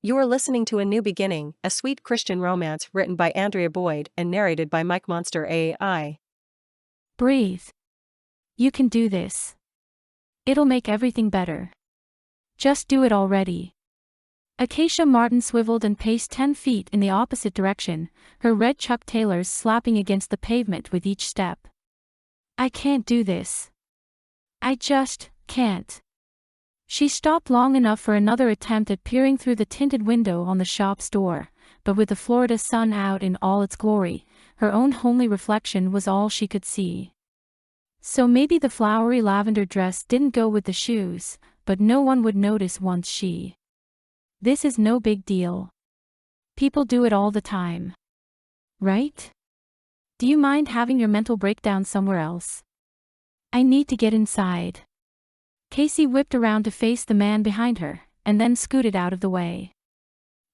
You are listening to A New Beginning, a sweet Christian romance written by Andrea Boyd and narrated by MicMonster AI. Breathe. You can do this. It'll make everything better. Just do it already. Acacia Martin swiveled and paced 10 feet in the opposite direction, her red Chuck Taylors slapping against the pavement with each step. I can't do this. I just can't. She stopped long enough for another attempt at peering through the tinted window on the shop's door, but with the Florida sun out in all its glory, her own homely reflection was all she could see. So maybe the flowery lavender dress didn't go with the shoes, but no one would notice once she. This is no big deal. People do it all the time. Right? Do you mind having your mental breakdown somewhere else? I need to get inside. Cacie whipped around to face the man behind her, and then scooted out of the way.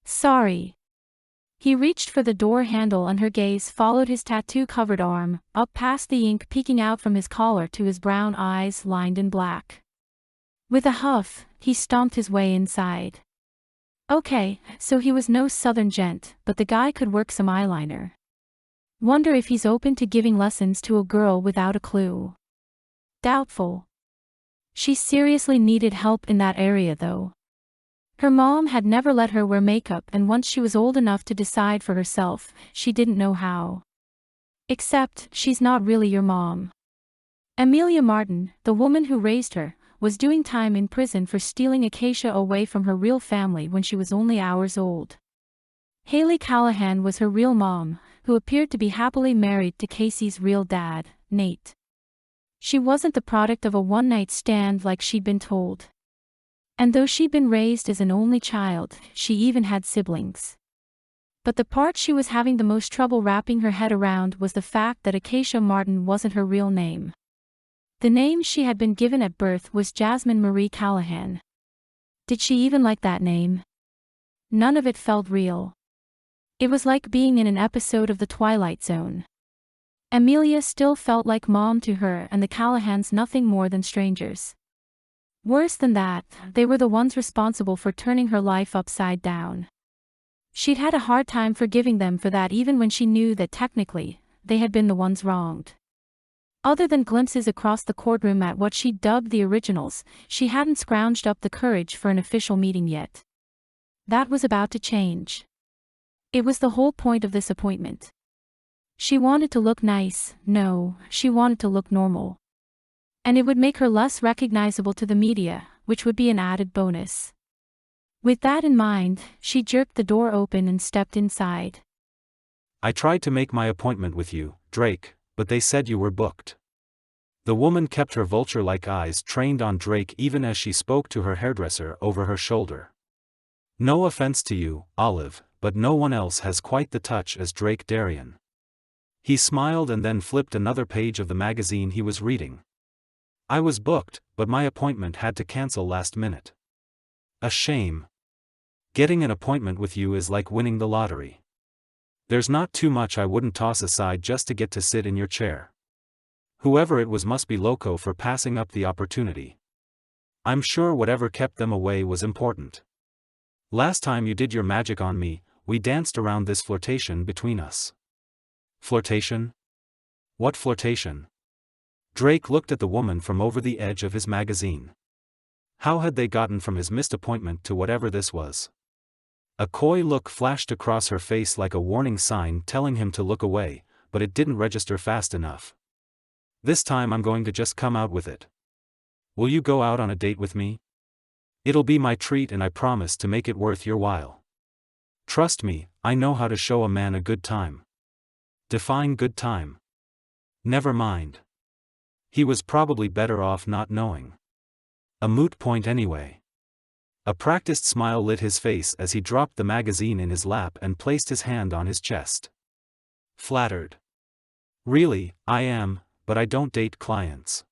Sorry. He reached for the door handle and her gaze followed his tattoo-covered arm, up past the ink peeking out from his collar to his brown eyes lined in black. With a huff, he stomped his way inside. Okay, so he was no southern gent, but the guy could work some eyeliner. Wonder if he's open to giving lessons to a girl without a clue. Doubtful. She seriously needed help in that area though. Her mom had never let her wear makeup, and once she was old enough to decide for herself, she didn't know how. Except, she's not really your mom. Emilia Martin, the woman who raised her, was doing time in prison for stealing Acacia away from her real family when she was only hours old. Haley Callahan was her real mom, who appeared to be happily married to Cacie's real dad, Nate. She wasn't the product of a one-night stand like she'd been told. And though she'd been raised as an only child, she even had siblings. But the part she was having the most trouble wrapping her head around was the fact that Acacia Martin wasn't her real name. The name she had been given at birth was Jasmine Marie Callahan. Did she even like that name? None of it felt real. It was like being in an episode of The Twilight Zone. Emilia still felt like mom to her, and the Callahans nothing more than strangers. Worse than that, they were the ones responsible for turning her life upside down. She'd had a hard time forgiving them for that, even when she knew that technically, they had been the ones wronged. Other than glimpses across the courtroom at what she dubbed the originals, she hadn't scrounged up the courage for an official meeting yet. That was about to change. It was the whole point of this appointment. She wanted to look nice, no, she wanted to look normal. And it would make her less recognizable to the media, which would be an added bonus. With that in mind, she jerked the door open and stepped inside. I tried to make my appointment with you, Drake, but they said you were booked. The woman kept her vulture-like eyes trained on Drake even as she spoke to her hairdresser over her shoulder. No offense to you, Olive, but no one else has quite the touch as Drake Darien. He smiled and then flipped another page of the magazine he was reading. I was booked, but my appointment had to cancel last minute. A shame. Getting an appointment with you is like winning the lottery. There's not too much I wouldn't toss aside just to get to sit in your chair. Whoever it was must be loco for passing up the opportunity. I'm sure whatever kept them away was important. Last time you did your magic on me, we danced around this flirtation between us. Flirtation? What flirtation? Drake looked at the woman from over the edge of his magazine. How had they gotten from his missed appointment to whatever this was? A coy look flashed across her face like a warning sign telling him to look away, but it didn't register fast enough. This time I'm going to just come out with it. Will you go out on a date with me? It'll be my treat, and I promise to make it worth your while. Trust me, I know how to show a man a good time. Define good time. Never mind. He was probably better off not knowing. A moot point anyway. A practiced smile lit his face as he dropped the magazine in his lap and placed his hand on his chest. Flattered. Really, I am, but I don't date clients.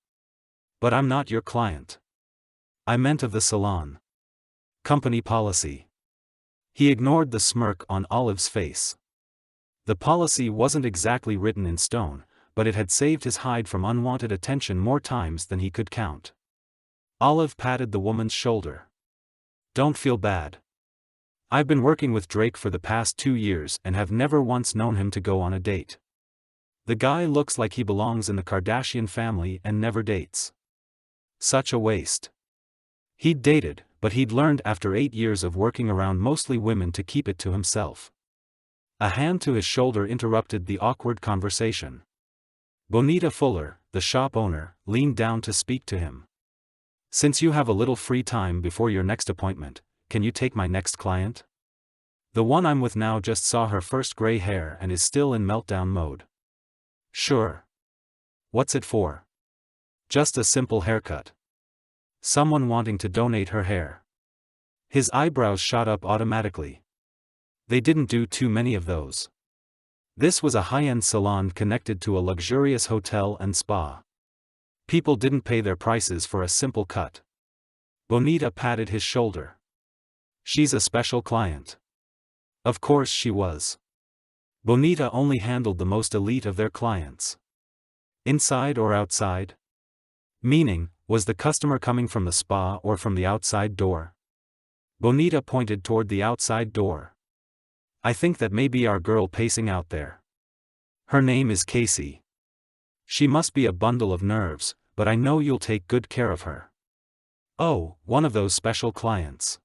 But I'm not your client. I meant of the salon. Company policy. He ignored the smirk on Olive's face. The policy wasn't exactly written in stone, but it had saved his hide from unwanted attention more times than he could count. Olive patted the woman's shoulder. Don't feel bad. I've been working with Drake for the past 2 years and have never once known him to go on a date. The guy looks like he belongs in the Kardashian family and never dates. Such a waste. He'd dated, but he'd learned after 8 years of working around mostly women to keep it to himself. A hand to his shoulder interrupted the awkward conversation. Bonita Fuller, the shop owner, leaned down to speak to him. Since you have a little free time before your next appointment, can you take my next client? The one I'm with now just saw her first gray hair and is still in meltdown mode. Sure. What's it for? Just a simple haircut. Someone wanting to donate her hair. His eyebrows shot up automatically. They didn't do too many of those. This was a high-end salon connected to a luxurious hotel and spa. People didn't pay their prices for a simple cut. Bonita patted his shoulder. She's a special client. Of course she was. Bonita only handled the most elite of their clients. Inside or outside? Meaning, was the customer coming from the spa or from the outside door? Bonita pointed toward the outside door. I think that may be our girl pacing out there. Her name is Cacie. She must be a bundle of nerves, but I know you'll take good care of her. Oh, one of those special clients.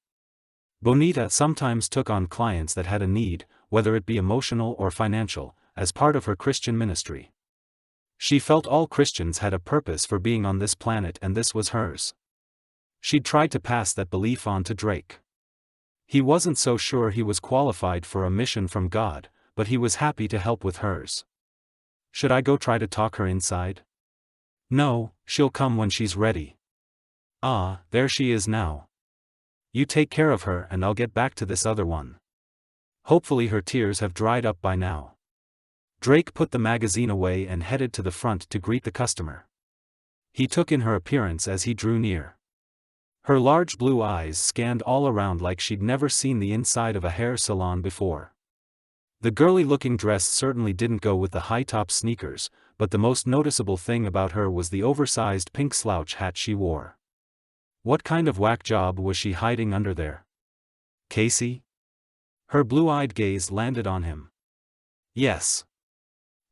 Bonita sometimes took on clients that had a need, whether it be emotional or financial, as part of her Christian ministry. She felt all Christians had a purpose for being on this planet and this was hers. She'd tried to pass that belief on to Drake. He wasn't so sure he was qualified for a mission from God, but he was happy to help with hers. Should I go try to talk her inside? No, she'll come when she's ready. Ah, there she is now. You take care of her and I'll get back to this other one. Hopefully her tears have dried up by now. Drake put the magazine away and headed to the front to greet the customer. He took in her appearance as he drew near. Her large blue eyes scanned all around like she'd never seen the inside of a hair salon before. The girly-looking dress certainly didn't go with the high-top sneakers, but the most noticeable thing about her was the oversized pink slouch hat she wore. What kind of whack job was she hiding under there? Cacie? Her blue-eyed gaze landed on him. Yes.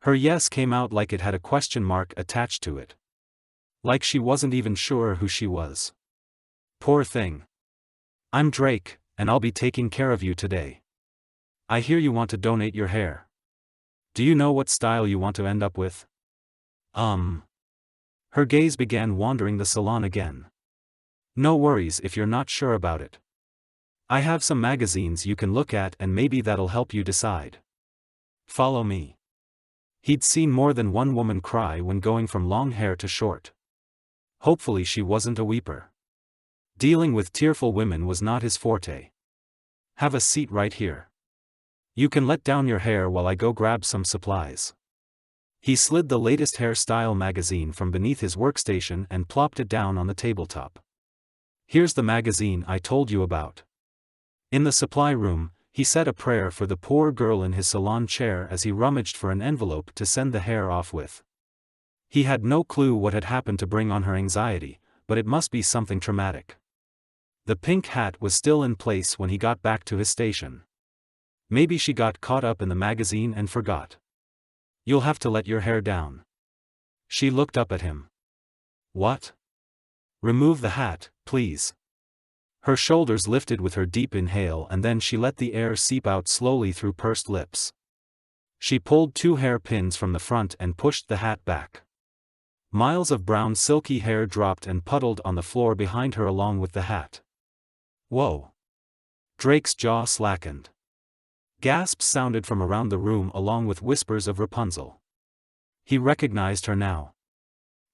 Her yes came out like it had a question mark attached to it. Like she wasn't even sure who she was. Poor thing. I'm Drake, and I'll be taking care of you today. I hear you want to donate your hair. Do you know what style you want to end up with? Her gaze began wandering the salon again. No worries if you're not sure about it. I have some magazines you can look at and maybe that'll help you decide. Follow me. He'd seen more than one woman cry when going from long hair to short. Hopefully she wasn't a weeper. Dealing with tearful women was not his forte. Have a seat right here. You can let down your hair while I go grab some supplies. He slid the latest hairstyle magazine from beneath his workstation and plopped it down on the tabletop. Here's the magazine I told you about. In the supply room, he said a prayer for the poor girl in his salon chair as he rummaged for an envelope to send the hair off with. He had no clue what had happened to bring on her anxiety, but it must be something traumatic. The pink hat was still in place when he got back to his station. Maybe she got caught up in the magazine and forgot. You'll have to let your hair down. She looked up at him. What? Remove the hat, please. Her shoulders lifted with her deep inhale and then she let the air seep out slowly through pursed lips. She pulled 2 hair pins from the front and pushed the hat back. Miles of brown silky hair dropped and puddled on the floor behind her along with the hat. Whoa! Drake's jaw slackened. Gasps sounded from around the room along with whispers of Rapunzel. He recognized her now.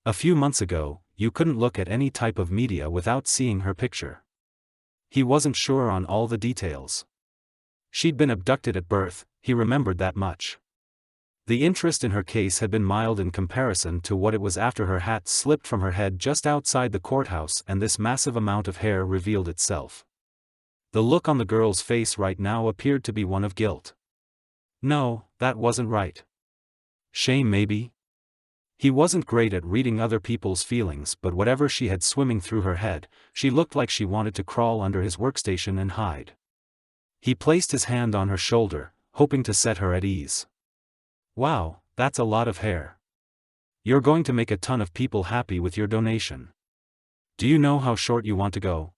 A few months ago, you couldn't look at any type of media without seeing her picture. He wasn't sure on all the details. She'd been abducted at birth, he remembered that much. The interest in her case had been mild in comparison to what it was after her hat slipped from her head just outside the courthouse and this massive amount of hair revealed itself. The look on the girl's face right now appeared to be one of guilt. No, that wasn't right. Shame maybe? He wasn't great at reading other people's feelings, but whatever she had swimming through her head, she looked like she wanted to crawl under his workstation and hide. He placed his hand on her shoulder, hoping to set her at ease. Wow, that's a lot of hair. You're going to make a ton of people happy with your donation. Do you know how short you want to go?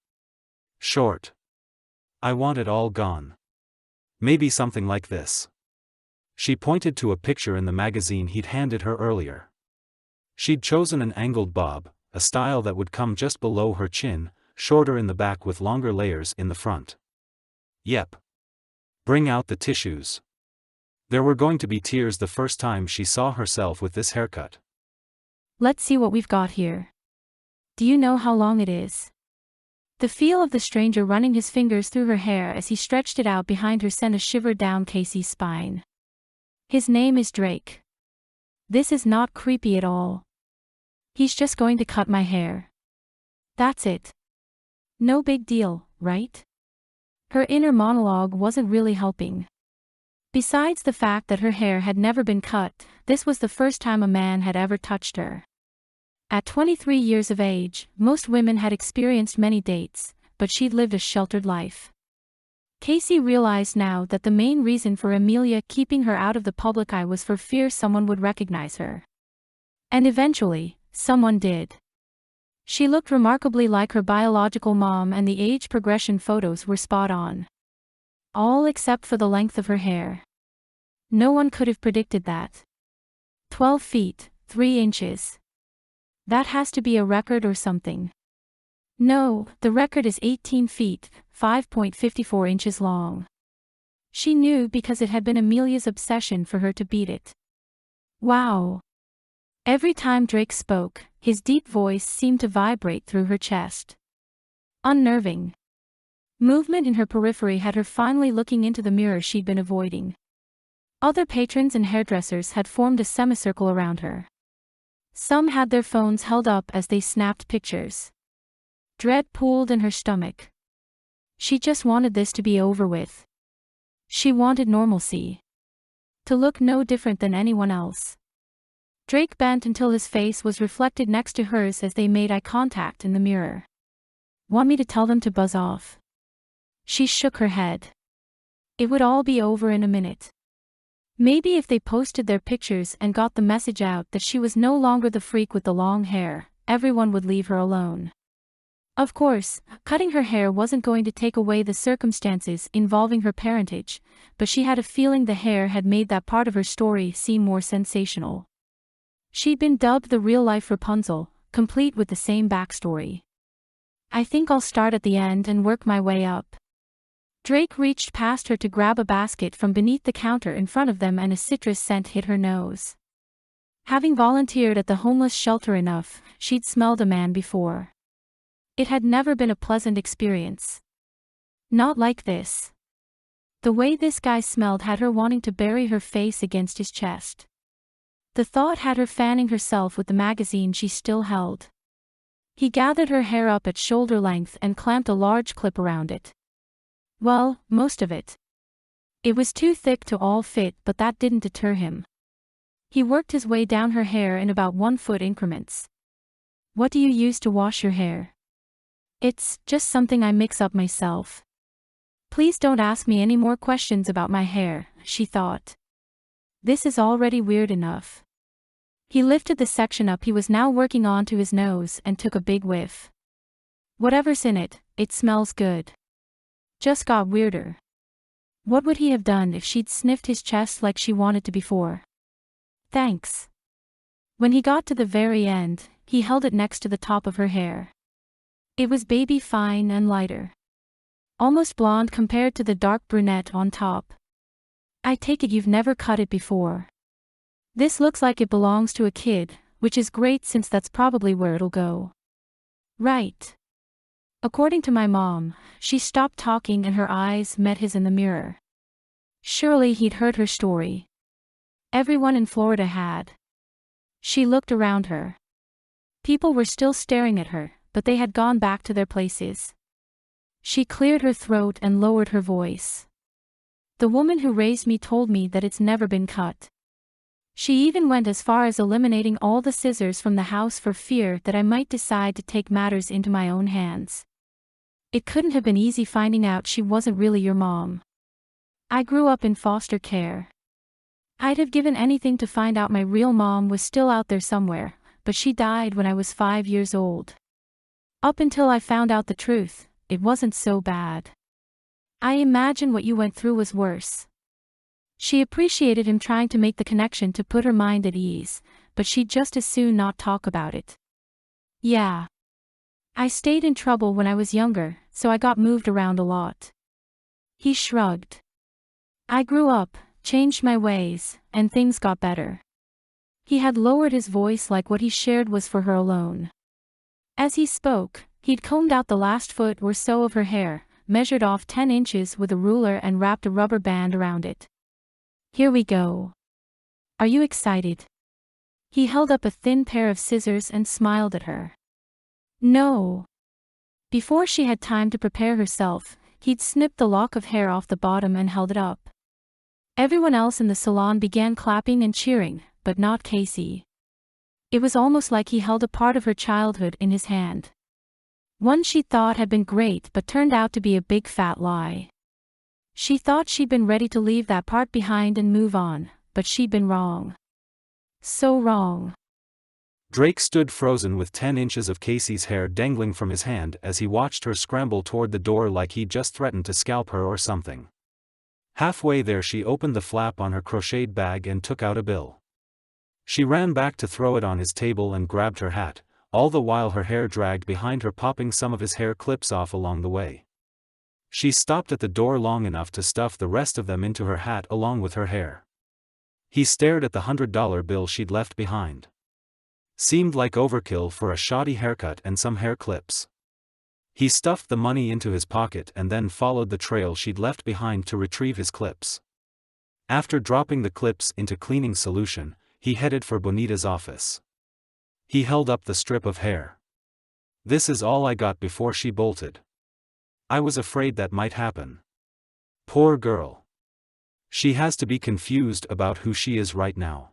Short. I want it all gone. Maybe something like this. She pointed to a picture in the magazine he'd handed her earlier. She'd chosen an angled bob, a style that would come just below her chin, shorter in the back with longer layers in the front. Yep. Bring out the tissues. There were going to be tears the first time she saw herself with this haircut. Let's see what we've got here. Do you know how long it is? The feel of the stranger running his fingers through her hair as he stretched it out behind her sent a shiver down Cacie's spine. His name is Drake. This is not creepy at all. He's just going to cut my hair. That's it. No big deal, right? Her inner monologue wasn't really helping. Besides the fact that her hair had never been cut, this was the first time a man had ever touched her. At 23 years of age, most women had experienced many dates, but she'd lived a sheltered life. Cacie realized now that the main reason for Emilia keeping her out of the public eye was for fear someone would recognize her. And eventually, someone did. She looked remarkably like her biological mom and the age progression photos were spot on. All except for the length of her hair. No one could have predicted that. 12 feet, 3 inches. That has to be a record or something. No, the record is 18 feet, 5.54 inches long. She knew because it had been Emilia's obsession for her to beat it. Wow. Every time Drake spoke, his deep voice seemed to vibrate through her chest. Unnerving. Movement in her periphery had her finally looking into the mirror she'd been avoiding. Other patrons and hairdressers had formed a semicircle around her. Some had their phones held up as they snapped pictures. Dread pooled in her stomach. She just wanted this to be over with. She wanted normalcy. To look no different than anyone else. Drake bent until his face was reflected next to hers as they made eye contact in the mirror. Want me to tell them to buzz off? She shook her head. It would all be over in a minute. Maybe if they posted their pictures and got the message out that she was no longer the freak with the long hair, everyone would leave her alone. Of course, cutting her hair wasn't going to take away the circumstances involving her parentage, but she had a feeling the hair had made that part of her story seem more sensational. She'd been dubbed the real-life Rapunzel, complete with the same backstory. I think I'll start at the end and work my way up. Drake reached past her to grab a basket from beneath the counter in front of them and a citrus scent hit her nose. Having volunteered at the homeless shelter enough, she'd smelled a man before. It had never been a pleasant experience. Not like this. The way this guy smelled had her wanting to bury her face against his chest. The thought had her fanning herself with the magazine she still held. He gathered her hair up at shoulder length and clamped a large clip around it. Well, most of it. It was too thick to all fit, but that didn't deter him. He worked his way down her hair in about 1-foot increments. What do you use to wash your hair? It's just something I mix up myself. Please don't ask me any more questions about my hair, she thought. This is already weird enough. He lifted the section up he was now working on to his nose and took a big whiff. Whatever's in it, it smells good. Just got weirder. What would he have done if she'd sniffed his chest like she wanted to before? Thanks. When he got to the very end, he held it next to the top of her hair. It was baby fine and lighter. Almost blonde compared to the dark brunette on top. I take it you've never cut it before. This looks like it belongs to a kid, which is great since that's probably where it'll go. Right. According to my mom, she stopped talking and her eyes met his in the mirror. Surely he'd heard her story. Everyone in Florida had. She looked around her. People were still staring at her, but they had gone back to their places. She cleared her throat and lowered her voice. The woman who raised me told me that it's never been cut. She even went as far as eliminating all the scissors from the house for fear that I might decide to take matters into my own hands. It couldn't have been easy finding out she wasn't really your mom. I grew up in foster care. I'd have given anything to find out my real mom was still out there somewhere, but she died when I was 5 years old. Up until I found out the truth, it wasn't so bad. I imagine what you went through was worse. She appreciated him trying to make the connection to put her mind at ease, but she'd just as soon not talk about it. Yeah. I stayed in trouble when I was younger, so I got moved around a lot. He shrugged. I grew up, changed my ways, and things got better. He had lowered his voice like what he shared was for her alone. As he spoke, he'd combed out the last foot or so of her hair, measured off 10 inches with a ruler and wrapped a rubber band around it. Here we go. Are you excited? He held up a thin pair of scissors and smiled at her. No. Before she had time to prepare herself, he'd snipped the lock of hair off the bottom and held it up. Everyone else in the salon began clapping and cheering, but not Cacie. It was almost like he held a part of her childhood in his hand. One she thought had been great but turned out to be a big fat lie. She thought she'd been ready to leave that part behind and move on, but she'd been wrong. So wrong. Drake stood frozen with 10 inches of Cacie's hair dangling from his hand as he watched her scramble toward the door like he'd just threatened to scalp her or something. Halfway there she opened the flap on her crocheted bag and took out a bill. She ran back to throw it on his table and grabbed her hat, all the while her hair dragged behind her, popping some of his hair clips off along the way. She stopped at the door long enough to stuff the rest of them into her hat along with her hair. He stared at the $100 bill she'd left behind. Seemed like overkill for a shoddy haircut and some hair clips. He stuffed the money into his pocket and then followed the trail she'd left behind to retrieve his clips. After dropping the clips into cleaning solution, he headed for Bonita's office. He held up the strip of hair. "This is all I got before she bolted. I was afraid that might happen. Poor girl. She has to be confused about who she is right now.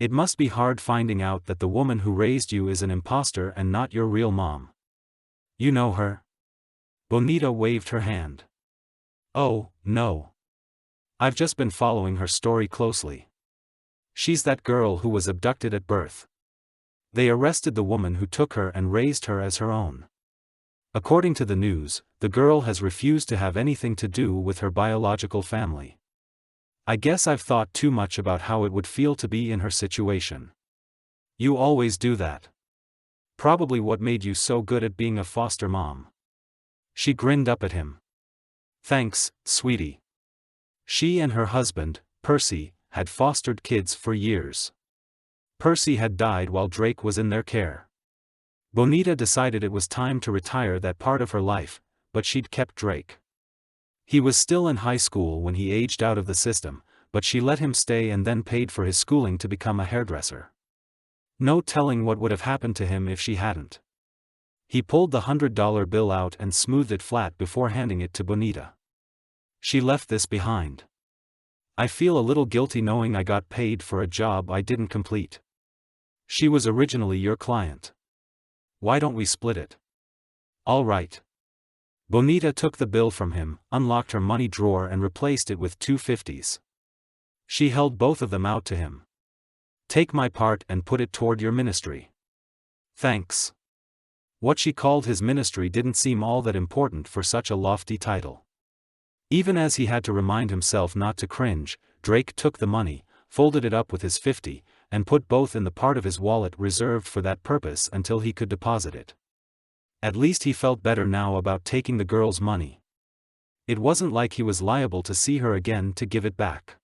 It must be hard finding out that the woman who raised you is an impostor and not your real mom. You know her?" Bonita waved her hand. "Oh, no. I've just been following her story closely. She's that girl who was abducted at birth. They arrested the woman who took her and raised her as her own. According to the news, the girl has refused to have anything to do with her biological family. I guess I've thought too much about how it would feel to be in her situation. You always do that. Probably what made you so good at being a foster mom." She grinned up at him. "Thanks, sweetie." She and her husband, Percy, had fostered kids for years. Percy had died while Drake was in their care. Bonita decided it was time to retire that part of her life, but she'd kept Drake. He was still in high school when he aged out of the system, but she let him stay and then paid for his schooling to become a hairdresser. No telling what would have happened to him if she hadn't. He pulled the $100 bill out and smoothed it flat before handing it to Bonita. "She left this behind. I feel a little guilty knowing I got paid for a job I didn't complete. She was originally your client. Why don't we split it?" "All right." Bonita took the bill from him, unlocked her money drawer and replaced it with 2 50s. She held both of them out to him. "Take my part and put it toward your ministry." "Thanks." What she called his ministry didn't seem all that important for such a lofty title. Even as he had to remind himself not to cringe, Drake took the money, folded it up with his 50, and put both in the part of his wallet reserved for that purpose until he could deposit it. At least he felt better now about taking the girl's money. It wasn't like he was liable to see her again to give it back.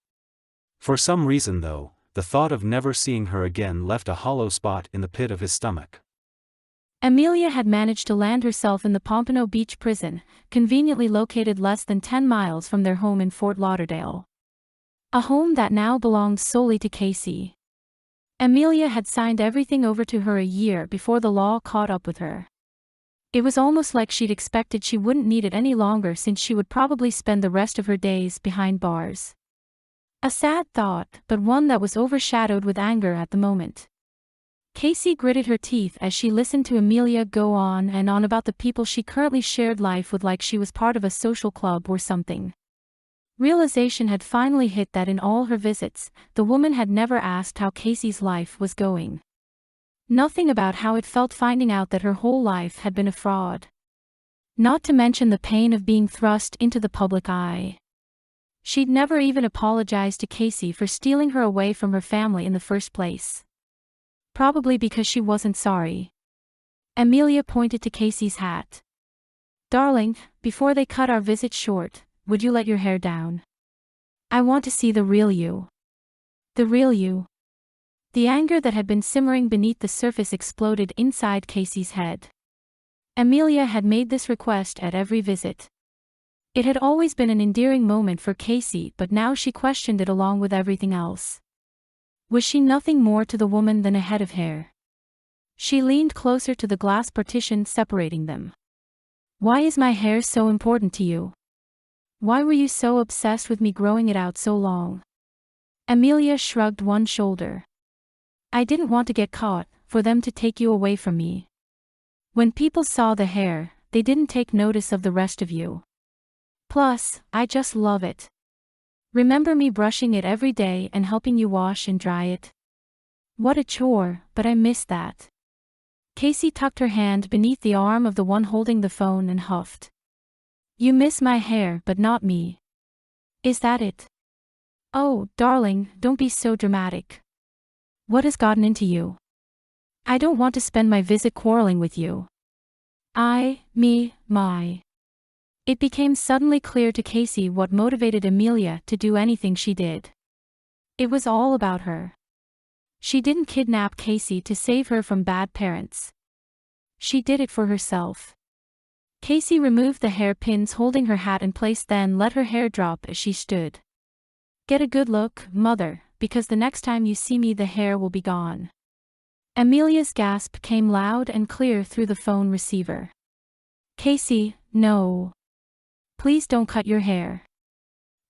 For some reason though, the thought of never seeing her again left a hollow spot in the pit of his stomach. Emilia had managed to land herself in the Pompano Beach prison, conveniently located less than 10 miles from their home in Fort Lauderdale. A home that now belonged solely to Cacie. Emilia had signed everything over to her a year before the law caught up with her. It was almost like she'd expected she wouldn't need it any longer since she would probably spend the rest of her days behind bars. A sad thought, but one that was overshadowed with anger at the moment. Cacie gritted her teeth as she listened to Emilia go on and on about the people she currently shared life with like she was part of a social club or something. Realization had finally hit that in all her visits, the woman had never asked how Cacie's life was going. Nothing about how it felt finding out that her whole life had been a fraud. Not to mention the pain of being thrust into the public eye. She'd never even apologized to Cacie for stealing her away from her family in the first place. Probably because she wasn't sorry. Emilia pointed to Cacie's hat. "Darling, before they cut our visit short, would you let your hair down? I want to see the real you." The real you. The anger that had been simmering beneath the surface exploded inside Cacie's head. Emilia had made this request at every visit. It had always been an endearing moment for Cacie, but now she questioned it along with everything else. Was she nothing more to the woman than a head of hair? She leaned closer to the glass partition separating them. "Why is my hair so important to you? Why were you so obsessed with me growing it out so long?" Emilia shrugged one shoulder. "I didn't want to get caught, for them to take you away from me. When people saw the hair, they didn't take notice of the rest of you. Plus, I just love it. Remember me brushing it every day and helping you wash and dry it? What a chore, but I miss that." Cacie tucked her hand beneath the arm of the one holding the phone and huffed. "You miss my hair but not me. Is that it? Oh, darling, don't be so dramatic. What has gotten into you? I don't want to spend my visit quarreling with you. My. It became suddenly clear to Cacie what motivated Emilia to do anything she did. It was all about her. She didn't kidnap Cacie to save her from bad parents. She did it for herself. Cacie removed the hairpins holding her hat in place, then let her hair drop as she stood. "Get a good look, mother, because the next time you see me the hair will be gone." Emilia's gasp came loud and clear through the phone receiver. "Cacie, no. Please don't cut your hair.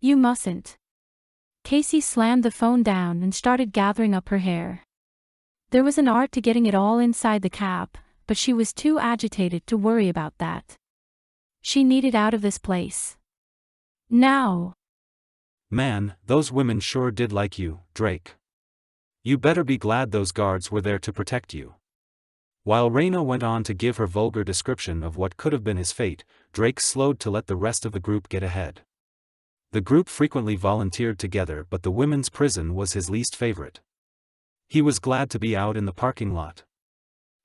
You mustn't." Cacie slammed the phone down and started gathering up her hair. There was an art to getting it all inside the cap, but she was too agitated to worry about that. She needed out of this place. Now. "Man, those women sure did like you, Drake. You better be glad those guards were there to protect you." While Raina went on to give her vulgar description of what could have been his fate, Drake slowed to let the rest of the group get ahead. The group frequently volunteered together, but the women's prison was his least favorite. He was glad to be out in the parking lot.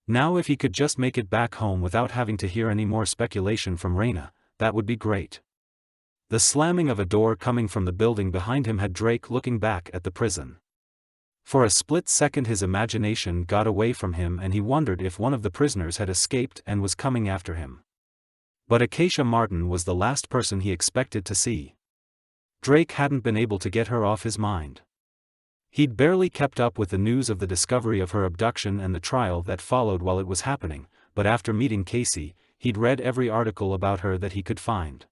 Now if he could just make it back home without having to hear any more speculation from Raina, that would be great. The slamming of a door coming from the building behind him had Drake looking back at the prison. For a split second his imagination got away from him and he wondered if one of the prisoners had escaped and was coming after him. But Acacia Martin was the last person he expected to see. Drake hadn't been able to get her off his mind. He'd barely kept up with the news of the discovery of her abduction and the trial that followed while it was happening, but after meeting Cacie, he'd read every article about her that he could find.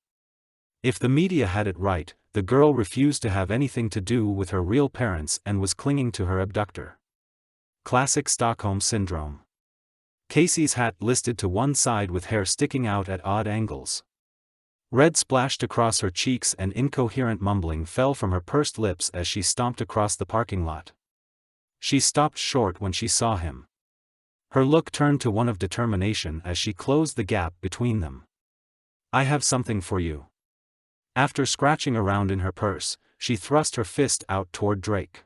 If the media had it right, the girl refused to have anything to do with her real parents and was clinging to her abductor. Classic Stockholm Syndrome. Cacie's hat listed to one side with hair sticking out at odd angles. Red splashed across her cheeks and incoherent mumbling fell from her pursed lips as she stomped across the parking lot. She stopped short when she saw him. Her look turned to one of determination as she closed the gap between them. "I have something for you." After scratching around in her purse, she thrust her fist out toward Drake.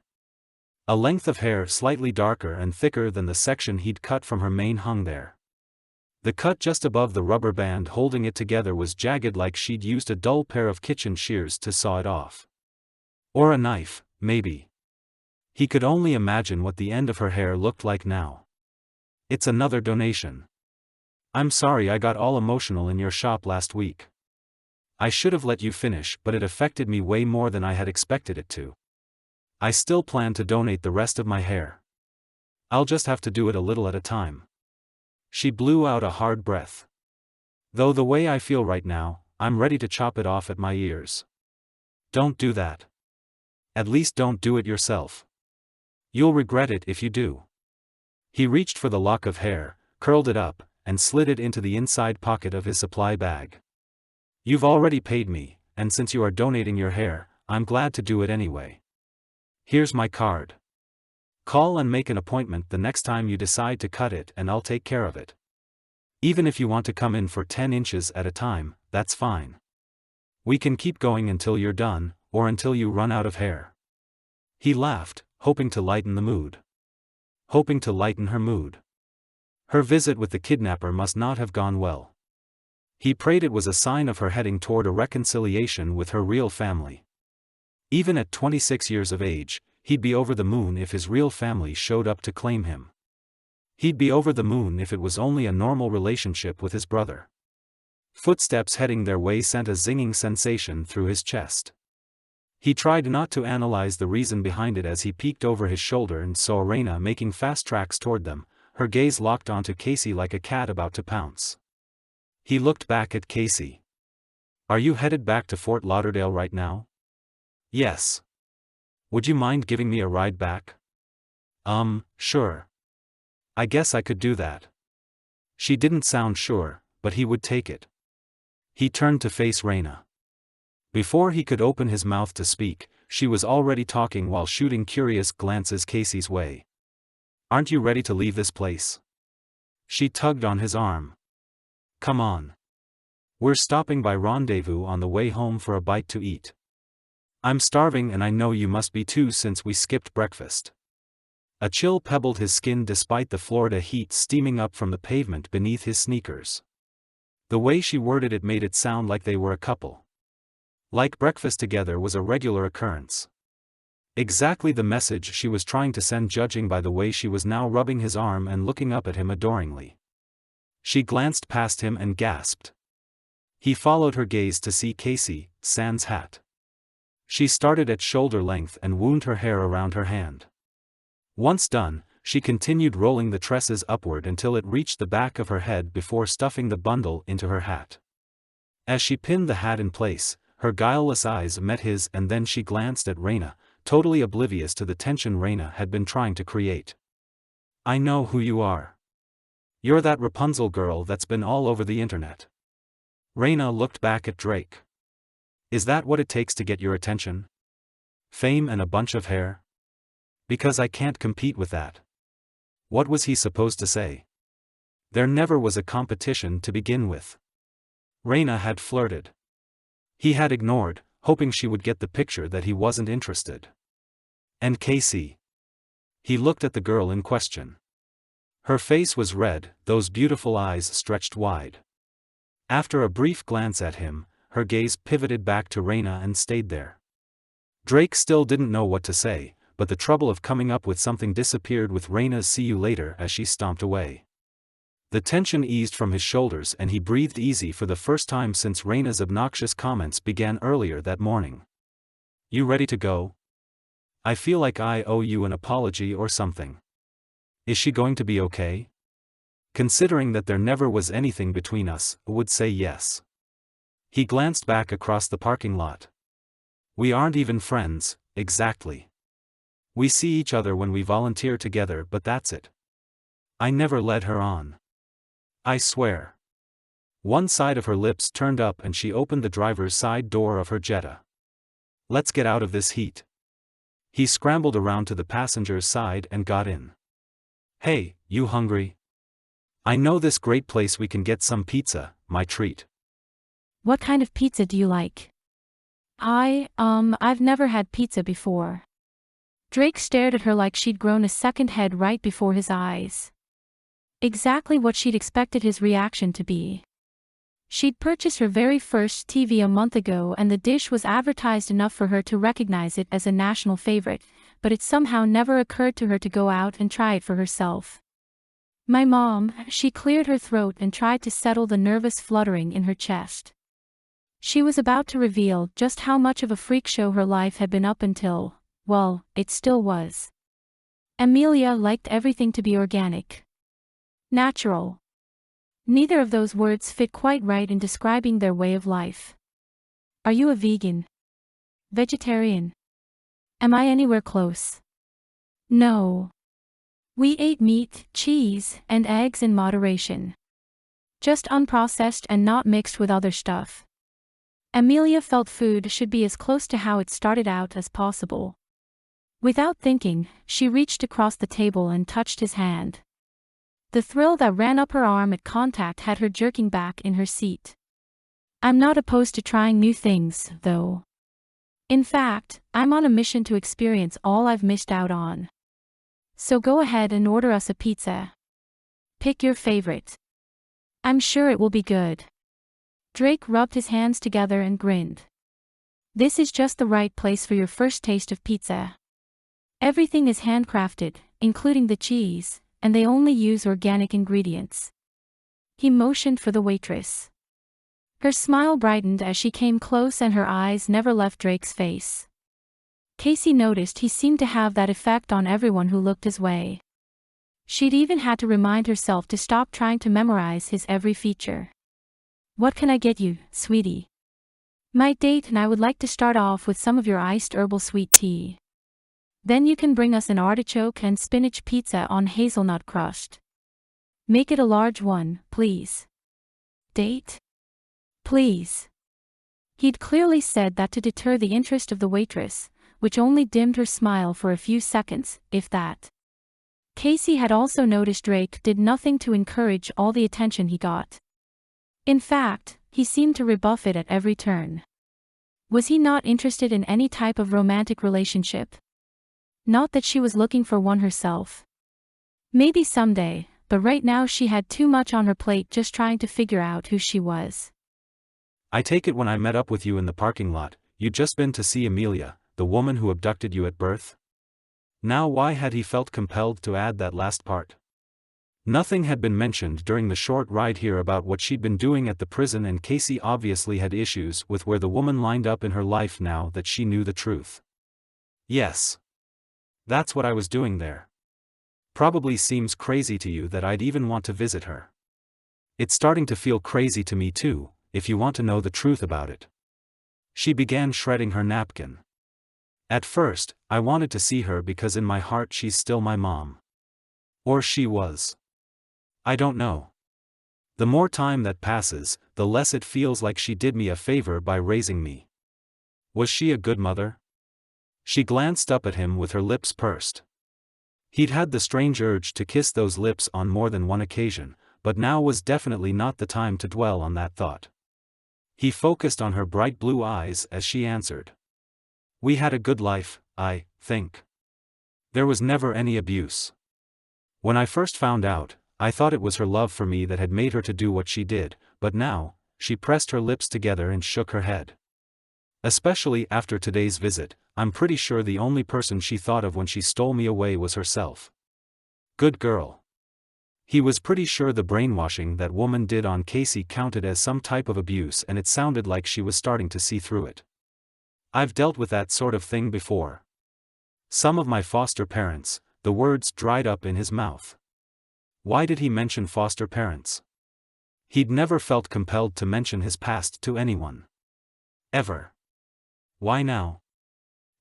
A length of hair slightly darker and thicker than the section he'd cut from her mane hung there. The cut just above the rubber band holding it together was jagged, like she'd used a dull pair of kitchen shears to saw it off. Or a knife, maybe. He could only imagine what the end of her hair looked like now. "It's another donation. I'm sorry I got all emotional in your shop last week. I should have let you finish, but it affected me way more than I had expected it to. I still plan to donate the rest of my hair. I'll just have to do it a little at a time." She blew out a hard breath. "Though the way I feel right now, I'm ready to chop it off at my ears." "Don't do that. At least don't do it yourself. You'll regret it if you do." He reached for the lock of hair, curled it up, and slid it into the inside pocket of his supply bag. "You've already paid me, and since you are donating your hair, I'm glad to do it anyway. Here's my card. Call and make an appointment the next time you decide to cut it and I'll take care of it. Even if you want to come in for 10 inches at a time, that's fine. We can keep going until you're done, or until you run out of hair. He laughed, hoping to lighten the mood. Hoping to lighten her mood. Her visit with the kidnapper must not have gone well. He prayed it was a sign of her heading toward a reconciliation with her real family. Even at 26 years of age, he'd be over the moon if his real family showed up to claim him. He'd be over the moon if it was only a normal relationship with his brother. Footsteps heading their way sent a zinging sensation through his chest. He tried not to analyze the reason behind it as he peeked over his shoulder and saw Raina making fast tracks toward them, her gaze locked onto Cacie like a cat about to pounce. He looked back at Cacie. Are you headed back to Fort Lauderdale right now? Yes. Would you mind giving me a ride back? Sure. I guess I could do that. She didn't sound sure, but he would take it. He turned to face Raina. Before he could open his mouth to speak, she was already talking while shooting curious glances Cacie's way. Aren't you ready to leave this place? She tugged on his arm. Come on. We're stopping by Rendezvous on the way home for a bite to eat. I'm starving and I know you must be too since we skipped breakfast. A chill pebbled his skin despite the Florida heat steaming up from the pavement beneath his sneakers. The way she worded it made it sound like they were a couple. Like breakfast together was a regular occurrence. Exactly the message she was trying to send, judging by the way she was now rubbing his arm and looking up at him adoringly. She glanced past him and gasped. He followed her gaze to see Cacie, sans hat. She started at shoulder length and wound her hair around her hand. Once done, she continued rolling the tresses upward until it reached the back of her head before stuffing the bundle into her hat. As she pinned the hat in place, her guileless eyes met his and then she glanced at Raina, totally oblivious to the tension Raina had been trying to create. I know who you are. You're that Rapunzel girl that's been all over the internet. Raina looked back at Drake. Is that what it takes to get your attention? Fame and a bunch of hair? Because I can't compete with that. What was he supposed to say? There never was a competition to begin with. Raina had flirted. He had ignored, hoping she would get the picture that he wasn't interested. And Cacie? He looked at the girl in question. Her face was red, those beautiful eyes stretched wide. After a brief glance at him, her gaze pivoted back to Raina and stayed there. Drake still didn't know what to say, but the trouble of coming up with something disappeared with Raina's "see you later" as she stomped away. The tension eased from his shoulders and he breathed easy for the first time since Raina's obnoxious comments began earlier that morning. You ready to go? I feel like I owe you an apology or something. Is she going to be okay? Considering that there never was anything between us, I would say yes. He glanced back across the parking lot. We aren't even friends, exactly. We see each other when we volunteer together, but that's it. I never led her on. I swear. One side of her lips turned up and she opened the driver's side door of her Jetta. Let's get out of this heat. He scrambled around to the passenger's side and got in. Hey, you hungry? I know this great place we can get some pizza, my treat. What kind of pizza do you like? I've never had pizza before. Drake stared at her like she'd grown a second head right before his eyes. Exactly what she'd expected his reaction to be. She'd purchased her very first TV a month ago and the dish was advertised enough for her to recognize it as a national favorite, but it somehow never occurred to her to go out and try it for herself. My mom, she cleared her throat and tried to settle the nervous fluttering in her chest. She was about to reveal just how much of a freak show her life had been up until, well, it still was. Emilia liked everything to be organic. Natural. Neither of those words fit quite right in describing their way of life. Are you a vegan? Vegetarian? Am I anywhere close? No. We ate meat, cheese, and eggs in moderation. Just unprocessed and not mixed with other stuff. Emilia felt food should be as close to how it started out as possible. Without thinking, she reached across the table and touched his hand. The thrill that ran up her arm at contact had her jerking back in her seat. I'm not opposed to trying new things, though. In fact, I'm on a mission to experience all I've missed out on. So go ahead and order us a pizza. Pick your favorite. I'm sure it will be good. Drake rubbed his hands together and grinned. This is just the right place for your first taste of pizza. Everything is handcrafted, including the cheese, and they only use organic ingredients. He motioned for the waitress. Her smile brightened as she came close and her eyes never left Drake's face. Cacie noticed he seemed to have that effect on everyone who looked his way. She'd even had to remind herself to stop trying to memorize his every feature. What can I get you, sweetie? My date and I would like to start off with some of your iced herbal sweet tea. Then you can bring us an artichoke and spinach pizza on hazelnut crust. Make it a large one, please. Date? Please. He'd clearly said that to deter the interest of the waitress, which only dimmed her smile for a few seconds, if that. Cacie had also noticed Drake did nothing to encourage all the attention he got. In fact, he seemed to rebuff it at every turn. Was he not interested in any type of romantic relationship? Not that she was looking for one herself. Maybe someday, but right now she had too much on her plate just trying to figure out who she was. I take it when I met up with you in the parking lot, you'd just been to see Emilia, the woman who abducted you at birth? Now why had he felt compelled to add that last part? Nothing had been mentioned during the short ride here about what she'd been doing at the prison, and Cacie obviously had issues with where the woman lined up in her life now that she knew the truth. Yes. That's what I was doing there. Probably seems crazy to you that I'd even want to visit her. It's starting to feel crazy to me too, if you want to know the truth about it. She began shredding her napkin. At first, I wanted to see her because in my heart she's still my mom. Or she was. I don't know. The more time that passes, the less it feels like she did me a favor by raising me. Was she a good mother? She glanced up at him with her lips pursed. He'd had the strange urge to kiss those lips on more than one occasion, but now was definitely not the time to dwell on that thought. He focused on her bright blue eyes as she answered. We had a good life, I think. There was never any abuse. When I first found out, I thought it was her love for me that had made her to do what she did, but now, she pressed her lips together and shook her head. Especially after today's visit, I'm pretty sure the only person she thought of when she stole me away was herself. Good girl. He was pretty sure the brainwashing that woman did on Cacie counted as some type of abuse, and it sounded like she was starting to see through it. I've dealt with that sort of thing before. Some of my foster parents. The words dried up in his mouth. Why did he mention foster parents? He'd never felt compelled to mention his past to anyone. Ever. Why now?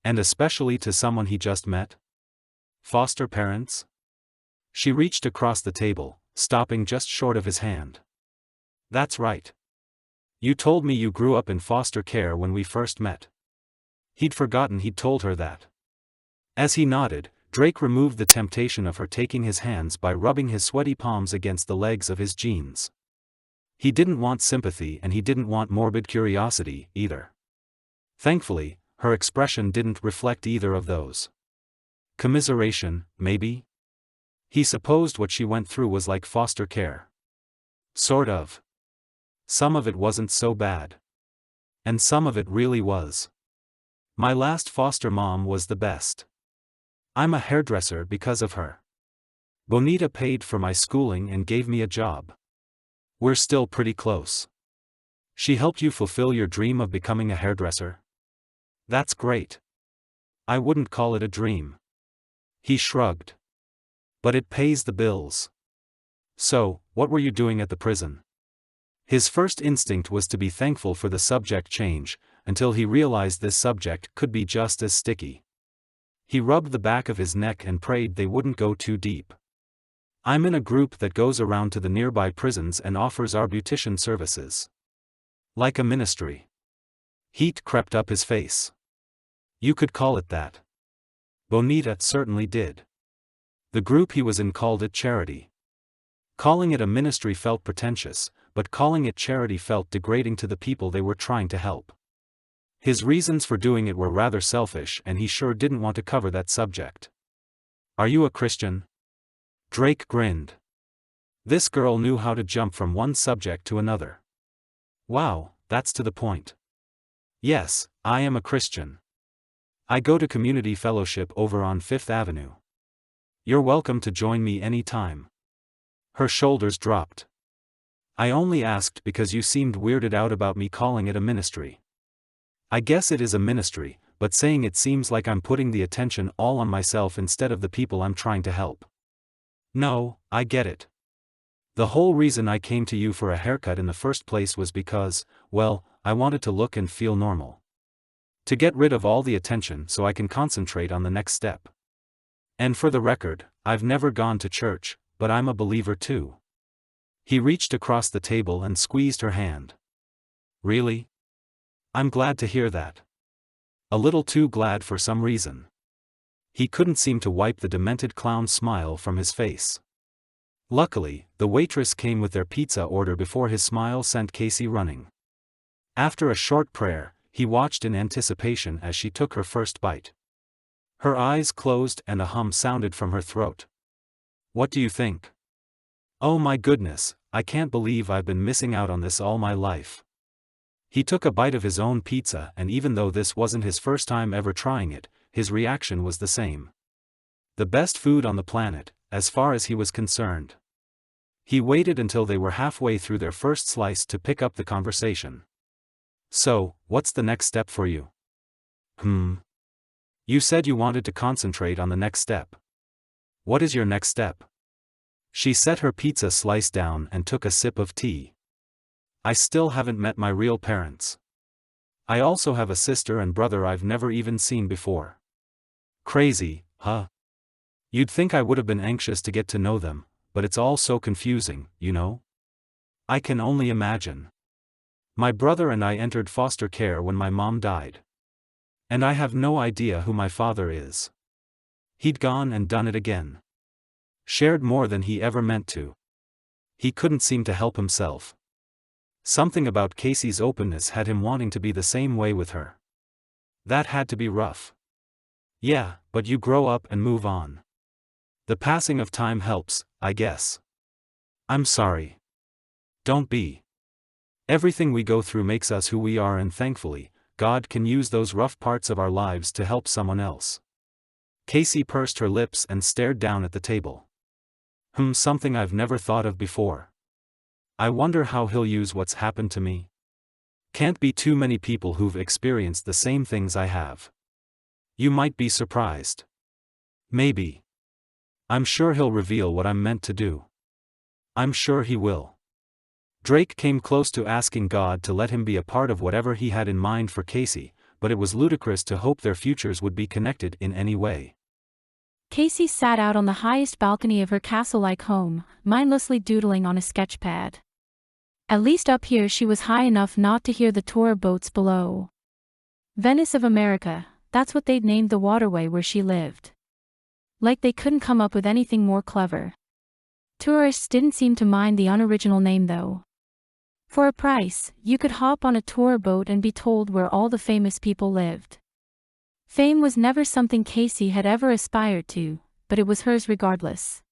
And especially to someone he just met? Foster parents? She reached across the table, stopping just short of his hand. That's right. You told me you grew up in foster care when we first met. He'd forgotten he'd told her that. As he nodded, Drake removed the temptation of her taking his hands by rubbing his sweaty palms against the legs of his jeans. He didn't want sympathy and he didn't want morbid curiosity, either. Thankfully, her expression didn't reflect either of those. Commiseration, maybe? He supposed what she went through was like foster care. Sort of. Some of it wasn't so bad. And some of it really was. My last foster mom was the best. I'm a hairdresser because of her. Bonita paid for my schooling and gave me a job. We're still pretty close. She helped you fulfill your dream of becoming a hairdresser? That's great. I wouldn't call it a dream. He shrugged. But it pays the bills. So, what were you doing at the prison? His first instinct was to be thankful for the subject change, until he realized this subject could be just as sticky. He rubbed the back of his neck and prayed they wouldn't go too deep. I'm in a group that goes around to the nearby prisons and offers our beautician services. Like a ministry. Heat crept up his face. You could call it that. Bonita certainly did. The group he was in called it charity. Calling it a ministry felt pretentious, but calling it charity felt degrading to the people they were trying to help. His reasons for doing it were rather selfish, and he sure didn't want to cover that subject. Are you a Christian? Drake grinned. This girl knew how to jump from one subject to another. Wow, that's to the point. Yes, I am a Christian. I go to community fellowship over on 5th Avenue. You're welcome to join me any time. Her shoulders dropped. I only asked because you seemed weirded out about me calling it a ministry. I guess it is a ministry, but saying it seems like I'm putting the attention all on myself instead of the people I'm trying to help. No, I get it. The whole reason I came to you for a haircut in the first place was because, well, I wanted to look and feel normal. To get rid of all the attention so I can concentrate on the next step. And for the record, I've never gone to church, but I'm a believer too. He reached across the table and squeezed her hand. Really? I'm glad to hear that. A little too glad for some reason. He couldn't seem to wipe the demented clown smile from his face. Luckily, the waitress came with their pizza order before his smile sent Cacie running. After a short prayer, he watched in anticipation as she took her first bite. Her eyes closed and a hum sounded from her throat. What do you think? Oh my goodness, I can't believe I've been missing out on this all my life. He took a bite of his own pizza, and even though this wasn't his first time ever trying it, his reaction was the same. The best food on the planet, as far as he was concerned. He waited until they were halfway through their first slice to pick up the conversation. So, what's the next step for you? You said you wanted to concentrate on the next step. What is your next step? She set her pizza slice down and took a sip of tea. I still haven't met my real parents. I also have a sister and brother I've never even seen before. Crazy, huh? You'd think I would have been anxious to get to know them, but it's all so confusing, you know? I can only imagine. My brother and I entered foster care when my mom died. And I have no idea who my father is. He'd gone and done it again. Shared more than he ever meant to. He couldn't seem to help himself. Something about Cacie's openness had him wanting to be the same way with her. That had to be rough. Yeah, but you grow up and move on. The passing of time helps, I guess. I'm sorry. Don't be. Everything we go through makes us who we are, and thankfully, God can use those rough parts of our lives to help someone else. Cacie pursed her lips and stared down at the table. Something I've never thought of before. I wonder how he'll use what's happened to me. Can't be too many people who've experienced the same things I have. You might be surprised. Maybe. I'm sure he'll reveal what I'm meant to do. I'm sure he will. Drake came close to asking God to let him be a part of whatever he had in mind for Cacie, but it was ludicrous to hope their futures would be connected in any way. Cacie sat out on the highest balcony of her castle-like home, mindlessly doodling on a sketchpad. At least up here she was high enough not to hear the tour boats below. Venice of America, that's what they'd named the waterway where she lived. Like they couldn't come up with anything more clever. Tourists didn't seem to mind the unoriginal name though. For a price, you could hop on a tour boat and be told where all the famous people lived. Fame was never something Cacie had ever aspired to, but it was hers regardless.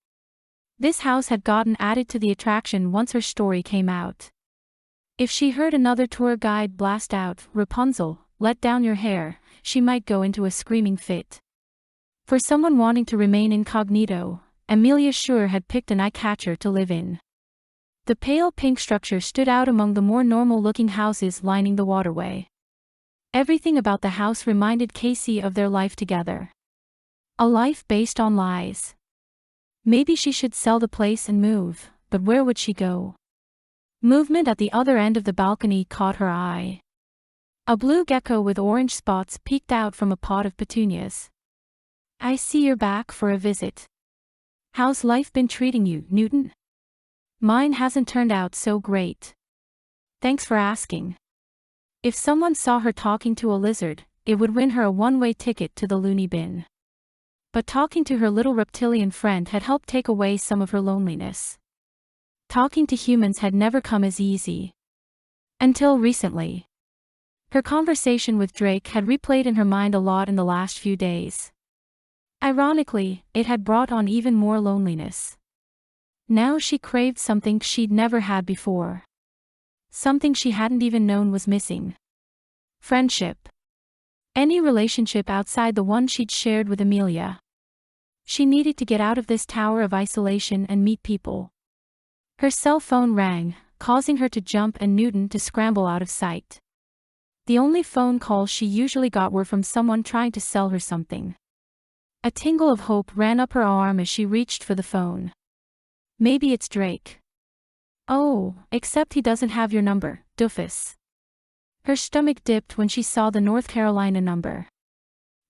This house had gotten added to the attraction once her story came out. If she heard another tour guide blast out, "Rapunzel, let down your hair," she might go into a screaming fit. For someone wanting to remain incognito, Emilia sure had picked an eye-catcher to live in. The pale pink structure stood out among the more normal-looking houses lining the waterway. Everything about the house reminded Cacie of their life together. A life based on lies. Maybe she should sell the place and move, but where would she go? Movement at the other end of the balcony caught her eye. A blue gecko with orange spots peeked out from a pot of petunias. "I see you're back for a visit. How's life been treating you, Newton?" "Mine hasn't turned out so great. Thanks for asking." If someone saw her talking to a lizard, it would win her a one-way ticket to the loony bin. But talking to her little reptilian friend had helped take away some of her loneliness. Talking to humans had never come as easy. Until recently. Her conversation with Drake had replayed in her mind a lot in the last few days. Ironically, it had brought on even more loneliness. Now she craved something she'd never had before. Something she hadn't even known was missing. Friendship. Any relationship outside the one she'd shared with Emilia. She needed to get out of this tower of isolation and meet people. Her cell phone rang, causing her to jump and Newton to scramble out of sight. The only phone calls she usually got were from someone trying to sell her something. A tingle of hope ran up her arm as she reached for the phone. Maybe it's Drake. Oh, except he doesn't have your number, doofus. Her stomach dipped when she saw the North Carolina number.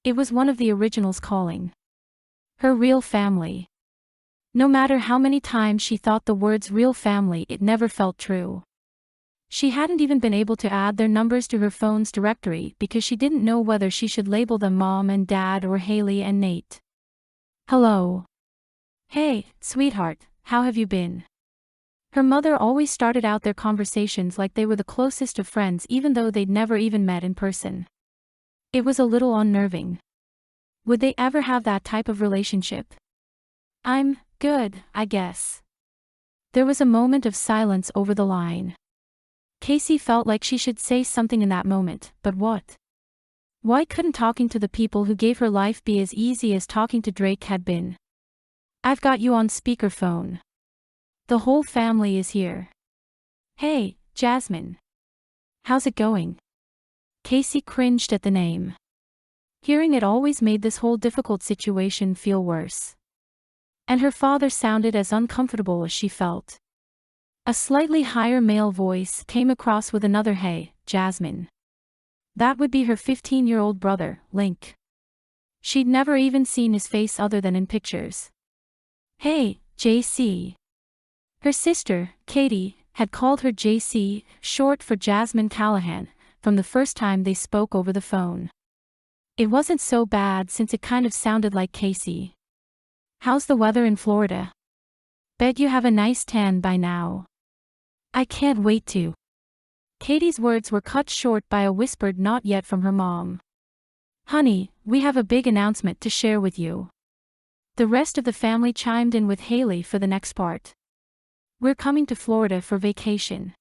It was one of the originals calling. Her real family. No matter how many times she thought the words real family, it never felt true. She hadn't even been able to add their numbers to her phone's directory because she didn't know whether she should label them Mom and Dad or Haley and Nate. Hello. Hey, sweetheart, how have you been? Her mother always started out their conversations like they were the closest of friends even though they'd never even met in person. It was a little unnerving. Would they ever have that type of relationship? I'm good, I guess. There was a moment of silence over the line. Cacie felt like she should say something in that moment, but what? Why couldn't talking to the people who gave her life be as easy as talking to Drake had been? I've got you on speakerphone. The whole family is here. Hey, Jasmine. How's it going? Cacie cringed at the name. Hearing it always made this whole difficult situation feel worse. And her father sounded as uncomfortable as she felt. A slightly higher male voice came across with another "Hey, Jasmine." That would be her 15-year-old brother, Link. She'd never even seen his face other than in pictures. Hey, JC. Her sister, Katie, had called her JC, short for Jasmine Callahan, from the first time they spoke over the phone. It wasn't so bad since it kind of sounded like Cacie. How's the weather in Florida? Bet you have a nice tan by now. I can't wait to. Katie's words were cut short by a whispered not yet from her mom. Honey, we have a big announcement to share with you. The rest of the family chimed in with Haley for the next part. We're coming to Florida for vacation.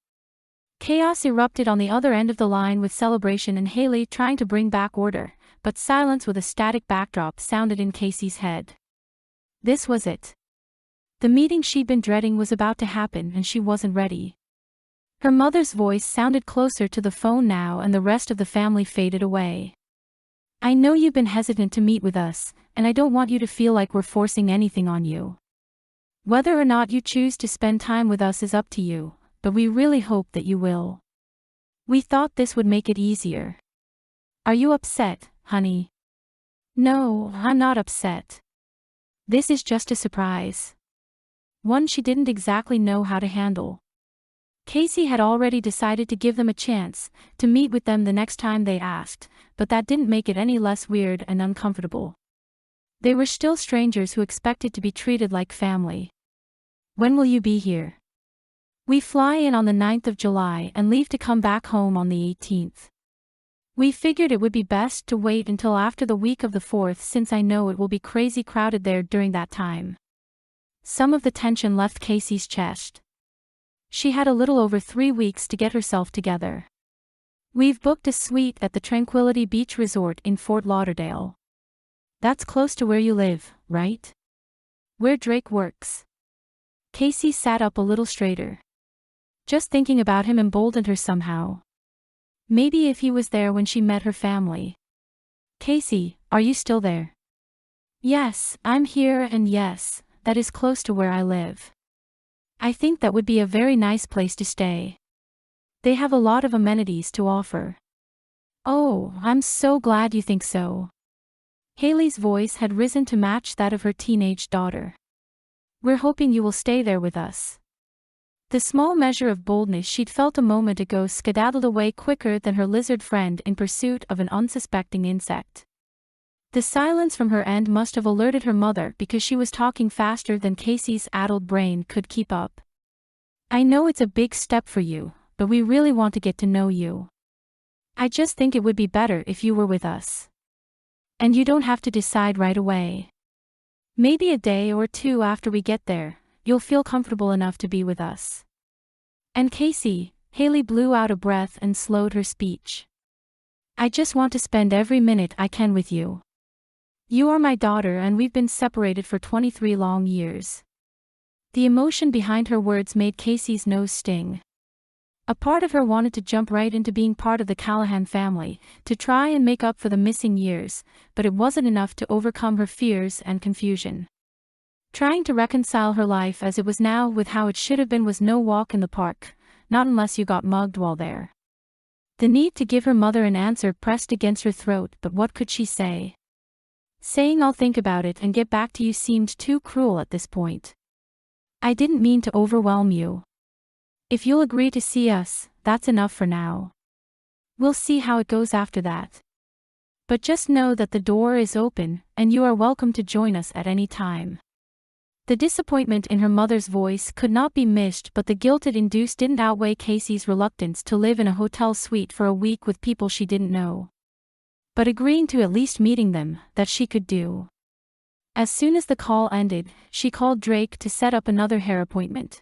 Chaos erupted on the other end of the line with celebration and Haley trying to bring back order, but silence with a static backdrop sounded in Cacie's head. This was it. The meeting she'd been dreading was about to happen and she wasn't ready. Her mother's voice sounded closer to the phone now and the rest of the family faded away. I know you've been hesitant to meet with us, and I don't want you to feel like we're forcing anything on you. Whether or not you choose to spend time with us is up to you, but we really hope that you will. We thought this would make it easier. Are you upset, honey? No, I'm not upset. This is just a surprise. One she didn't exactly know how to handle. Cacie had already decided to give them a chance to meet with them the next time they asked, but that didn't make it any less weird and uncomfortable. They were still strangers who expected to be treated like family. When will you be here? We fly in on the 9th of July and leave to come back home on the 18th. We figured it would be best to wait until after the week of the 4th since I know it will be crazy crowded there during that time. Some of the tension left Cacie's chest. She had a little over 3 weeks to get herself together. We've booked a suite at the Tranquility Beach Resort in Fort Lauderdale. That's close to where you live, right? Where Drake works. Cacie sat up a little straighter. Just thinking about him emboldened her somehow. Maybe if he was there when she met her family. Cacie, are you still there? Yes, I'm here and yes, that is close to where I live. I think that would be a very nice place to stay. They have a lot of amenities to offer. Oh, I'm so glad you think so. Haley's voice had risen to match that of her teenage daughter. We're hoping you will stay there with us. The small measure of boldness she'd felt a moment ago skedaddled away quicker than her lizard friend in pursuit of an unsuspecting insect. The silence from her end must have alerted her mother because she was talking faster than Cacie's addled brain could keep up. I know it's a big step for you, but we really want to get to know you. I just think it would be better if you were with us. And you don't have to decide right away. Maybe a day or two after we get there, you'll feel comfortable enough to be with us. And Cacie, Haley blew out a breath and slowed her speech. I just want to spend every minute I can with you. You are my daughter and we've been separated for 23 long years. The emotion behind her words made Cacie's nose sting. A part of her wanted to jump right into being part of the Callahan family, to try and make up for the missing years, but it wasn't enough to overcome her fears and confusion. Trying to reconcile her life as it was now with how it should have been was no walk in the park, not unless you got mugged while there. The need to give her mother an answer pressed against her throat, but what could she say? Saying I'll think about it and get back to you seemed too cruel at this point. I didn't mean to overwhelm you. If you'll agree to see us, that's enough for now. We'll see how it goes after that. But just know that the door is open, and you are welcome to join us at any time. The disappointment in her mother's voice could not be missed, but the guilt it induced didn't outweigh Cacie's reluctance to live in a hotel suite for a week with people she didn't know. But agreeing to at least meeting them, that she could do. As soon as the call ended, she called Drake to set up another hair appointment.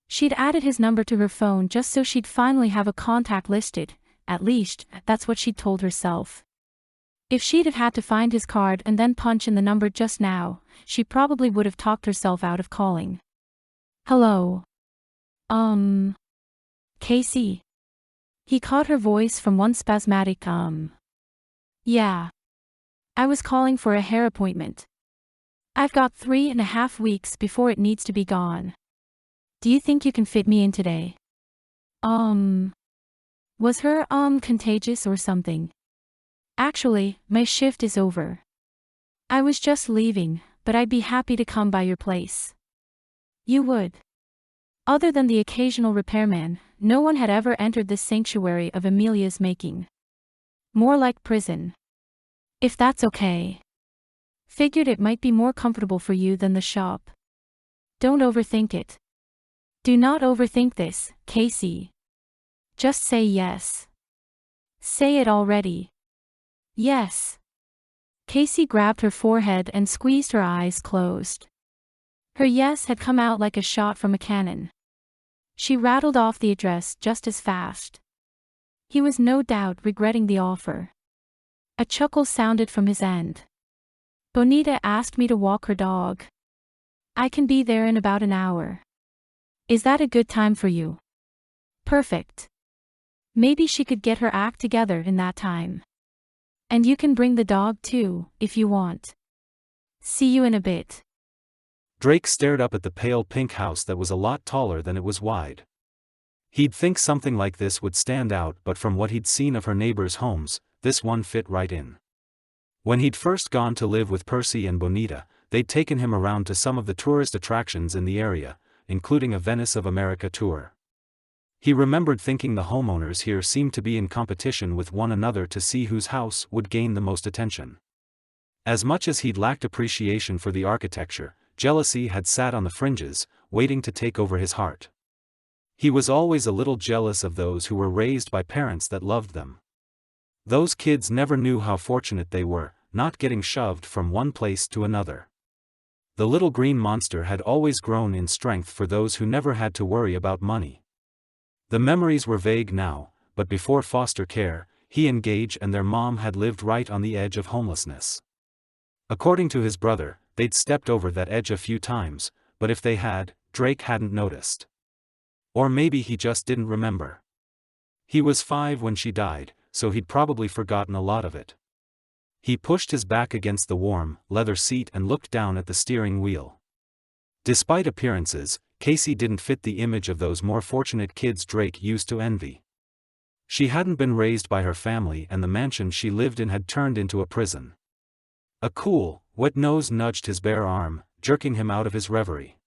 She'd added his number to her phone just so she'd finally have a contact listed, at least, that's what she'd told herself. If she'd have had to find his card and then punch in the number just now, she probably would have talked herself out of calling. Hello. Cacie? He caught her voice from one spasmodic Yeah. I was calling for a hair appointment. I've got 3.5 weeks before it needs to be gone. Do you think you can fit me in today? Was her contagious or something? Actually, my shift is over. I was just leaving, but I'd be happy to come by your place. You would? Other than the occasional repairman, no one had ever entered this sanctuary of Emilia's making. More like prison. If that's okay. Figured it might be more comfortable for you than the shop. Don't overthink it. Do not overthink this, Cacie. Just say yes. Say it already. Yes. Cacie grabbed her forehead and squeezed her eyes closed. Her yes had come out like a shot from a cannon. She rattled off the address just as fast. He was no doubt regretting the offer. A chuckle sounded from his end. Bonita asked me to walk her dog. I can be there in about an hour. Is that a good time for you? Perfect. Maybe she could get her act together in that time. And you can bring the dog too, if you want. See you in a bit. Drake stared up at the pale pink house that was a lot taller than it was wide. He'd think something like this would stand out, but from what he'd seen of her neighbors' homes, this one fit right in. When he'd first gone to live with Percy and Bonita, they'd taken him around to some of the tourist attractions in the area, including a Venice of America tour. He remembered thinking the homeowners here seemed to be in competition with one another to see whose house would gain the most attention. As much as he'd lacked appreciation for the architecture, jealousy had sat on the fringes, waiting to take over his heart. He was always a little jealous of those who were raised by parents that loved them. Those kids never knew how fortunate they were, not getting shoved from one place to another. The little green monster had always grown in strength for those who never had to worry about money. The memories were vague now, but before foster care, he and Gage and their mom had lived right on the edge of homelessness. According to his brother, they'd stepped over that edge a few times, but if they had, Drake hadn't noticed. Or maybe he just didn't remember. He was 5 when she died, so he'd probably forgotten a lot of it. He pushed his back against the warm, leather seat and looked down at the steering wheel. Despite appearances, Cacie didn't fit the image of those more fortunate kids Drake used to envy. She hadn't been raised by her family and the mansion she lived in had turned into a prison. A cool, wet nose nudged his bare arm, jerking him out of his reverie.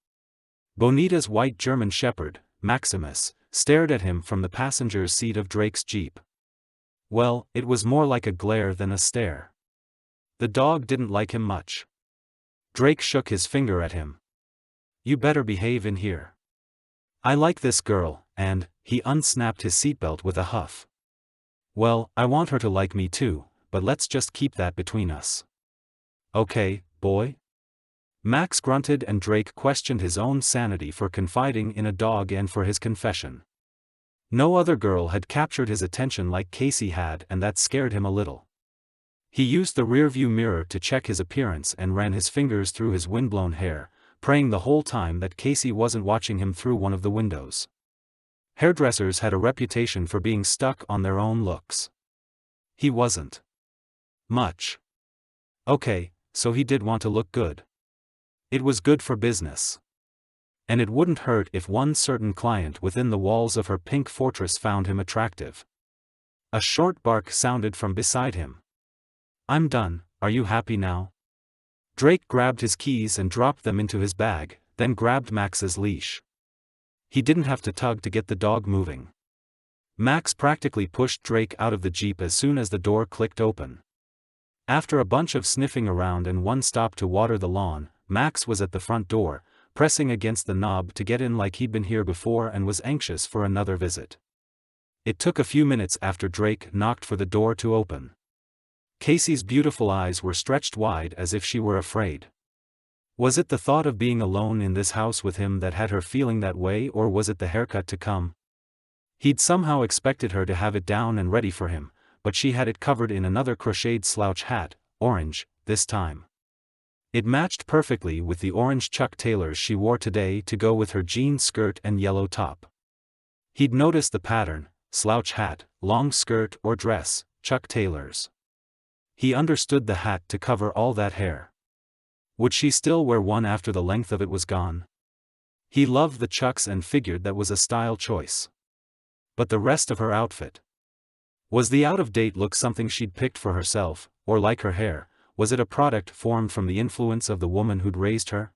Bonita's white German shepherd, Maximus, stared at him from the passenger's seat of Drake's jeep. Well, it was more like a glare than a stare. The dog didn't like him much. Drake shook his finger at him. You better behave in here. I like this girl, and, he unsnapped his seatbelt with a huff. Well, I want her to like me too, but let's just keep that between us. Okay, boy? Max grunted and Drake questioned his own sanity for confiding in a dog and for his confession. No other girl had captured his attention like Cacie had, and that scared him a little. He used the rearview mirror to check his appearance and ran his fingers through his windblown hair, praying the whole time that Cacie wasn't watching him through one of the windows. Hairdressers had a reputation for being stuck on their own looks. He wasn't. Much. Okay, so he did want to look good. It was good for business. And it wouldn't hurt if one certain client within the walls of her pink fortress found him attractive. A short bark sounded from beside him. I'm done, are you happy now? Drake grabbed his keys and dropped them into his bag, then grabbed Max's leash. He didn't have to tug to get the dog moving. Max practically pushed Drake out of the jeep as soon as the door clicked open. After a bunch of sniffing around and one stop to water the lawn, Max was at the front door, pressing against the knob to get in like he'd been here before and was anxious for another visit. It took a few minutes after Drake knocked for the door to open. Cacie's beautiful eyes were stretched wide as if she were afraid. Was it the thought of being alone in this house with him that had her feeling that way, or was it the haircut to come? He'd somehow expected her to have it down and ready for him, but she had it covered in another crocheted slouch hat, orange, this time. It matched perfectly with the orange Chuck Taylors she wore today to go with her jean skirt and yellow top. He'd noticed the pattern, slouch hat, long skirt or dress, Chuck Taylors. He understood the hat to cover all that hair. Would she still wear one after the length of it was gone? He loved the Chucks and figured that was a style choice. But the rest of her outfit? Was the out-of-date look something she'd picked for herself, or like her hair, was it a product formed from the influence of the woman who'd raised her?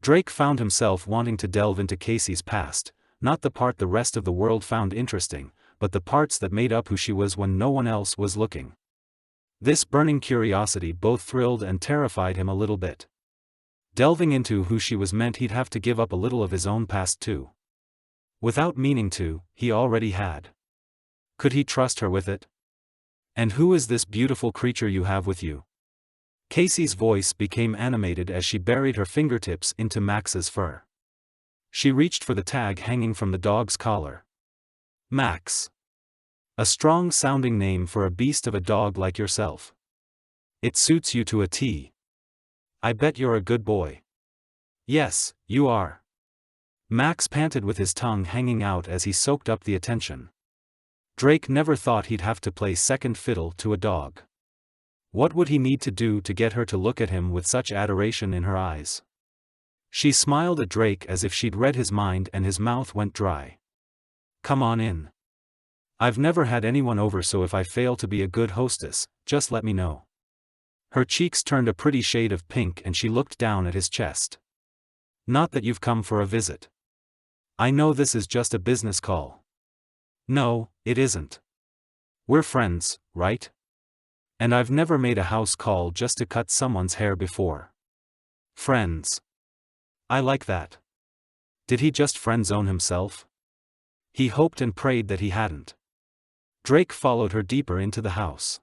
Drake found himself wanting to delve into Cacie's past, not the part the rest of the world found interesting, but the parts that made up who she was when no one else was looking. This burning curiosity both thrilled and terrified him a little bit. Delving into who she was meant he'd have to give up a little of his own past too. Without meaning to, he already had. Could he trust her with it? And who is this beautiful creature you have with you? Cacie's voice became animated as she buried her fingertips into Max's fur. She reached for the tag hanging from the dog's collar. Max. A strong-sounding name for a beast of a dog like yourself. It suits you to a T. I bet you're a good boy. Yes, you are. Max panted with his tongue hanging out as he soaked up the attention. Drake never thought he'd have to play second fiddle to a dog. What would he need to do to get her to look at him with such adoration in her eyes? She smiled at Drake as if she'd read his mind and his mouth went dry. Come on in. I've never had anyone over, so if I fail to be a good hostess, just let me know. Her cheeks turned a pretty shade of pink and she looked down at his chest. Not that you've come for a visit. I know this is just a business call. No, it isn't. We're friends, right? And I've never made a house call just to cut someone's hair before. Friends. I like that. Did he just friend zone himself? He hoped and prayed that he hadn't. Drake followed her deeper into the house.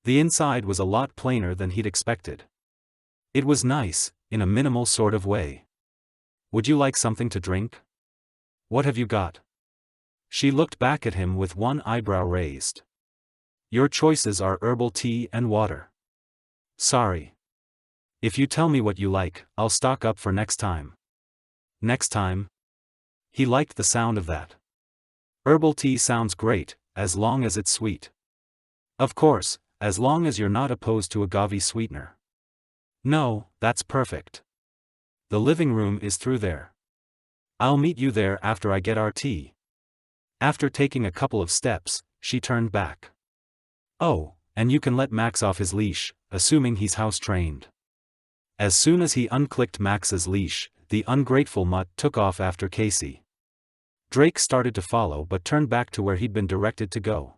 The inside was a lot plainer than he'd expected. It was nice, in a minimal sort of way. Would you like something to drink? What have you got? She looked back at him with one eyebrow raised. Your choices are herbal tea and water. Sorry. If you tell me what you like, I'll stock up for next time. Next time? He liked the sound of that. Herbal tea sounds great, as long as it's sweet. Of course, as long as you're not opposed to agave sweetener. No, that's perfect. The living room is through there. I'll meet you there after I get our tea. After taking a couple of steps, she turned back. Oh, and you can let Max off his leash, assuming he's house-trained. As soon as he unclicked Max's leash, the ungrateful mutt took off after Cacie. Drake started to follow but turned back to where he'd been directed to go.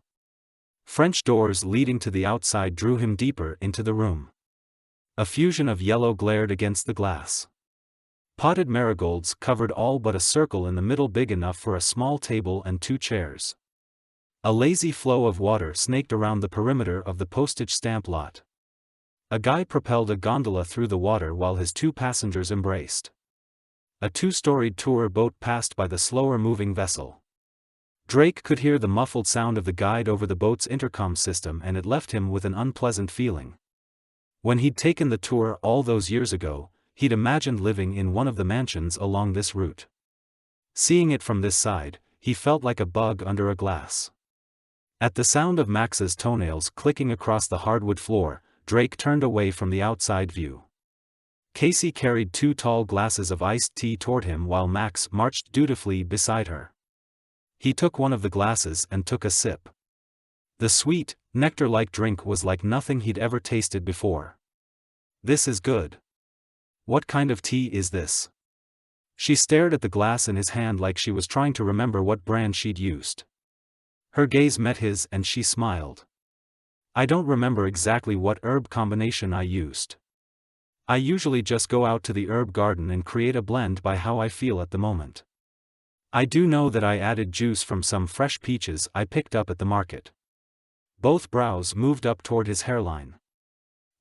French doors leading to the outside drew him deeper into the room. A fusion of yellow glared against the glass. Potted marigolds covered all but a circle in the middle big enough for a small table and 2 chairs. A lazy flow of water snaked around the perimeter of the postage stamp lot. A guy propelled a gondola through the water while his 2 passengers embraced. A 2-storied tour boat passed by the slower-moving vessel. Drake could hear the muffled sound of the guide over the boat's intercom system, and it left him with an unpleasant feeling. When he'd taken the tour all those years ago, he'd imagined living in one of the mansions along this route. Seeing it from this side, he felt like a bug under a glass. At the sound of Max's toenails clicking across the hardwood floor, Drake turned away from the outside view. Cacie carried 2 tall glasses of iced tea toward him while Max marched dutifully beside her. He took one of the glasses and took a sip. The sweet, nectar-like drink was like nothing he'd ever tasted before. "This is good. What kind of tea is this?" She stared at the glass in his hand like she was trying to remember what brand she'd used. Her gaze met his and she smiled. "I don't remember exactly what herb combination I used. I usually just go out to the herb garden and create a blend by how I feel at the moment. I do know that I added juice from some fresh peaches I picked up at the market." Both brows moved up toward his hairline.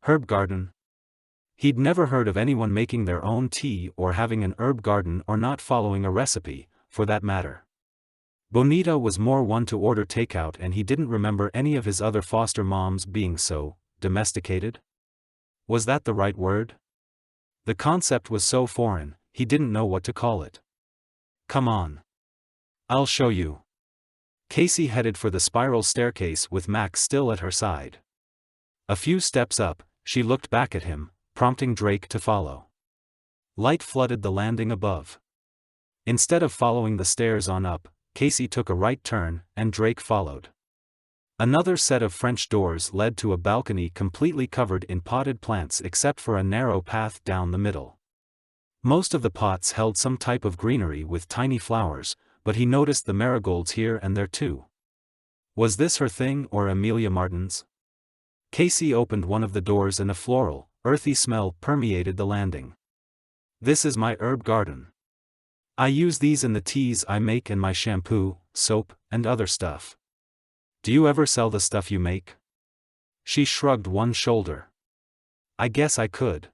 Herb garden? He'd never heard of anyone making their own tea or having an herb garden or not following a recipe, for that matter. Bonita was more one to order takeout, and he didn't remember any of his other foster moms being so domesticated. Was that the right word? The concept was so foreign, he didn't know what to call it. "Come on. I'll show you." Cacie headed for the spiral staircase with Max still at her side. A few steps up, she looked back at him, prompting Drake to follow. Light flooded the landing above. Instead of following the stairs on up, Cacie took a right turn, and Drake followed. Another set of French doors led to a balcony completely covered in potted plants except for a narrow path down the middle. Most of the pots held some type of greenery with tiny flowers, but he noticed the marigolds here and there too. Was this her thing or Emilia Martin's? Cacie opened one of the doors and a floral, earthy smell permeated the landing. "This is my herb garden. I use these in the teas I make and my shampoo, soap, and other stuff. Do you ever sell the stuff you make?" She shrugged one shoulder. "I guess I could.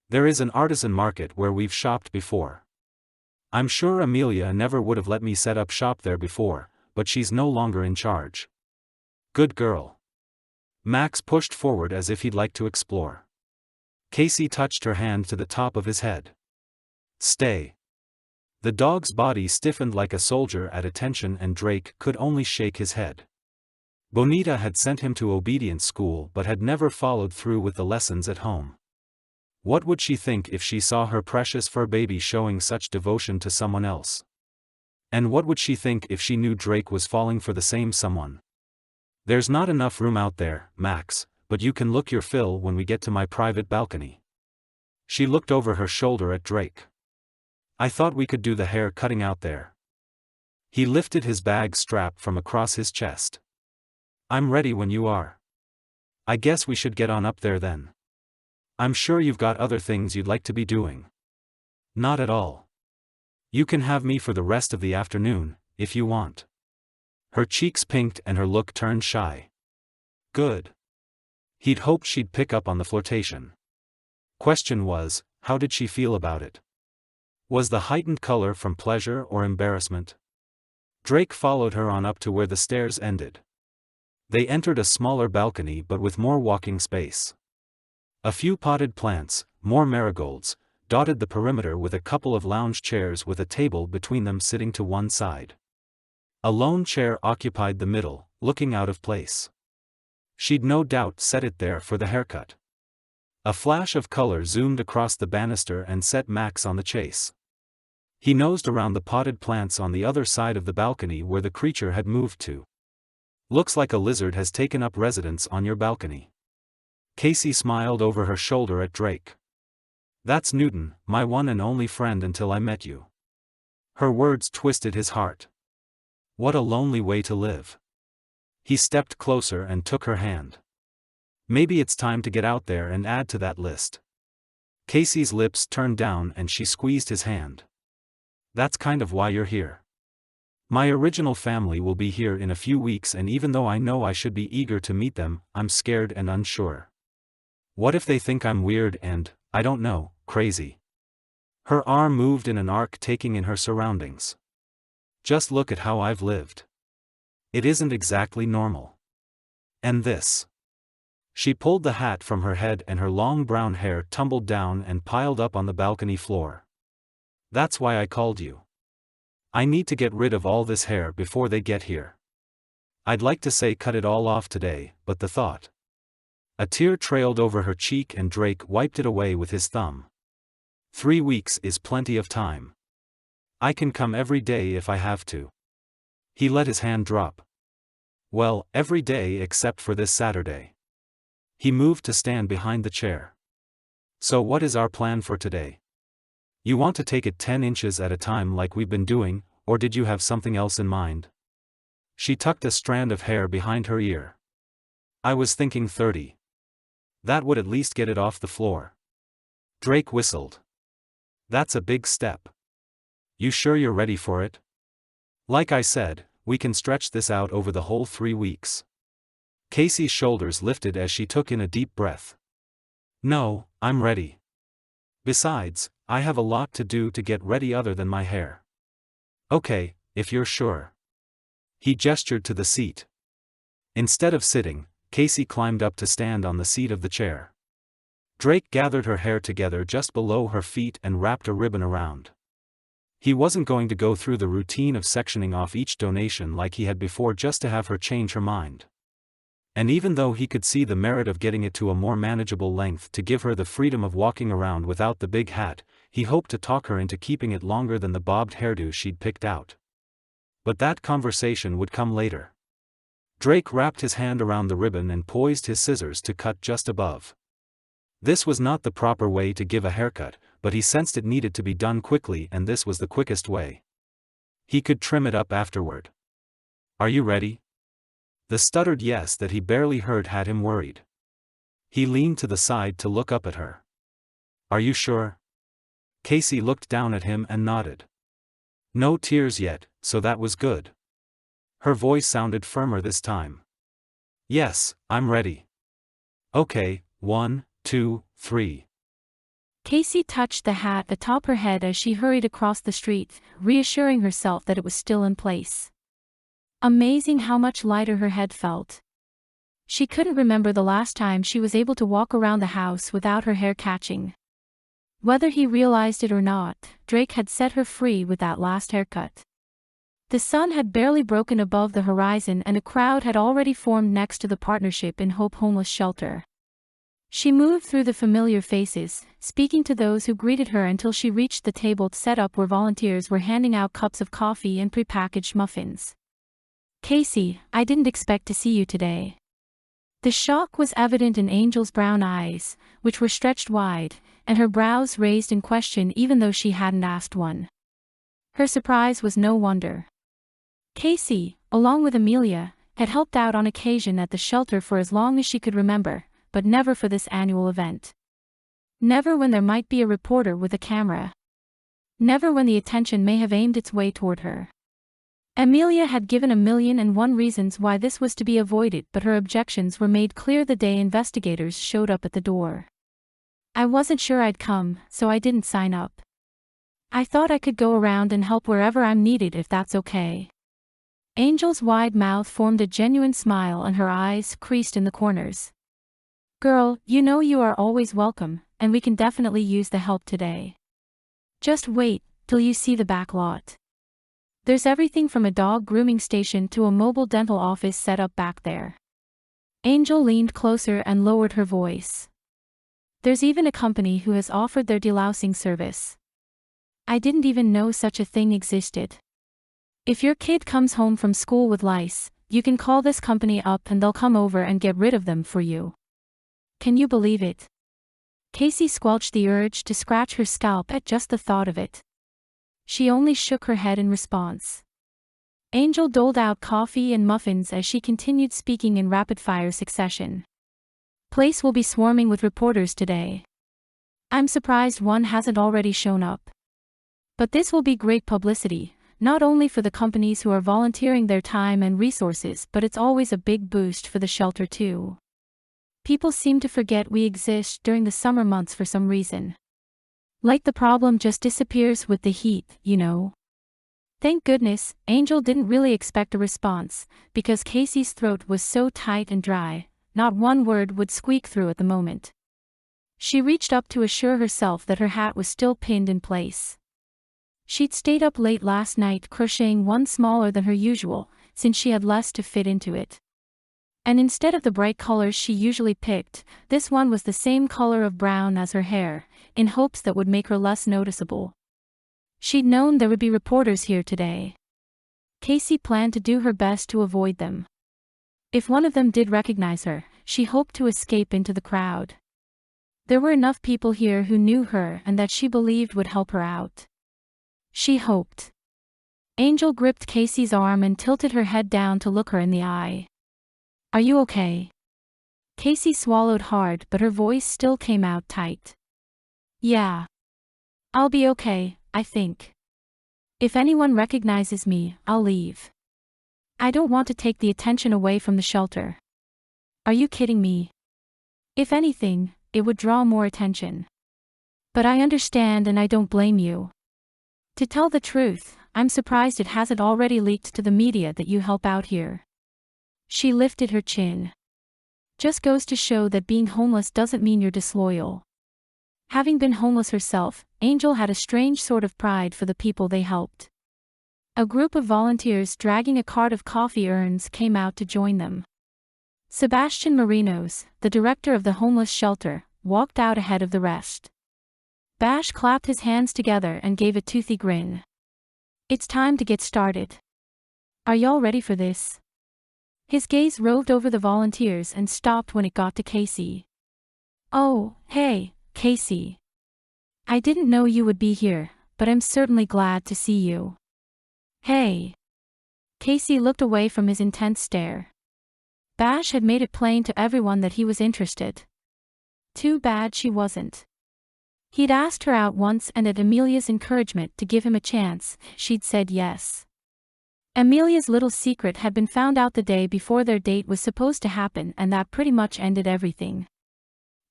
There is an artisan market where we've shopped before. I'm sure Emilia never would have let me set up shop there before, but she's no longer in charge." "Good girl." Max pushed forward as if he'd like to explore. Cacie touched her hand to the top of his head. "Stay." The dog's body stiffened like a soldier at attention, and Drake could only shake his head. Bonita had sent him to obedience school but had never followed through with the lessons at home. What would she think if she saw her precious fur baby showing such devotion to someone else? And what would she think if she knew Drake was falling for the same someone? "There's not enough room out there, Max, but you can look your fill when we get to my private balcony." She looked over her shoulder at Drake. "I thought we could do the hair cutting out there." He lifted his bag strap from across his chest. "I'm ready when you are. I guess we should get on up there then. I'm sure you've got other things you'd like to be doing." "Not at all. You can have me for the rest of the afternoon, if you want." Her cheeks pinked and her look turned shy. Good. He'd hoped she'd pick up on the flirtation. Question was, how did she feel about it? Was the heightened color from pleasure or embarrassment? Drake followed her on up to where the stairs ended. They entered a smaller balcony but with more walking space. A few potted plants, more marigolds, dotted the perimeter with a couple of lounge chairs with a table between them sitting to one side. A lone chair occupied the middle, looking out of place. She'd no doubt set it there for the haircut. A flash of color zoomed across the banister and set Max on the chase. He nosed around the potted plants on the other side of the balcony where the creature had moved to. "Looks like a lizard has taken up residence on your balcony." Cacie smiled over her shoulder at Drake. "That's Newton, my one and only friend until I met you." Her words twisted his heart. What a lonely way to live. He stepped closer and took her hand. Maybe it's time to get out there and add to that list. Cacie's lips turned down and she squeezed his hand. That's kind of why you're here. My original family will be here in a few weeks, and even though I know I should be eager to meet them, I'm scared and unsure. What if they think I'm weird and, I don't know, crazy? Her arm moved in an arc, taking in her surroundings. Just look at how I've lived. It isn't exactly normal. And this. She pulled the hat from her head and her long brown hair tumbled down and piled up on the balcony floor. That's why I called you. I need to get rid of all this hair before they get here. I'd like to say cut it all off today, but the thought. A tear trailed over her cheek and Drake wiped it away with his thumb. 3 weeks is plenty of time. I can come every day if I have to. He let his hand drop. Well, every day except for this Saturday. He moved to stand behind the chair. So what is our plan for today? You want to take it 10 inches at a time like we've been doing, or did you have something else in mind? She tucked a strand of hair behind her ear. I was thinking 30. That would at least get it off the floor. Drake whistled. That's a big step. You sure you're ready for it? Like I said, we can stretch this out over the whole 3 weeks. Cacie's shoulders lifted as she took in a deep breath. No, I'm ready. Besides, I have a lot to do to get ready other than my hair. Okay, if you're sure. He gestured to the seat. Instead of sitting, Cacie climbed up to stand on the seat of the chair. Drake gathered her hair together just below her feet and wrapped a ribbon around. He wasn't going to go through the routine of sectioning off each donation like he had before just to have her change her mind. And even though he could see the merit of getting it to a more manageable length to give her the freedom of walking around without the big hat, he hoped to talk her into keeping it longer than the bobbed hairdo she'd picked out. But that conversation would come later. Drake wrapped his hand around the ribbon and poised his scissors to cut just above. This was not the proper way to give a haircut, but he sensed it needed to be done quickly, and this was the quickest way. He could trim it up afterward. Are you ready? The stuttered yes that he barely heard had him worried. He leaned to the side to look up at her. Are you sure? Cacie looked down at him and nodded. No tears yet, so that was good. Her voice sounded firmer this time. Yes, I'm ready. Okay, 1, 2, 3. Cacie touched the hat atop her head as she hurried across the street, reassuring herself that it was still in place. Amazing how much lighter her head felt. She couldn't remember the last time she was able to walk around the house without her hair catching. Whether he realized it or not, Drake had set her free with that last haircut. The sun had barely broken above the horizon and a crowd had already formed next to the Partnership in Hope homeless shelter. She moved through the familiar faces, speaking to those who greeted her until she reached the table set up where volunteers were handing out cups of coffee and prepackaged muffins. Cacie, I didn't expect to see you today. The shock was evident in Angel's brown eyes, which were stretched wide, and her brows raised in question even though she hadn't asked one. Her surprise was no wonder. Cacie, along with Emilia, had helped out on occasion at the shelter for as long as she could remember, but never for this annual event. Never when there might be a reporter with a camera. Never when the attention may have aimed its way toward her. Emilia had given 1,000,001 reasons why this was to be avoided, but her objections were made clear the day investigators showed up at the door. I wasn't sure I'd come, so I didn't sign up. I thought I could go around and help wherever I'm needed if that's okay. Angel's wide mouth formed a genuine smile and her eyes creased in the corners. Girl, you know you are always welcome, and we can definitely use the help today. Just wait till you see the back lot. There's everything from a dog grooming station to a mobile dental office set up back there. Angel leaned closer and lowered her voice. There's even a company who has offered their delousing service. I didn't even know such a thing existed. If your kid comes home from school with lice, you can call this company up and they'll come over and get rid of them for you. Can you believe it? Cacie squelched the urge to scratch her scalp at just the thought of it. She only shook her head in response. Angel doled out coffee and muffins as she continued speaking in rapid-fire succession. Place will be swarming with reporters today. I'm surprised one hasn't already shown up. But this will be great publicity, not only for the companies who are volunteering their time and resources, but it's always a big boost for the shelter too. People seem to forget we exist during the summer months for some reason. Like the problem just disappears with the heat, you know. Thank goodness, Angel didn't really expect a response, because Cacie's throat was so tight and dry, not one word would squeak through at the moment. She reached up to assure herself that her hat was still pinned in place. She'd stayed up late last night crocheting one smaller than her usual, since she had less to fit into it. And instead of the bright colors she usually picked, this one was the same color of brown as her hair, in hopes that would make her less noticeable. She'd known there would be reporters here today. Cacie planned to do her best to avoid them. If one of them did recognize her, she hoped to escape into the crowd. There were enough people here who knew her and that she believed would help her out. She hoped. Angel gripped Cacie's arm and tilted her head down to look her in the eye. Are you okay? Cacie swallowed hard, but her voice still came out tight. Yeah. I'll be okay, I think. If anyone recognizes me, I'll leave. I don't want to take the attention away from the shelter. Are you kidding me? If anything, it would draw more attention. But I understand and I don't blame you. To tell the truth, I'm surprised it hasn't already leaked to the media that you help out here. She lifted her chin. Just goes to show that being homeless doesn't mean you're disloyal. Having been homeless herself, Angel had a strange sort of pride for the people they helped. A group of volunteers dragging a cart of coffee urns came out to join them. Sebastian Marinos, the director of the homeless shelter, walked out ahead of the rest. Bash clapped his hands together and gave a toothy grin. It's time to get started. Are y'all ready for this? His gaze roved over the volunteers and stopped when it got to Cacie. Oh, hey, Cacie. I didn't know you would be here, but I'm certainly glad to see you. Hey. Cacie looked away from his intense stare. Bash had made it plain to everyone that he was interested. Too bad she wasn't. He'd asked her out once and at Emilia's encouragement to give him a chance, she'd said yes. Emilia's little secret had been found out the day before their date was supposed to happen, and that pretty much ended everything.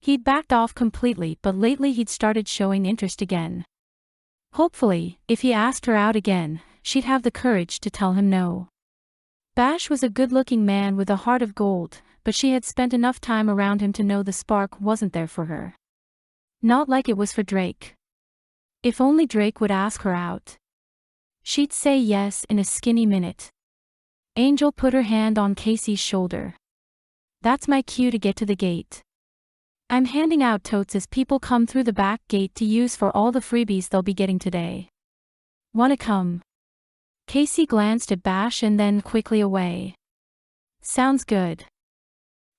He'd backed off completely, but lately he'd started showing interest again. Hopefully, if he asked her out again, she'd have the courage to tell him no. Bash was a good-looking man with a heart of gold, but she had spent enough time around him to know the spark wasn't there for her. Not like it was for Drake. If only Drake would ask her out. She'd say yes in a skinny minute. Angel put her hand on Cacie's shoulder. That's my cue to get to the gate. I'm handing out totes as people come through the back gate to use for all the freebies they'll be getting today. Wanna come? Cacie glanced at Bash and then quickly away. Sounds good.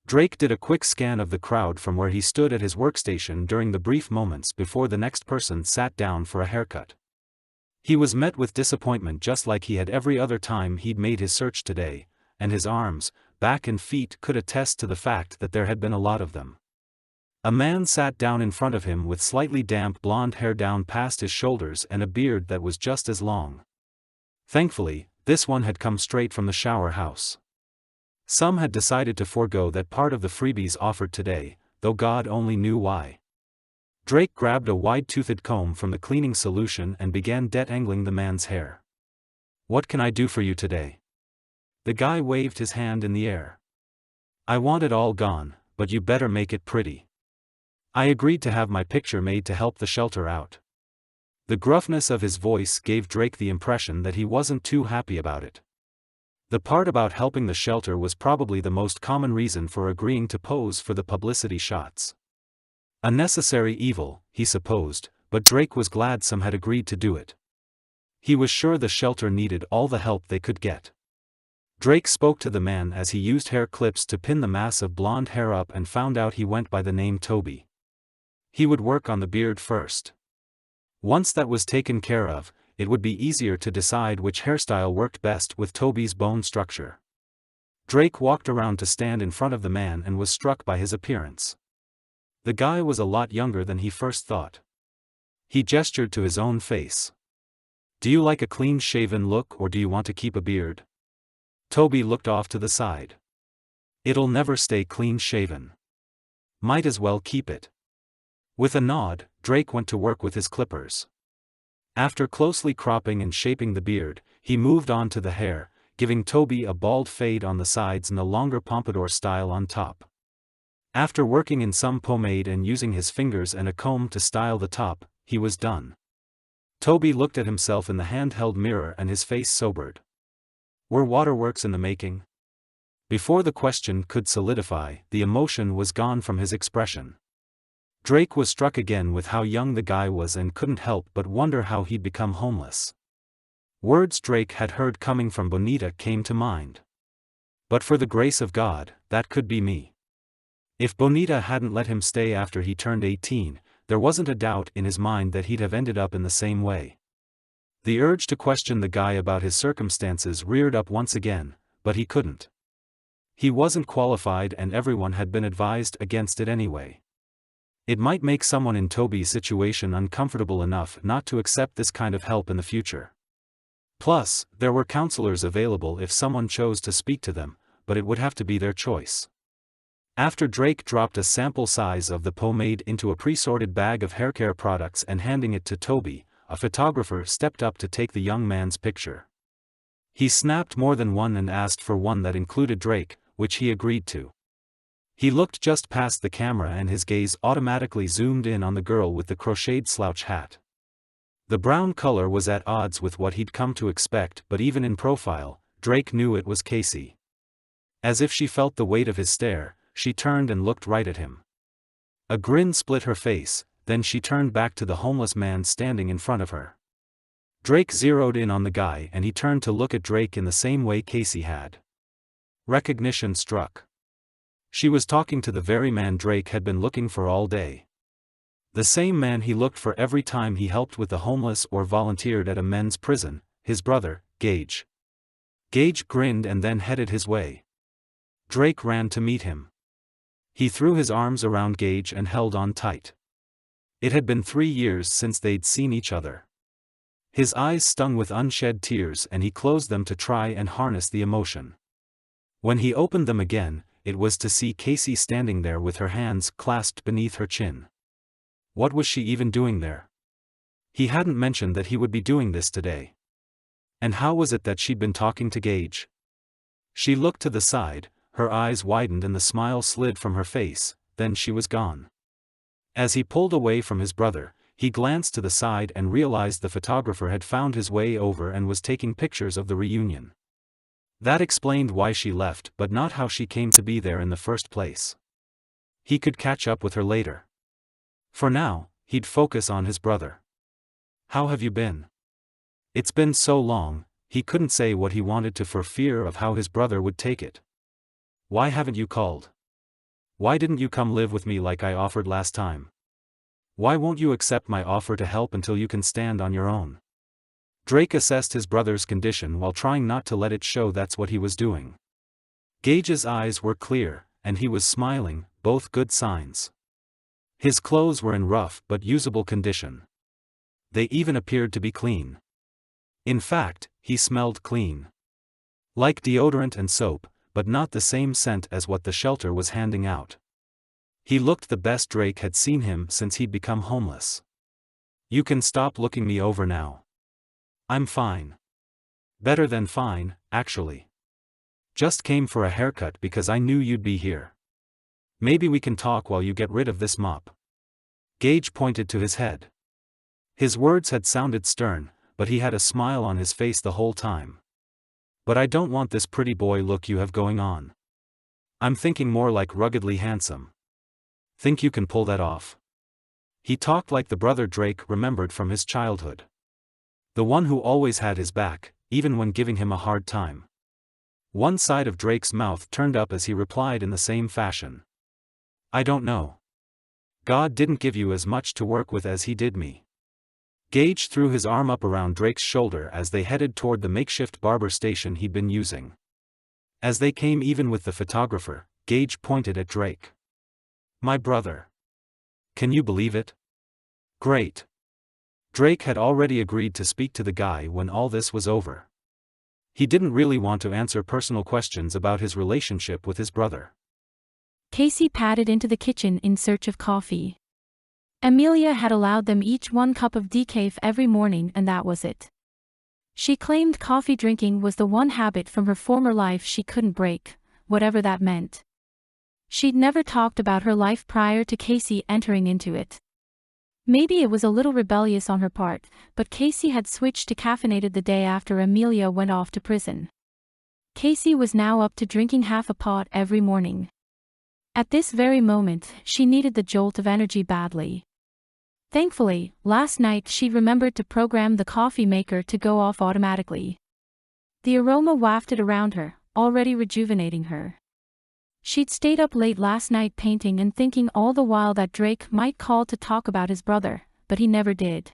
Drake did a quick scan of the crowd from where he stood at his workstation during the brief moments before the next person sat down for a haircut. He was met with disappointment just like he had every other time he'd made his search today, and his arms, back and feet could attest to the fact that there had been a lot of them. A man sat down in front of him with slightly damp blonde hair down past his shoulders and a beard that was just as long. Thankfully, this one had come straight from the shower house. Some had decided to forego that part of the freebies offered today, though God only knew why. Drake grabbed a wide-toothed comb from the cleaning solution and began detangling the man's hair. What can I do for you today? The guy waved his hand in the air. I want it all gone, but you better make it pretty. I agreed to have my picture made to help the shelter out. The gruffness of his voice gave Drake the impression that he wasn't too happy about it. The part about helping the shelter was probably the most common reason for agreeing to pose for the publicity shots. A necessary evil, he supposed, but Drake was glad some had agreed to do it. He was sure the shelter needed all the help they could get. Drake spoke to the man as he used hair clips to pin the mass of blonde hair up and found out he went by the name Toby. He would work on the beard first. Once that was taken care of, it would be easier to decide which hairstyle worked best with Toby's bone structure. Drake walked around to stand in front of the man and was struck by his appearance. The guy was a lot younger than he first thought. He gestured to his own face. "Do you like a clean-shaven look or do you want to keep a beard?" Toby looked off to the side. "It'll never stay clean-shaven. Might as well keep it." With a nod, Drake went to work with his clippers. After closely cropping and shaping the beard, he moved on to the hair, giving Toby a bald fade on the sides and a longer pompadour style on top. After working in some pomade and using his fingers and a comb to style the top, he was done. Toby looked at himself in the handheld mirror and his face sobered. Were waterworks in the making? Before the question could solidify, the emotion was gone from his expression. Drake was struck again with how young the guy was and couldn't help but wonder how he'd become homeless. Words Drake had heard coming from Bonita came to mind. "But for the grace of God, that could be me." If Bonita hadn't let him stay after he turned 18, there wasn't a doubt in his mind that he'd have ended up in the same way. The urge to question the guy about his circumstances reared up once again, but he couldn't. He wasn't qualified and everyone had been advised against it anyway. It might make someone in Toby's situation uncomfortable enough not to accept this kind of help in the future. Plus, there were counselors available if someone chose to speak to them, but it would have to be their choice. After Drake dropped a sample size of the pomade into a pre-sorted bag of haircare products and handing it to Toby, a photographer stepped up to take the young man's picture. He snapped more than one and asked for one that included Drake, which he agreed to. He looked just past the camera and his gaze automatically zoomed in on the girl with the crocheted slouch hat. The brown color was at odds with what he'd come to expect, but even in profile, Drake knew it was Cacie. As if she felt the weight of his stare, she turned and looked right at him. A grin split her face, then she turned back to the homeless man standing in front of her. Drake zeroed in on the guy and he turned to look at Drake in the same way Cacie had. Recognition struck. She was talking to the very man Drake had been looking for all day. The same man he looked for every time he helped with the homeless or volunteered at a men's prison, his brother, Gage. Gage grinned and then headed his way. Drake ran to meet him. He threw his arms around Gage and held on tight. It had been 3 years since they'd seen each other. His eyes stung with unshed tears and he closed them to try and harness the emotion. When he opened them again, it was to see Cacie standing there with her hands clasped beneath her chin. What was she even doing there? He hadn't mentioned that he would be doing this today. And how was it that she'd been talking to Gage? She looked to the side, her eyes widened and the smile slid from her face, then she was gone. As he pulled away from his brother, he glanced to the side and realized the photographer had found his way over and was taking pictures of the reunion. That explained why she left, but not how she came to be there in the first place. He could catch up with her later. For now, he'd focus on his brother. "How have you been?" It's been so long, he couldn't say what he wanted to for fear of how his brother would take it. "Why haven't you called? Why didn't you come live with me like I offered last time? Why won't you accept my offer to help until you can stand on your own?" Drake assessed his brother's condition while trying not to let it show that's what he was doing. Gage's eyes were clear, and he was smiling, both good signs. His clothes were in rough but usable condition. They even appeared to be clean. In fact, he smelled clean. Like deodorant and soap, but not the same scent as what the shelter was handing out. He looked the best Drake had seen him since he'd become homeless. "You can stop looking me over now. I'm fine. Better than fine, actually. Just came for a haircut because I knew you'd be here. Maybe we can talk while you get rid of this mop." Gage pointed to his head. His words had sounded stern, but he had a smile on his face the whole time. "But I don't want this pretty boy look you have going on. I'm thinking more like ruggedly handsome. Think you can pull that off?" He talked like the brother Drake remembered from his childhood. The one who always had his back, even when giving him a hard time. One side of Drake's mouth turned up as he replied in the same fashion. "I don't know. God didn't give you as much to work with as he did me." Gage threw his arm up around Drake's shoulder as they headed toward the makeshift barber station he'd been using. As they came even with the photographer, Gage pointed at Drake. "My brother. Can you believe it? Great." Drake had already agreed to speak to the guy when all this was over. He didn't really want to answer personal questions about his relationship with his brother. Cacie padded into the kitchen in search of coffee. Emilia had allowed them each 1 cup of decaf every morning, and that was it. She claimed coffee drinking was the one habit from her former life she couldn't break, whatever that meant. She'd never talked about her life prior to Cacie entering into it. Maybe it was a little rebellious on her part, but Cacie had switched to caffeinated the day after Emilia went off to prison. Cacie was now up to drinking half a pot every morning. At this very moment, she needed the jolt of energy badly. Thankfully, last night she'd remembered to program the coffee maker to go off automatically. The aroma wafted around her, already rejuvenating her. She'd stayed up late last night painting and thinking all the while that Drake might call to talk about his brother, but he never did.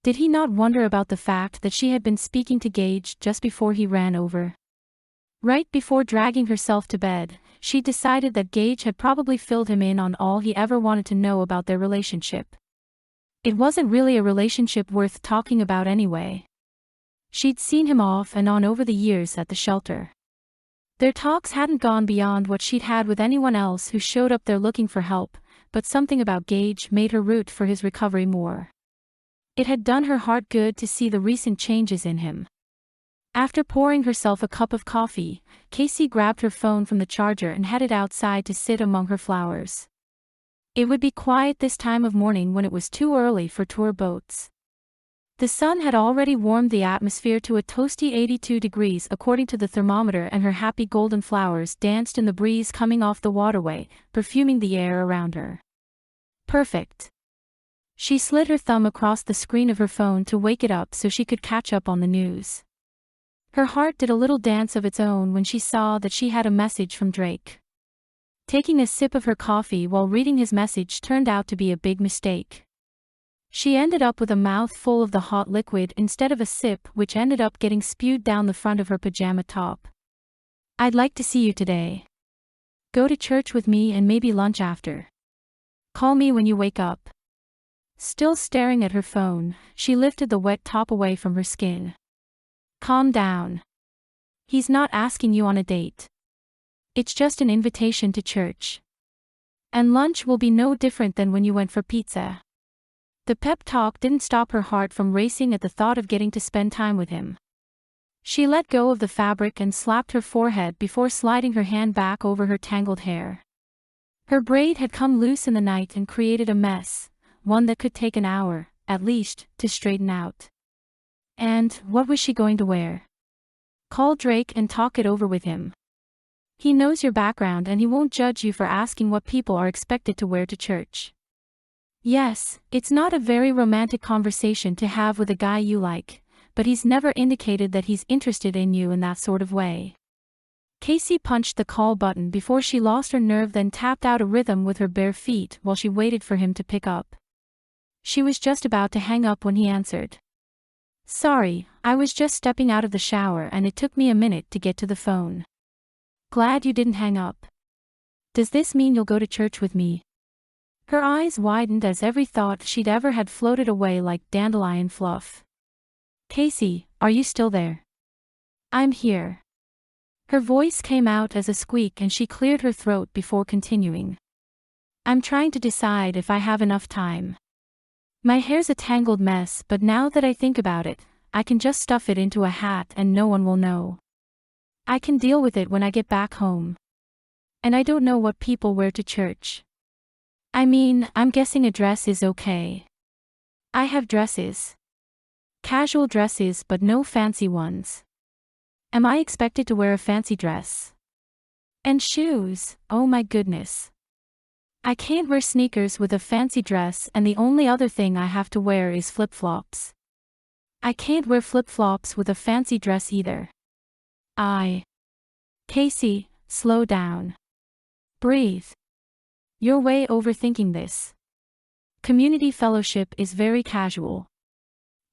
Did he not wonder about the fact that she had been speaking to Gage just before he ran over? Right before dragging herself to bed, she decided that Gage had probably filled him in on all he ever wanted to know about their relationship. It wasn't really a relationship worth talking about anyway. She'd seen him off and on over the years at the shelter. Their talks hadn't gone beyond what she'd had with anyone else who showed up there looking for help, but something about Gage made her root for his recovery more. It had done her heart good to see the recent changes in him. After pouring herself a cup of coffee, Cacie grabbed her phone from the charger and headed outside to sit among her flowers. It would be quiet this time of morning when it was too early for tour boats. The sun had already warmed the atmosphere to a toasty 82 degrees according to the thermometer, and her happy golden flowers danced in the breeze coming off the waterway, perfuming the air around her. Perfect. She slid her thumb across the screen of her phone to wake it up so she could catch up on the news. Her heart did a little dance of its own when she saw that she had a message from Drake. Taking a sip of her coffee while reading his message turned out to be a big mistake. She ended up with a mouth full of the hot liquid instead of a sip, which ended up getting spewed down the front of her pajama top. "I'd like to see you today. Go to church with me and maybe lunch after. Call me when you wake up." Still staring at her phone, she lifted the wet top away from her skin. "Calm down. He's not asking you on a date. It's just an invitation to church. And lunch will be no different than when you went for pizza." The pep talk didn't stop her heart from racing at the thought of getting to spend time with him. She let go of the fabric and slapped her forehead before sliding her hand back over her tangled hair. Her braid had come loose in the night and created a mess, one that could take an hour, at least, to straighten out. And what was she going to wear? Call Drake and talk it over with him. He knows your background and he won't judge you for asking what people are expected to wear to church. Yes, it's not a very romantic conversation to have with a guy you like, but he's never indicated that he's interested in you in that sort of way. Cacie punched the call button before she lost her nerve, then tapped out a rhythm with her bare feet while she waited for him to pick up. She was just about to hang up when he answered. "Sorry, I was just stepping out of the shower and it took me a minute to get to the phone." "Glad you didn't hang up. Does this mean you'll go to church with me?" Her eyes widened as every thought she'd ever had floated away like dandelion fluff. "Cacie, are you still there?" "I'm here." Her voice came out as a squeak and she cleared her throat before continuing. "I'm trying to decide if I have enough time. My hair's a tangled mess, but now that I think about it, I can just stuff it into a hat and no one will know. I can deal with it when I get back home. And I don't know what people wear to church. I mean, I'm guessing a dress is okay. I have dresses. Casual dresses, but no fancy ones. Am I expected to wear a fancy dress? And shoes, oh my goodness. I can't wear sneakers with a fancy dress, and the only other thing I have to wear is flip-flops. I can't wear flip-flops with a fancy dress either. Cacie, slow down. Breathe. You're way overthinking this. Community fellowship is very casual.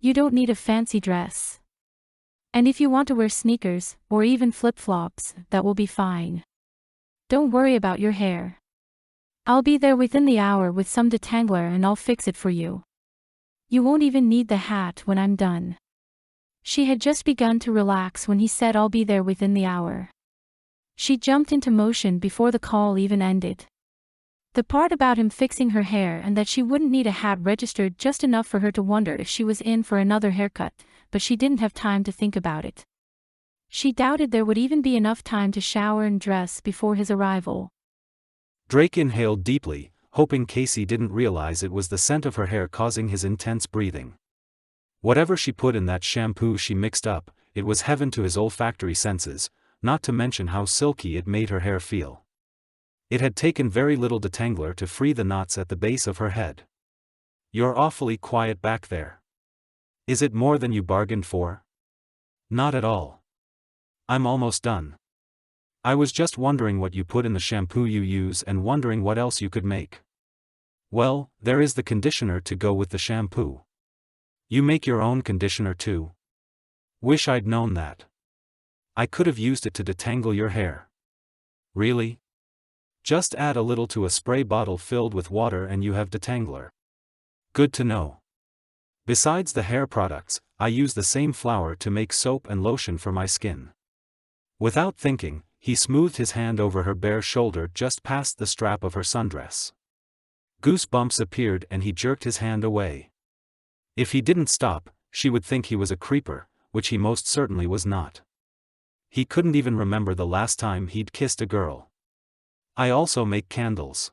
You don't need a fancy dress. And if you want to wear sneakers, or even flip-flops, that will be fine. Don't worry about your hair. I'll be there within the hour with some detangler and I'll fix it for you. You won't even need the hat when I'm done. She had just begun to relax when he said I'll be there within the hour. She jumped into motion before the call even ended. The part about him fixing her hair and that she wouldn't need a hat registered just enough for her to wonder if she was in for another haircut, but she didn't have time to think about it. She doubted there would even be enough time to shower and dress before his arrival. Drake inhaled deeply, hoping Cacie didn't realize it was the scent of her hair causing his intense breathing. Whatever she put in that shampoo she mixed up, it was heaven to his olfactory senses, not to mention how silky it made her hair feel. It had taken very little detangler to free the knots at the base of her head. You're awfully quiet back there. Is it more than you bargained for? Not at all. I'm almost done. I was just wondering what you put in the shampoo you use and wondering what else you could make. Well, there is the conditioner to go with the shampoo. You make your own conditioner too? Wish I'd known that. I could have used it to detangle your hair. Really? Just add a little to a spray bottle filled with water and you have detangler. Good to know. Besides the hair products, I use the same flour to make soap and lotion for my skin. Without thinking, he smoothed his hand over her bare shoulder just past the strap of her sundress. Goosebumps appeared and he jerked his hand away. If he didn't stop, she would think he was a creeper, which he most certainly was not. He couldn't even remember the last time he'd kissed a girl. I also make candles.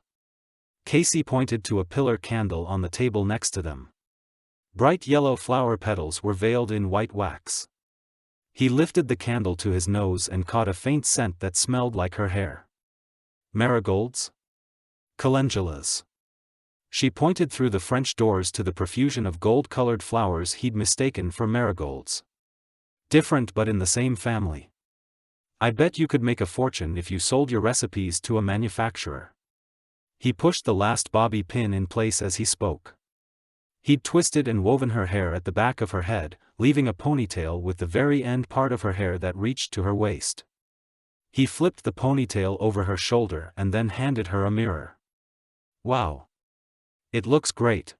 Cacie pointed to a pillar candle on the table next to them. Bright yellow flower petals were veiled in white wax. He lifted the candle to his nose and caught a faint scent that smelled like her hair. Marigolds? Calendulas. She pointed through the French doors to the profusion of gold-colored flowers he'd mistaken for marigolds. Different but in the same family. I bet you could make a fortune if you sold your recipes to a manufacturer. He pushed the last bobby pin in place as he spoke. He'd twisted and woven her hair at the back of her head, leaving a ponytail with the very end part of her hair that reached to her waist. He flipped the ponytail over her shoulder and then handed her a mirror. Wow. It looks great.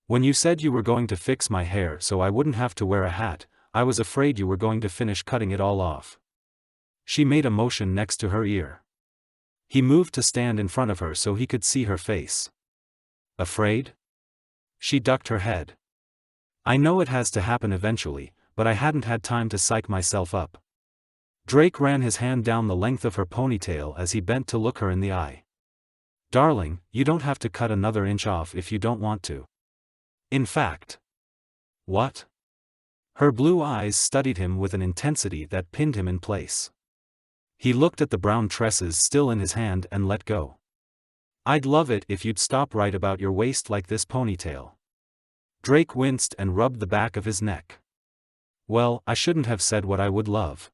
When you said you were going to fix my hair so I wouldn't have to wear a hat, I was afraid you were going to finish cutting it all off. She made a motion next to her ear. He moved to stand in front of her so he could see her face. Afraid? She ducked her head. I know it has to happen eventually, but I hadn't had time to psych myself up. Drake ran his hand down the length of her ponytail as he bent to look her in the eye. Darling, you don't have to cut another inch off if you don't want to. In fact. What? Her blue eyes studied him with an intensity that pinned him in place. He looked at the brown tresses still in his hand and let go. I'd love it if you'd stop right about your waist like this ponytail. Drake winced and rubbed the back of his neck. Well, I shouldn't have said what I would love.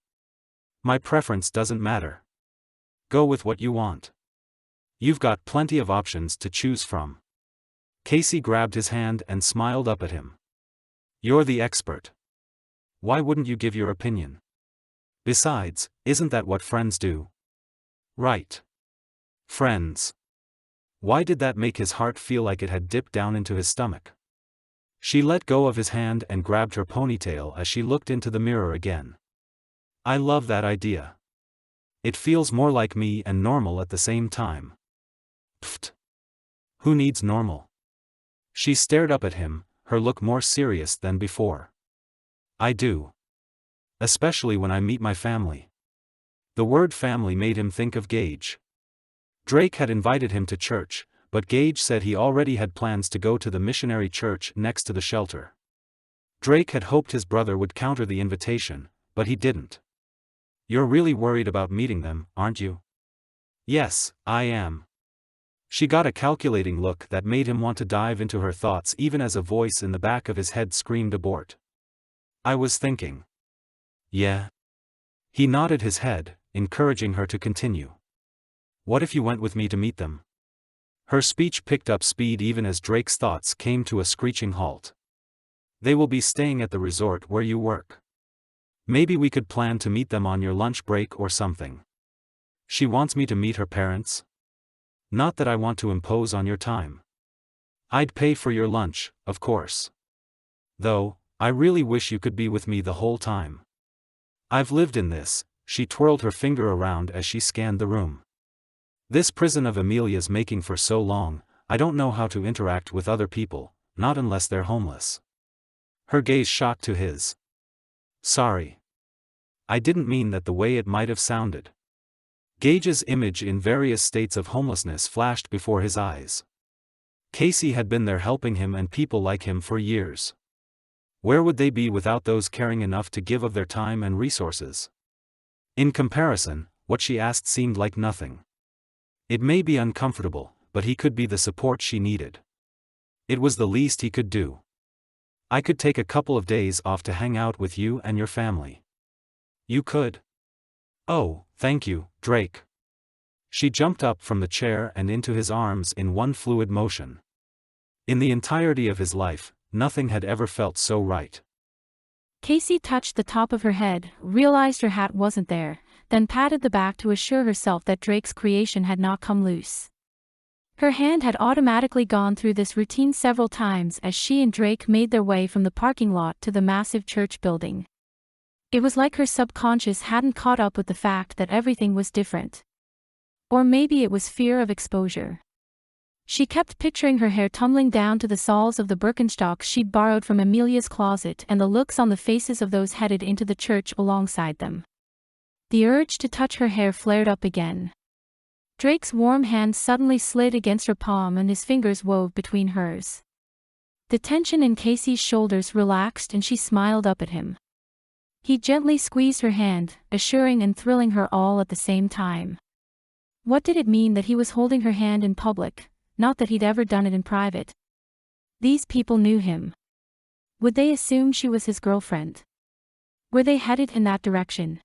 My preference doesn't matter. Go with what you want. You've got plenty of options to choose from. Cacie grabbed his hand and smiled up at him. You're the expert. Why wouldn't you give your opinion? Besides, isn't that what friends do? Right. Friends. Why did that make his heart feel like it had dipped down into his stomach? She let go of his hand and grabbed her ponytail as she looked into the mirror again. I love that idea. It feels more like me and normal at the same time. Pfft. Who needs normal? She stared up at him, her look more serious than before. I do. Especially when I meet my family. The word family made him think of Gage. Drake had invited him to church, but Gage said he already had plans to go to the missionary church next to the shelter. Drake had hoped his brother would counter the invitation, but he didn't. You're really worried about meeting them, aren't you? Yes, I am. She got a calculating look that made him want to dive into her thoughts even as a voice in the back of his head screamed abort. I was thinking. Yeah. He nodded his head, encouraging her to continue. What if you went with me to meet them? Her speech picked up speed even as Drake's thoughts came to a screeching halt. They will be staying at the resort where you work. Maybe we could plan to meet them on your lunch break or something. She wants me to meet her parents? Not that I want to impose on your time. I'd pay for your lunch, of course. Though, I really wish you could be with me the whole time. I've lived in this, she twirled her finger around as she scanned the room. This prison of Emilia's making for so long, I don't know how to interact with other people, not unless they're homeless. Her gaze shot to his. Sorry. I didn't mean that the way it might have sounded. Gage's image in various states of homelessness flashed before his eyes. Cacie had been there helping him and people like him for years. Where would they be without those caring enough to give of their time and resources? In comparison, what she asked seemed like nothing. It may be uncomfortable, but he could be the support she needed. It was the least he could do. I could take a couple of days off to hang out with you and your family. You could? Oh, thank you, Drake. She jumped up from the chair and into his arms in one fluid motion. In the entirety of his life, nothing had ever felt so right. Cacie touched the top of her head, realized her hat wasn't there, then patted the back to assure herself that Drake's creation had not come loose. Her hand had automatically gone through this routine several times as she and Drake made their way from the parking lot to the massive church building. It was like her subconscious hadn't caught up with the fact that everything was different. Or maybe it was fear of exposure. She kept picturing her hair tumbling down to the soles of the Birkenstocks she'd borrowed from Emilia's closet and the looks on the faces of those headed into the church alongside them. The urge to touch her hair flared up again. Drake's warm hand suddenly slid against her palm and his fingers wove between hers. The tension in Cacie's shoulders relaxed and she smiled up at him. He gently squeezed her hand, assuring and thrilling her all at the same time. What did it mean that he was holding her hand in public, not that he'd ever done it in private? These people knew him. Would they assume she was his girlfriend? Were they headed in that direction?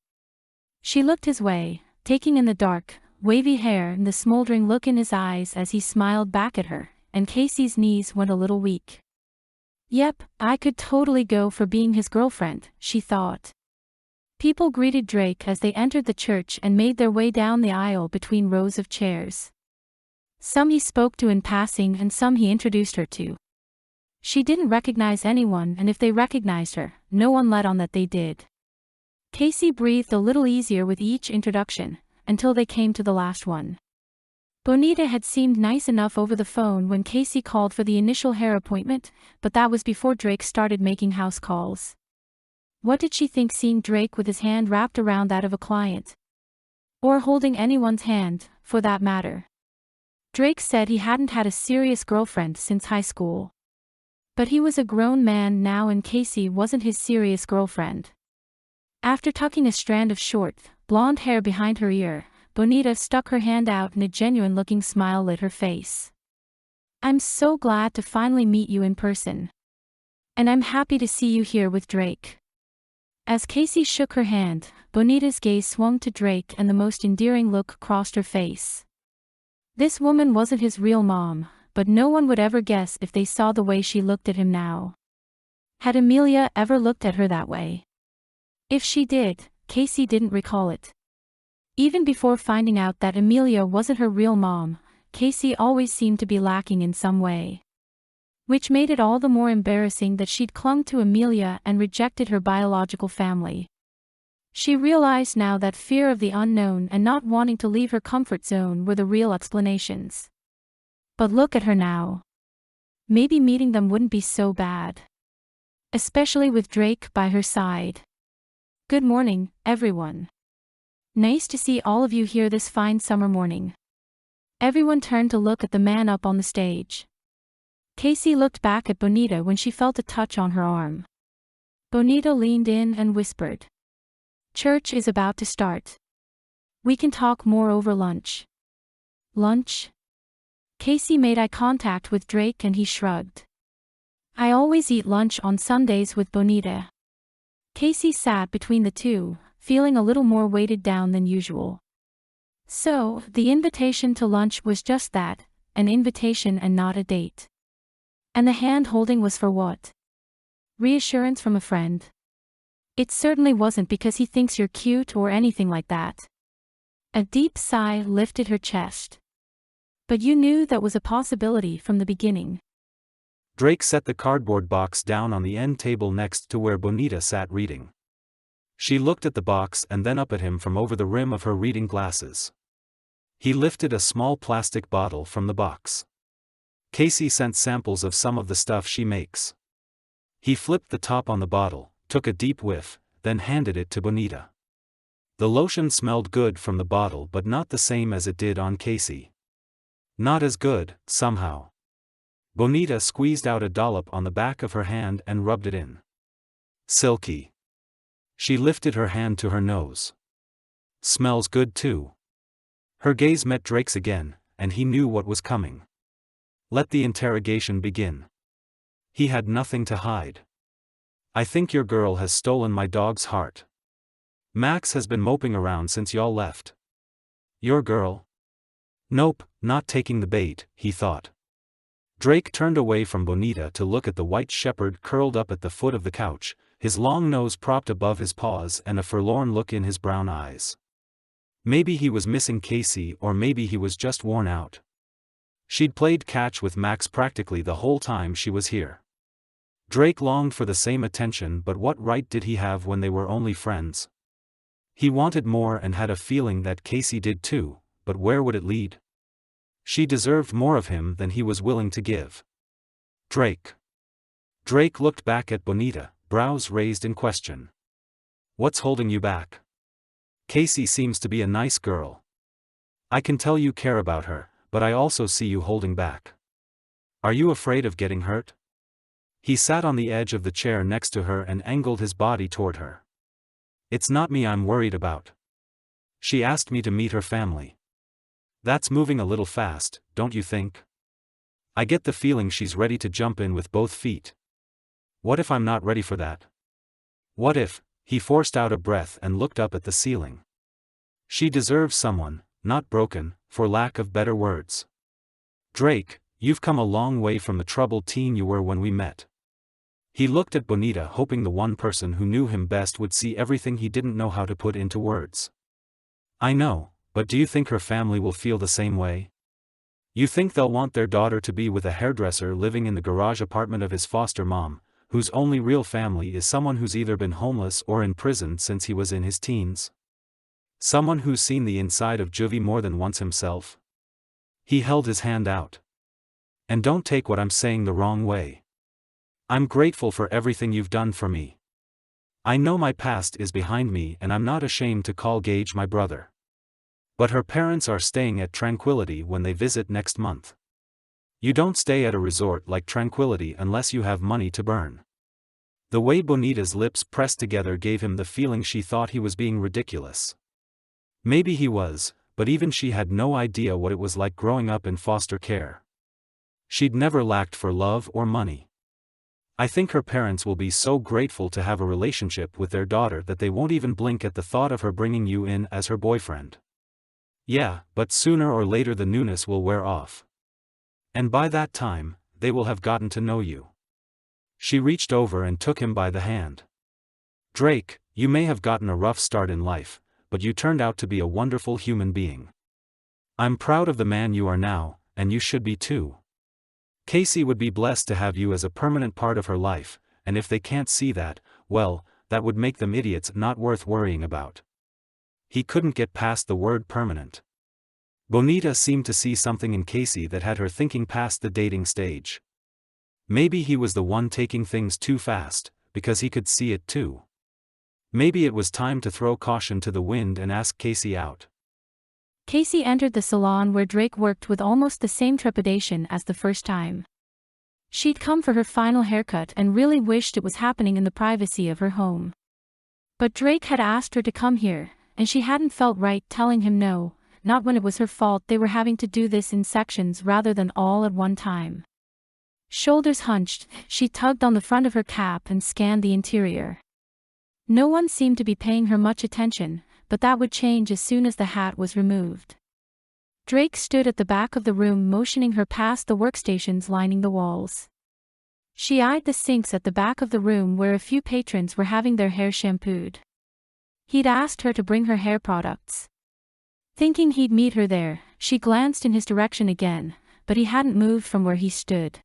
She looked his way, taking in the dark, wavy hair and the smoldering look in his eyes as he smiled back at her, and Cacie's knees went a little weak. Yep, I could totally go for being his girlfriend, she thought. People greeted Drake as they entered the church and made their way down the aisle between rows of chairs. Some he spoke to in passing and some he introduced her to. She didn't recognize anyone, and if they recognized her, no one let on that they did. Cacie breathed a little easier with each introduction, until they came to the last one. Bonita had seemed nice enough over the phone when Cacie called for the initial hair appointment, but that was before Drake started making house calls. What did she think seeing Drake with his hand wrapped around that of a client? Or holding anyone's hand, for that matter. Drake said he hadn't had a serious girlfriend since high school. But he was a grown man now and Cacie wasn't his serious girlfriend. After tucking a strand of short, blonde hair behind her ear, Bonita stuck her hand out and a genuine-looking smile lit her face. I'm so glad to finally meet you in person. And I'm happy to see you here with Drake. As Cacie shook her hand, Bonita's gaze swung to Drake and the most endearing look crossed her face. This woman wasn't his real mom, but no one would ever guess if they saw the way she looked at him now. Had Emilia ever looked at her that way? If she did, Cacie didn't recall it. Even before finding out that Emilia wasn't her real mom, Cacie always seemed to be lacking in some way. Which made it all the more embarrassing that she'd clung to Emilia and rejected her biological family. She realized now that fear of the unknown and not wanting to leave her comfort zone were the real explanations. But look at her now. Maybe meeting them wouldn't be so bad. Especially with Drake by her side. Good morning, everyone. Nice to see all of you here this fine summer morning. Everyone turned to look at the man up on the stage. Cacie looked back at Bonita when she felt a touch on her arm. Bonita leaned in and whispered. Church is about to start. We can talk more over lunch. Lunch? Cacie made eye contact with Drake and he shrugged. I always eat lunch on Sundays with Bonita. Cacie sat between the two, feeling a little more weighted down than usual. So, the invitation to lunch was just that, an invitation and not a date. And the hand-holding was for what? Reassurance from a friend. It certainly wasn't because he thinks you're cute or anything like that. A deep sigh lifted her chest. But you knew that was a possibility from the beginning. Drake set the cardboard box down on the end table next to where Bonita sat reading. She looked at the box and then up at him from over the rim of her reading glasses. He lifted a small plastic bottle from the box. Cacie sent samples of some of the stuff she makes. He flipped the top on the bottle, took a deep whiff, then handed it to Bonita. The lotion smelled good from the bottle but not the same as it did on Cacie. Not as good, somehow. Bonita squeezed out a dollop on the back of her hand and rubbed it in. Silky. She lifted her hand to her nose. Smells good too. Her gaze met Drake's again, and he knew what was coming. Let the interrogation begin. He had nothing to hide. I think your girl has stolen my dog's heart. Max has been moping around since y'all left. Your girl? Nope, not taking the bait, he thought. Drake turned away from Bonita to look at the white shepherd curled up at the foot of the couch, his long nose propped above his paws and a forlorn look in his brown eyes. Maybe he was missing Cacie or maybe he was just worn out. She'd played catch with Max practically the whole time she was here. Drake longed for the same attention, but what right did he have when they were only friends? He wanted more and had a feeling that Cacie did too, but where would it lead? She deserved more of him than he was willing to give. Drake. Drake looked back at Bonita, brows raised in question. What's holding you back? Cacie seems to be a nice girl. I can tell you care about her, but I also see you holding back. Are you afraid of getting hurt? He sat on the edge of the chair next to her and angled his body toward her. It's not me I'm worried about. She asked me to meet her family. That's moving a little fast, don't you think? I get the feeling she's ready to jump in with both feet. What if I'm not ready for that? What if, he forced out a breath and looked up at the ceiling. She deserves someone, not broken, for lack of better words. Drake, you've come a long way from the troubled teen you were when we met. He looked at Bonita, hoping the one person who knew him best would see everything he didn't know how to put into words. I know, but do you think her family will feel the same way? You think they'll want their daughter to be with a hairdresser living in the garage apartment of his foster mom, whose only real family is someone who's either been homeless or in prison since he was in his teens? Someone who's seen the inside of juvie more than once himself? He held his hand out. And don't take what I'm saying the wrong way. I'm grateful for everything you've done for me. I know my past is behind me and I'm not ashamed to call Gage my brother. But her parents are staying at Tranquility when they visit next month. You don't stay at a resort like Tranquility unless you have money to burn. The way Bonita's lips pressed together gave him the feeling she thought he was being ridiculous. Maybe he was, but even she had no idea what it was like growing up in foster care. She'd never lacked for love or money. I think her parents will be so grateful to have a relationship with their daughter that they won't even blink at the thought of her bringing you in as her boyfriend. Yeah, but sooner or later the newness will wear off. And by that time, they will have gotten to know you. She reached over and took him by the hand. Drake, you may have gotten a rough start in life, but you turned out to be a wonderful human being. I'm proud of the man you are now, and you should be too. Cacie would be blessed to have you as a permanent part of her life, and if they can't see that, well, that would make them idiots not worth worrying about. He couldn't get past the word permanent. Bonita seemed to see something in Cacie that had her thinking past the dating stage. Maybe he was the one taking things too fast, because he could see it too. Maybe it was time to throw caution to the wind and ask Cacie out. Cacie entered the salon where Drake worked with almost the same trepidation as the first time. She'd come for her final haircut and really wished it was happening in the privacy of her home. But Drake had asked her to come here, and she hadn't felt right telling him no, not when it was her fault they were having to do this in sections rather than all at one time. Shoulders hunched, she tugged on the front of her cap and scanned the interior. No one seemed to be paying her much attention, but that would change as soon as the hat was removed. Drake stood at the back of the room motioning her past the workstations lining the walls. She eyed the sinks at the back of the room where a few patrons were having their hair shampooed. He'd asked her to bring her hair products. Thinking he'd meet her there, she glanced in his direction again, but he hadn't moved from where he stood.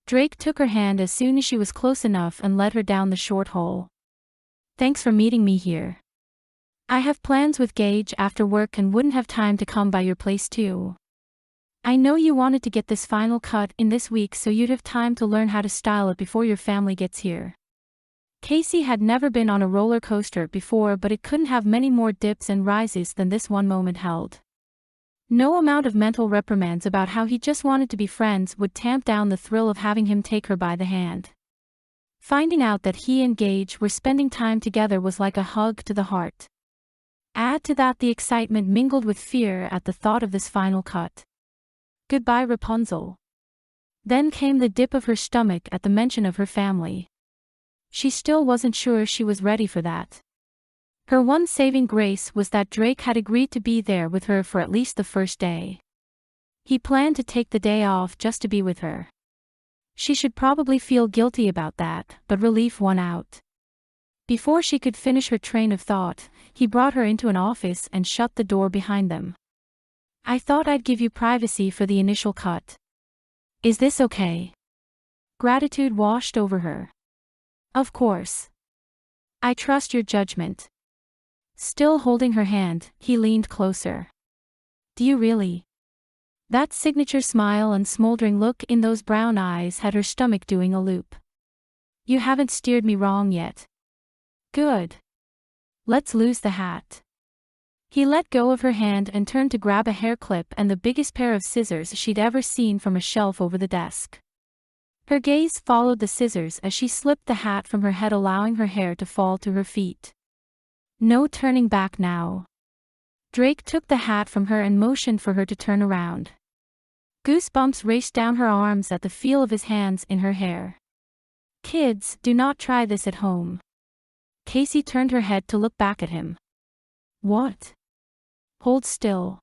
Drake took her hand as soon as she was close enough and led her down the short hall. "Thanks for meeting me here. I have plans with Gage after work and wouldn't have time to come by your place too. I know you wanted to get this final cut in this week so you'd have time to learn how to style it before your family gets here." Cacie had never been on a roller coaster before, but it couldn't have many more dips and rises than this one moment held. No amount of mental reprimands about how he just wanted to be friends would tamp down the thrill of having him take her by the hand. Finding out that he and Gage were spending time together was like a hug to the heart. Add to that the excitement mingled with fear at the thought of this final cut. Goodbye, Rapunzel. Then came the dip of her stomach at the mention of her family. She still wasn't sure she was ready for that. Her one saving grace was that Drake had agreed to be there with her for at least the first day. He planned to take the day off just to be with her. She should probably feel guilty about that, but relief won out. Before she could finish her train of thought, he brought her into an office and shut the door behind them. "I thought I'd give you privacy for the initial cut. Is this okay?" Gratitude washed over her. "Of course. I trust your judgment." Still holding her hand, he leaned closer. "Do you really?" That signature smile and smoldering look in those brown eyes had her stomach doing a loop. "You haven't steered me wrong yet." "Good. Let's lose the hat." He let go of her hand and turned to grab a hair clip and the biggest pair of scissors she'd ever seen from a shelf over the desk. Her gaze followed the scissors as she slipped the hat from her head, allowing her hair to fall to her feet. No turning back now. Drake took the hat from her and motioned for her to turn around. Goosebumps raced down her arms at the feel of his hands in her hair. "Kids, do not try this at home." Cacie turned her head to look back at him. "What?" "Hold still."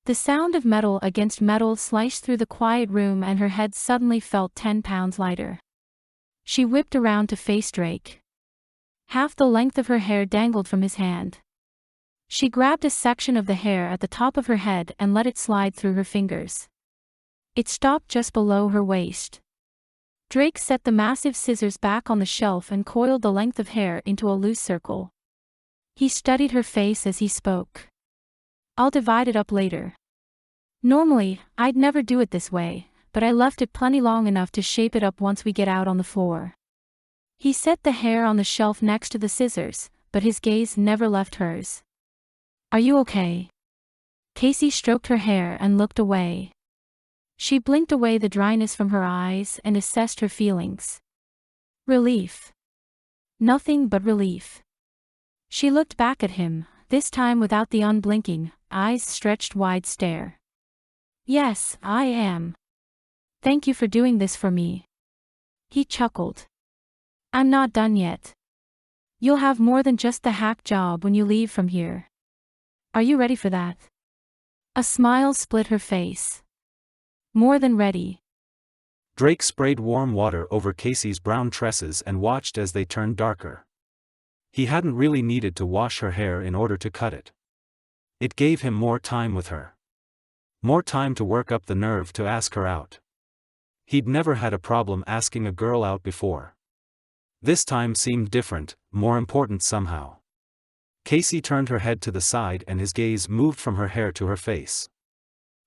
The sound of metal against metal sliced through the quiet room and her head suddenly felt 10 pounds lighter. She whipped around to face Drake. Half the length of her hair dangled from his hand. She grabbed a section of the hair at the top of her head and let it slide through her fingers. It stopped just below her waist. Drake set the massive scissors back on the shelf and coiled the length of hair into a loose circle. He studied her face as he spoke. "I'll divide it up later. Normally, I'd never do it this way, but I left it plenty long enough to shape it up once we get out on the floor." He set the hair on the shelf next to the scissors, but his gaze never left hers. "Are you okay?" Cacie stroked her hair and looked away. She blinked away the dryness from her eyes and assessed her feelings. Relief. Nothing but relief. She looked back at him, this time without the unblinking, eyes stretched wide stare. "Yes, I am. Thank you for doing this for me." He chuckled. "I'm not done yet. You'll have more than just the hack job when you leave from here. Are you ready for that?" A smile split her face. "More than ready." Drake sprayed warm water over Cacie's brown tresses and watched as they turned darker. He hadn't really needed to wash her hair in order to cut it. It gave him more time with her. More time to work up the nerve to ask her out. He'd never had a problem asking a girl out before. This time seemed different, more important somehow. Cacie turned her head to the side and his gaze moved from her hair to her face.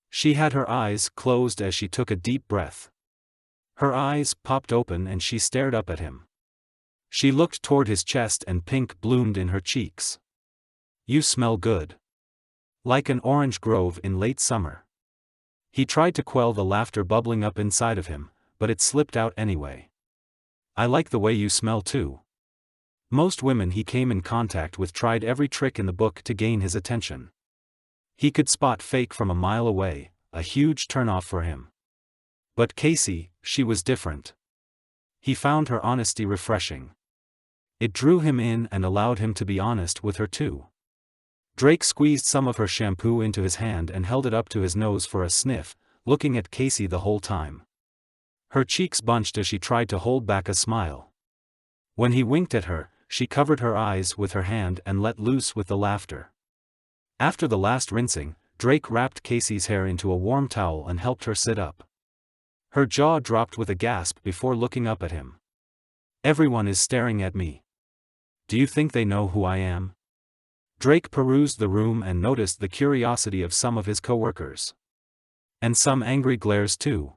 She had her eyes closed as she took a deep breath. Her eyes popped open and she stared up at him. She looked toward his chest and pink bloomed in her cheeks. "You smell good. Like an orange grove in late summer." He tried to quell the laughter bubbling up inside of him, but it slipped out anyway. "I like the way you smell too." Most women he came in contact with tried every trick in the book to gain his attention. He could spot fake from a mile away, a huge turnoff for him. But Cacie, she was different. He found her honesty refreshing. It drew him in and allowed him to be honest with her too. Drake squeezed some of her shampoo into his hand and held it up to his nose for a sniff, looking at Cacie the whole time. Her cheeks bunched as she tried to hold back a smile. When he winked at her, she covered her eyes with her hand and let loose with the laughter. After the last rinsing, Drake wrapped Cacie's hair into a warm towel and helped her sit up. Her jaw dropped with a gasp before looking up at him. "Everyone is staring at me. Do you think they know who I am?" Drake perused the room and noticed the curiosity of some of his coworkers. And some angry glares too.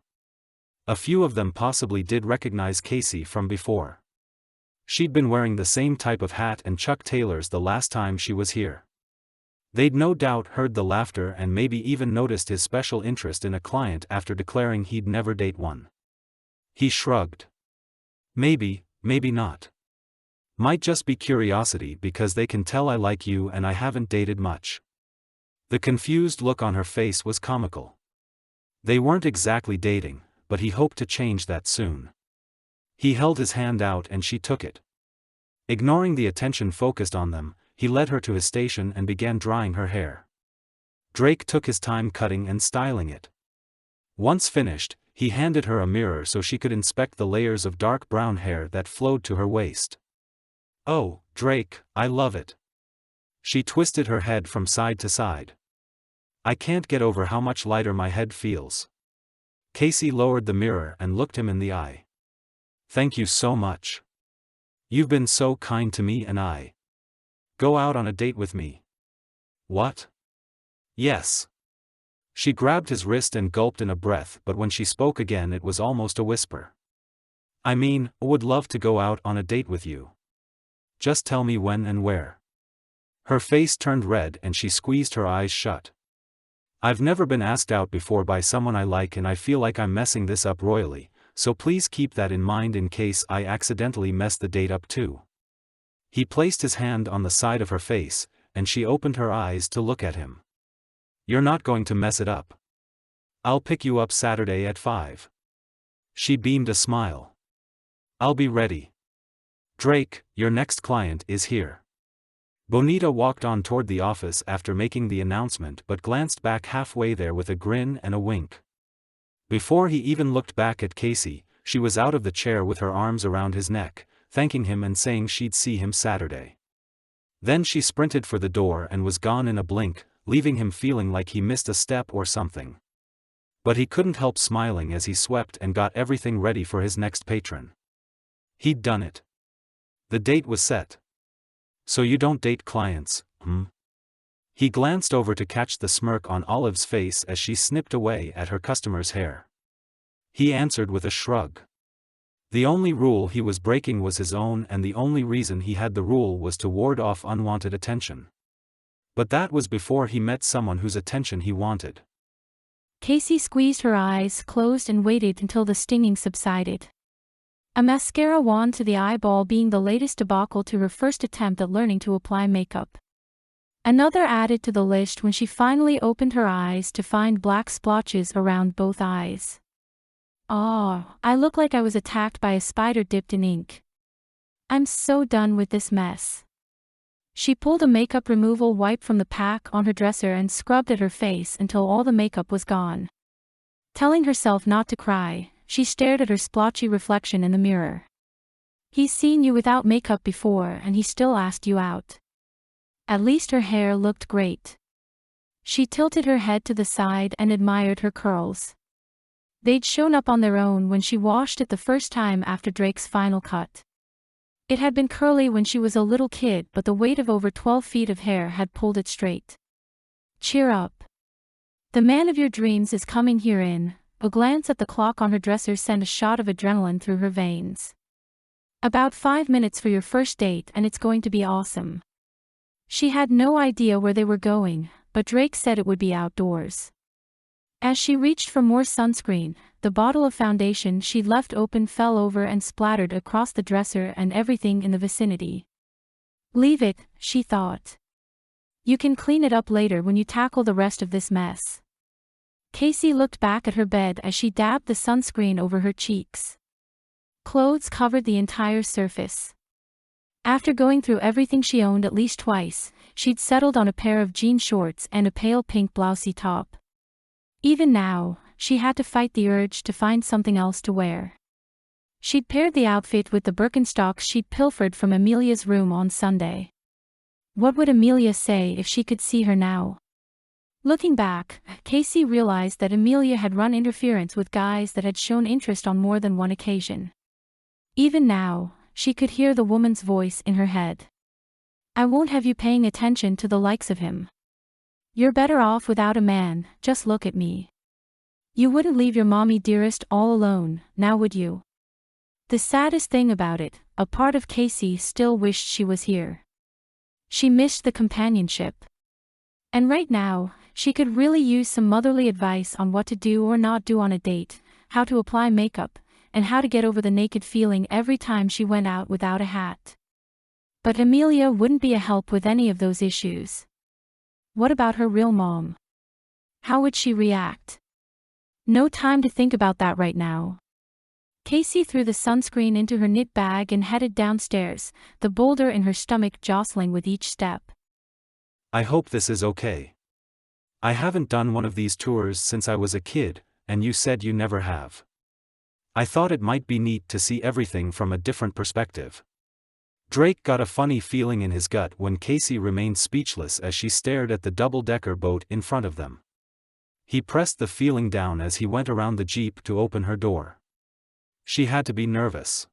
A few of them possibly did recognize Cacie from before. She'd been wearing the same type of hat and Chuck Taylors the last time she was here. They'd no doubt heard the laughter and maybe even noticed his special interest in a client after declaring he'd never date one. He shrugged. Maybe, maybe not. Might just be curiosity because they can tell I like you and I haven't dated much. The confused look on her face was comical. They weren't exactly dating, but he hoped to change that soon. He held his hand out and she took it. Ignoring the attention focused on them, he led her to his station and began drying her hair. Drake took his time cutting and styling it. Once finished, he handed her a mirror so she could inspect the layers of dark brown hair that flowed to her waist. "Oh, Drake, I love it." She twisted her head from side to side. "I can't get over how much lighter my head feels." Cacie lowered the mirror and looked him in the eye. "Thank you so much. You've been so kind to me and I. Go out on a date with me." "What?" "Yes." She grabbed his wrist and gulped in a breath, but when she spoke again it was almost a whisper. "I mean, would love to go out on a date with you. Just tell me when and where." Her face turned red and she squeezed her eyes shut. "I've never been asked out before by someone I like and I feel like I'm messing this up royally, so please keep that in mind in case I accidentally mess the date up too." He placed his hand on the side of her face, and she opened her eyes to look at him. "You're not going to mess it up. I'll pick you up Saturday at 5. She beamed a smile. "I'll be ready. Drake, your next client is here." Bonita walked on toward the office after making the announcement but glanced back halfway there with a grin and a wink. Before he even looked back at Cacie, she was out of the chair with her arms around his neck, thanking him and saying she'd see him Saturday. Then she sprinted for the door and was gone in a blink, leaving him feeling like he missed a step or something. But he couldn't help smiling as he swept and got everything ready for his next patron. He'd done it. The date was set. "So you don't date clients, hmm?" He glanced over to catch the smirk on Olive's face as she snipped away at her customer's hair. He answered with a shrug. The only rule he was breaking was his own, and the only reason he had the rule was to ward off unwanted attention. But that was before he met someone whose attention he wanted. Cacie squeezed her eyes closed and waited until the stinging subsided. A mascara wand to the eyeball being the latest debacle to her first attempt at learning to apply makeup. Another added to the list when she finally opened her eyes to find black splotches around both eyes. "Oh, I look like I was attacked by a spider dipped in ink. I'm so done with this mess." She pulled a makeup removal wipe from the pack on her dresser and scrubbed at her face until all the makeup was gone. Telling herself not to cry, she stared at her splotchy reflection in the mirror. "He's seen you without makeup before and he still asked you out. At least her hair looked great." She tilted her head to the side and admired her curls. They'd shown up on their own when she washed it the first time after Drake's final cut. It had been curly when she was a little kid, but the weight of over 12 feet of hair had pulled it straight. "Cheer up. The man of your dreams is coming here in." A glance at the clock on her dresser sent a shot of adrenaline through her veins. "About 5 minutes for your first date and it's going to be awesome." She had no idea where they were going, but Drake said it would be outdoors. As she reached for more sunscreen, the bottle of foundation she'd left open fell over and splattered across the dresser and everything in the vicinity. "Leave it," she thought. "You can clean it up later when you tackle the rest of this mess." Cacie looked back at her bed as she dabbed the sunscreen over her cheeks. Clothes covered the entire surface. After going through everything she owned at least twice, she'd settled on a pair of jean shorts and a pale pink blousey top. Even now, she had to fight the urge to find something else to wear. She'd paired the outfit with the Birkenstocks she'd pilfered from Emilia's room on Sunday. What would Emilia say if she could see her now? Looking back, Cacie realized that Emilia had run interference with guys that had shown interest on more than one occasion. Even now, she could hear the woman's voice in her head. I won't have you paying attention to the likes of him. You're better off without a man, just look at me. You wouldn't leave your mommy dearest all alone, now would you? The saddest thing about it, a part of Cacie still wished she was here. She missed the companionship. And right now, she could really use some motherly advice on what to do or not do on a date, how to apply makeup, and how to get over the naked feeling every time she went out without a hat. But Emilia wouldn't be a help with any of those issues. What about her real mom? How would she react? No time to think about that right now. Cacie threw the sunscreen into her knit bag and headed downstairs, the boulder in her stomach jostling with each step. I hope this is okay. I haven't done one of these tours since I was a kid, and you said you never have. I thought it might be neat to see everything from a different perspective. Drake got a funny feeling in his gut when Cacie remained speechless as she stared at the double-decker boat in front of them. He pressed the feeling down as he went around the Jeep to open her door. She had to be nervous.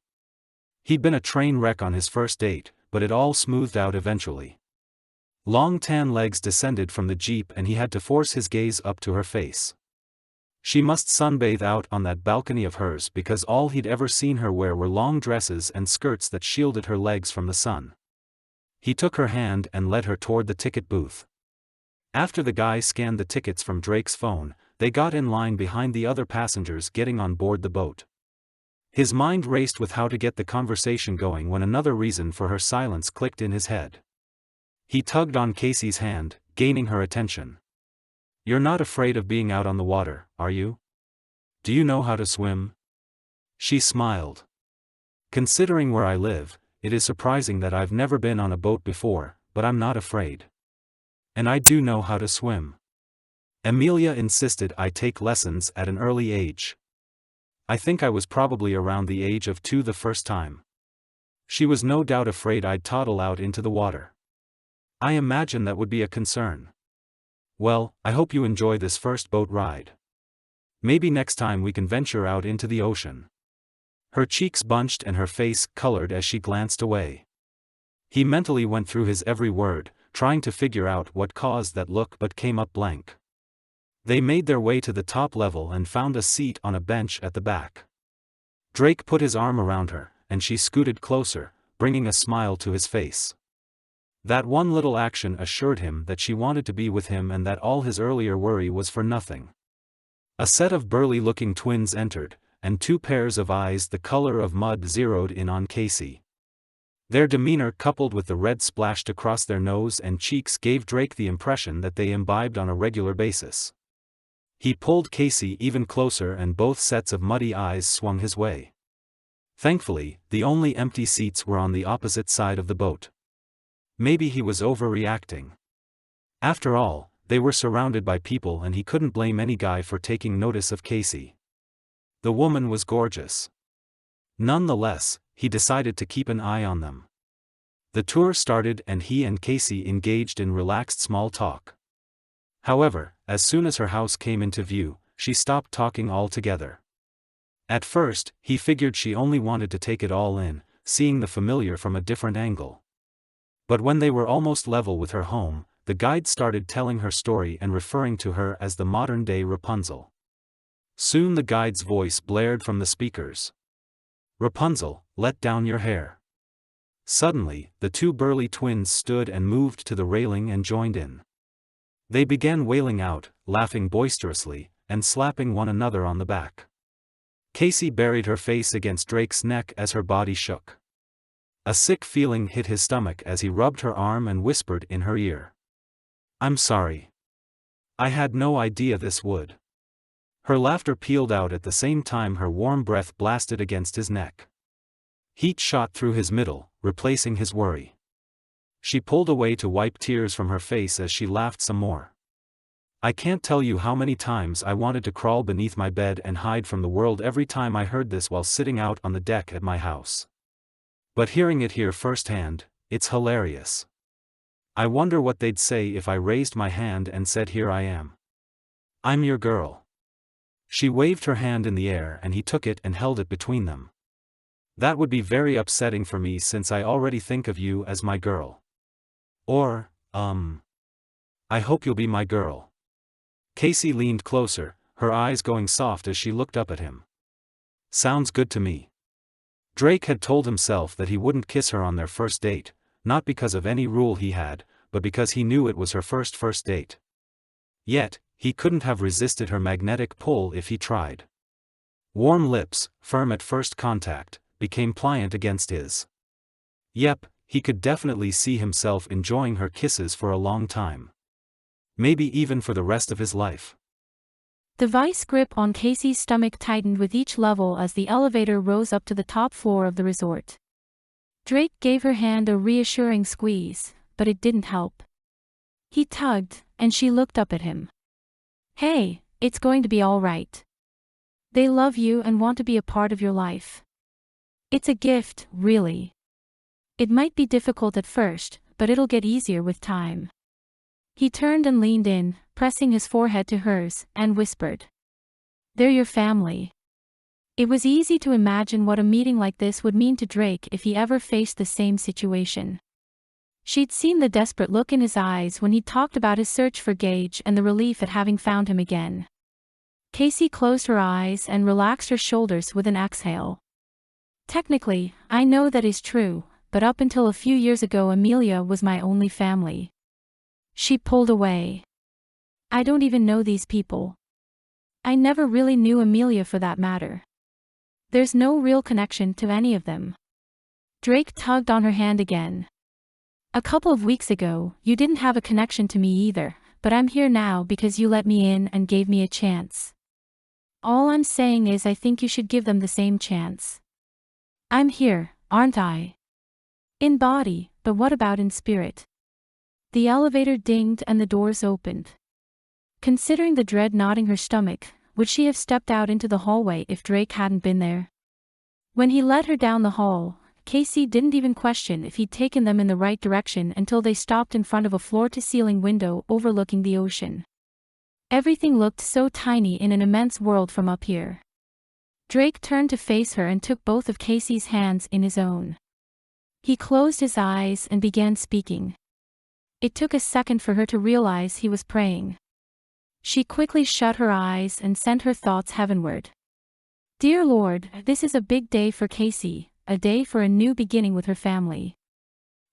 He'd been a train wreck on his first date, but it all smoothed out eventually. Long tan legs descended from the Jeep and he had to force his gaze up to her face. She must sunbathe out on that balcony of hers because all he'd ever seen her wear were long dresses and skirts that shielded her legs from the sun. He took her hand and led her toward the ticket booth. After the guy scanned the tickets from Drake's phone, they got in line behind the other passengers getting on board the boat. His mind raced with how to get the conversation going when another reason for her silence clicked in his head. He tugged on Cacie's hand, gaining her attention. You're not afraid of being out on the water, are you? Do you know how to swim? She smiled. Considering where I live, it is surprising that I've never been on a boat before, but I'm not afraid. And I do know how to swim. Emilia insisted I take lessons at an early age. I think I was probably around the age of 2 the first time. She was no doubt afraid I'd toddle out into the water. I imagine that would be a concern. Well, I hope you enjoy this first boat ride. Maybe next time we can venture out into the ocean. Her cheeks bunched and her face colored as she glanced away. He mentally went through his every word, trying to figure out what caused that look but came up blank. They made their way to the top level and found a seat on a bench at the back. Drake put his arm around her, and she scooted closer, bringing a smile to his face. That one little action assured him that she wanted to be with him and that all his earlier worry was for nothing. A set of burly-looking twins entered, and 2 pairs of eyes the color of mud zeroed in on Cacie. Their demeanor coupled with the red splashed across their nose and cheeks gave Drake the impression that they imbibed on a regular basis. He pulled Cacie even closer and both sets of muddy eyes swung his way. Thankfully, the only empty seats were on the opposite side of the boat. Maybe he was overreacting. After all, they were surrounded by people and he couldn't blame any guy for taking notice of Cacie. The woman was gorgeous. Nonetheless, he decided to keep an eye on them. The tour started and he and Cacie engaged in relaxed small talk. However, as soon as her house came into view, she stopped talking altogether. At first, he figured she only wanted to take it all in, seeing the familiar from a different angle. But when they were almost level with her home, the guide started telling her story and referring to her as the modern-day Rapunzel. Soon the guide's voice blared from the speakers. Rapunzel, let down your hair. Suddenly, the 2 burly twins stood and moved to the railing and joined in. They began wailing out, laughing boisterously, and slapping one another on the back. Cacie buried her face against Drake's neck as her body shook. A sick feeling hit his stomach as he rubbed her arm and whispered in her ear. I'm sorry. I had no idea this would. Her laughter pealed out at the same time her warm breath blasted against his neck. Heat shot through his middle, replacing his worry. She pulled away to wipe tears from her face as she laughed some more. I can't tell you how many times I wanted to crawl beneath my bed and hide from the world every time I heard this while sitting out on the deck at my house. But hearing it here firsthand, it's hilarious. I wonder what they'd say if I raised my hand and said, here I am. I'm your girl. She waved her hand in the air and he took it and held it between them. That would be very upsetting for me since I already think of you as my girl. Or, I hope you'll be my girl. Cacie leaned closer, her eyes going soft as she looked up at him. Sounds good to me. Drake had told himself that he wouldn't kiss her on their first date, not because of any rule he had, but because he knew it was her first date. Yet, he couldn't have resisted her magnetic pull if he tried. Warm lips, firm at first contact, became pliant against his. Yep, he could definitely see himself enjoying her kisses for a long time. Maybe even for the rest of his life. The vice grip on Cacie's stomach tightened with each level as the elevator rose up to the top floor of the resort. Drake gave her hand a reassuring squeeze, but it didn't help. He tugged, and she looked up at him. Hey, it's going to be all right. They love you and want to be a part of your life. It's a gift, really. It might be difficult at first, but it'll get easier with time. He turned and leaned in, pressing his forehead to hers, and whispered. They're your family. It was easy to imagine what a meeting like this would mean to Drake if he ever faced the same situation. She'd seen the desperate look in his eyes when he talked about his search for Gage and the relief at having found him again. Cacie closed her eyes and relaxed her shoulders with an exhale. Technically, I know that is true, but up until a few years ago Emilia was my only family. She pulled away. I don't even know these people. I never really knew Emilia for that matter. There's no real connection to any of them. Drake tugged on her hand again. A couple of weeks ago, you didn't have a connection to me either, but I'm here now because you let me in and gave me a chance. All I'm saying is I think you should give them the same chance. I'm here, aren't I? In body, but what about in spirit? The elevator dinged and the doors opened. Considering the dread knotting her stomach, would she have stepped out into the hallway if Drake hadn't been there? When he led her down the hall, Cacie didn't even question if he'd taken them in the right direction until they stopped in front of a floor-to-ceiling window overlooking the ocean. Everything looked so tiny in an immense world from up here. Drake turned to face her and took both of Cacie's hands in his own. He closed his eyes and began speaking. It took a second for her to realize he was praying. She quickly shut her eyes and sent her thoughts heavenward. Dear Lord, this is a big day for Cacie, a day for a new beginning with her family.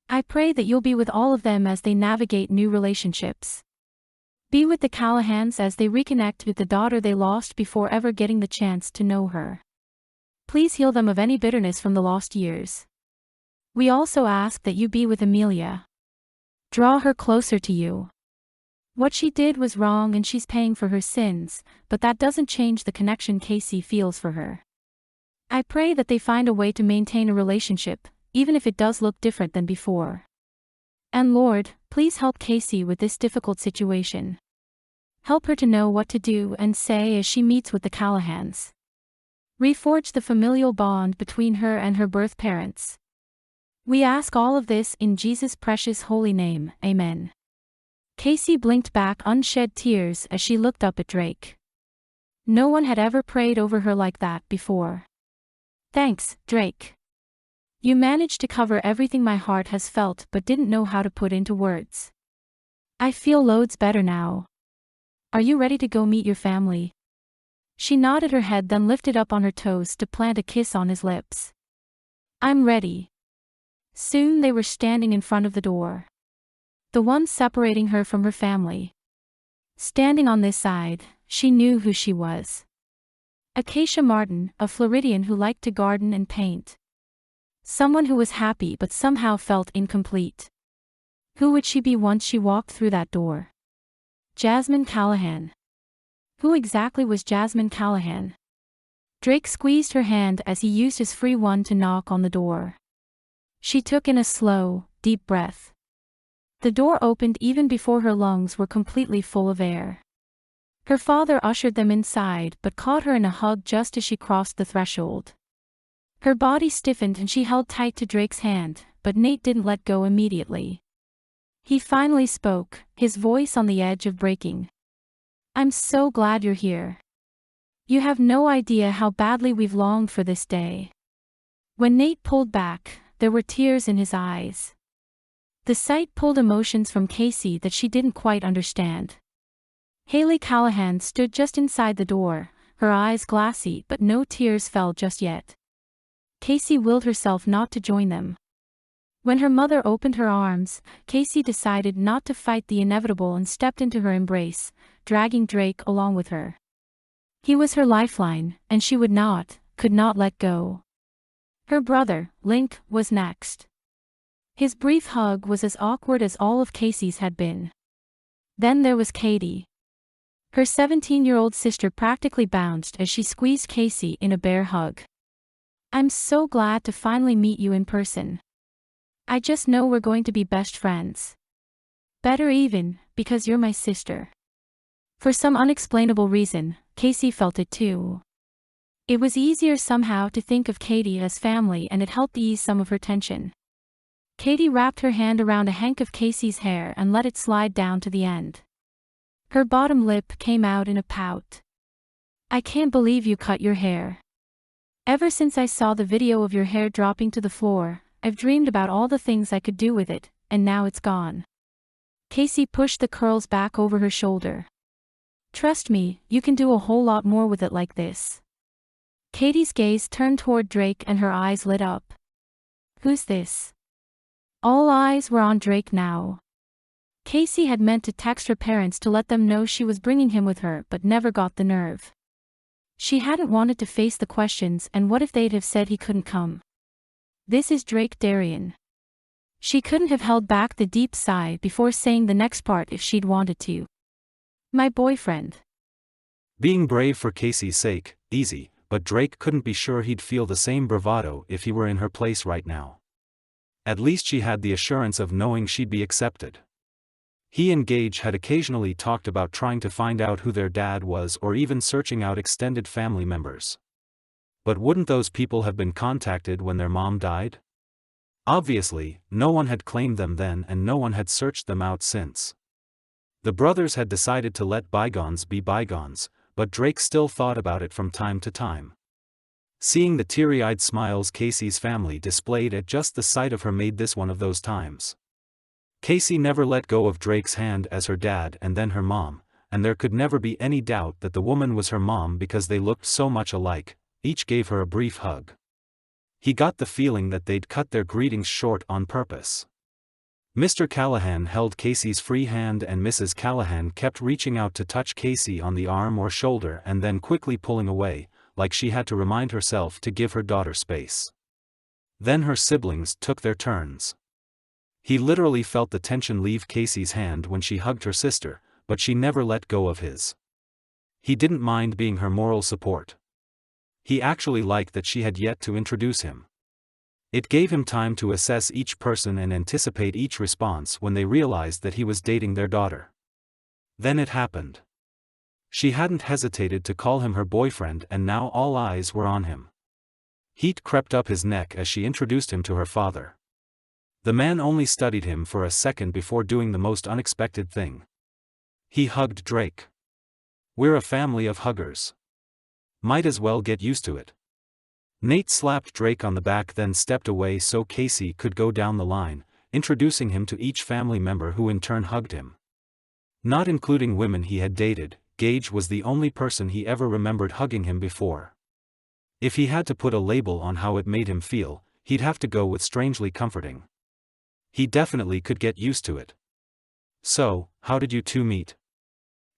I pray that you'll be with all of them as they navigate new relationships. Be with the Callahans as they reconnect with the daughter they lost before ever getting the chance to know her. Please heal them of any bitterness from the lost years. We also ask that you be with Emilia. Draw her closer to you. What she did was wrong and she's paying for her sins, but that doesn't change the connection Cacie feels for her. I pray that they find a way to maintain a relationship, even if it does look different than before. And Lord, please help Cacie with this difficult situation. Help her to know what to do and say as she meets with the Callahans. Reforge the familial bond between her and her birth parents. We ask all of this in Jesus' precious holy name, Amen. Cacie blinked back unshed tears as she looked up at Drake. No one had ever prayed over her like that before. Thanks, Drake. You managed to cover everything my heart has felt but didn't know how to put into words. I feel loads better now. Are you ready to go meet your family? She nodded her head then lifted up on her toes to plant a kiss on his lips. I'm ready. Soon they were standing in front of the door. The one separating her from her family. Standing on this side, she knew who she was. Acacia Martin, a Floridian who liked to garden and paint. Someone who was happy but somehow felt incomplete. Who would she be once she walked through that door? Jasmine Callahan. Who exactly was Jasmine Callahan? Drake squeezed her hand as he used his free one to knock on the door. She took in a slow, deep breath. The door opened even before her lungs were completely full of air. Her father ushered them inside but caught her in a hug just as she crossed the threshold. Her body stiffened and she held tight to Drake's hand, but Nate didn't let go immediately. He finally spoke, his voice on the edge of breaking. "I'm so glad you're here. You have no idea how badly we've longed for this day." When Nate pulled back, there were tears in his eyes. The sight pulled emotions from Cacie that she didn't quite understand. Haley Callahan stood just inside the door, her eyes glassy but no tears fell just yet. Cacie willed herself not to join them. When her mother opened her arms, Cacie decided not to fight the inevitable and stepped into her embrace, dragging Drake along with her. He was her lifeline, and she could not let go. Her brother, Link, was next. His brief hug was as awkward as all of Cacie's had been. Then there was Katie. Her 17-year-old sister practically bounced as she squeezed Cacie in a bear hug. "I'm so glad to finally meet you in person. I just know we're going to be best friends. Better even, because you're my sister." For some unexplainable reason, Cacie felt it too. It was easier somehow to think of Katie as family and it helped ease some of her tension. Katie wrapped her hand around a hank of Cacie's hair and let it slide down to the end. Her bottom lip came out in a pout. "I can't believe you cut your hair. Ever since I saw the video of your hair dropping to the floor, I've dreamed about all the things I could do with it, and now it's gone." Cacie pushed the curls back over her shoulder. "Trust me, you can do a whole lot more with it like this." Katie's gaze turned toward Drake and her eyes lit up. "Who's this?" All eyes were on Drake now. Cacie had meant to text her parents to let them know she was bringing him with her but never got the nerve. She hadn't wanted to face the questions, and what if they'd have said he couldn't come? "This is Drake Darien." She couldn't have held back the deep sigh before saying the next part if she'd wanted to. "My boyfriend." Being brave for Cacie's sake, easy, but Drake couldn't be sure he'd feel the same bravado if he were in her place right now. At least she had the assurance of knowing she'd be accepted. He and Gage had occasionally talked about trying to find out who their dad was or even searching out extended family members. But wouldn't those people have been contacted when their mom died? Obviously, no one had claimed them then and no one had searched them out since. The brothers had decided to let bygones be bygones, but Drake still thought about it from time to time. Seeing the teary-eyed smiles Cacie's family displayed at just the sight of her made this one of those times. Cacie never let go of Drake's hand as her dad and then her mom, and there could never be any doubt that the woman was her mom because they looked so much alike. Each gave her a brief hug. He got the feeling that they'd cut their greetings short on purpose. Mr. Callahan held Cacie's free hand and Mrs. Callahan kept reaching out to touch Cacie on the arm or shoulder and then quickly pulling away, like she had to remind herself to give her daughter space. Then her siblings took their turns. He literally felt the tension leave Cacie's hand when she hugged her sister, but she never let go of his. He didn't mind being her moral support. He actually liked that she had yet to introduce him. It gave him time to assess each person and anticipate each response when they realized that he was dating their daughter. Then it happened. She hadn't hesitated to call him her boyfriend and now all eyes were on him. Heat crept up his neck as she introduced him to her father. The man only studied him for a second before doing the most unexpected thing. He hugged Drake. "We're a family of huggers. Might as well get used to it." Nate slapped Drake on the back then stepped away so Cacie could go down the line, introducing him to each family member who in turn hugged him. Not including women he had dated, Gage was the only person he ever remembered hugging him before. If he had to put a label on how it made him feel, he'd have to go with strangely comforting. He definitely could get used to it. "So, how did you two meet?"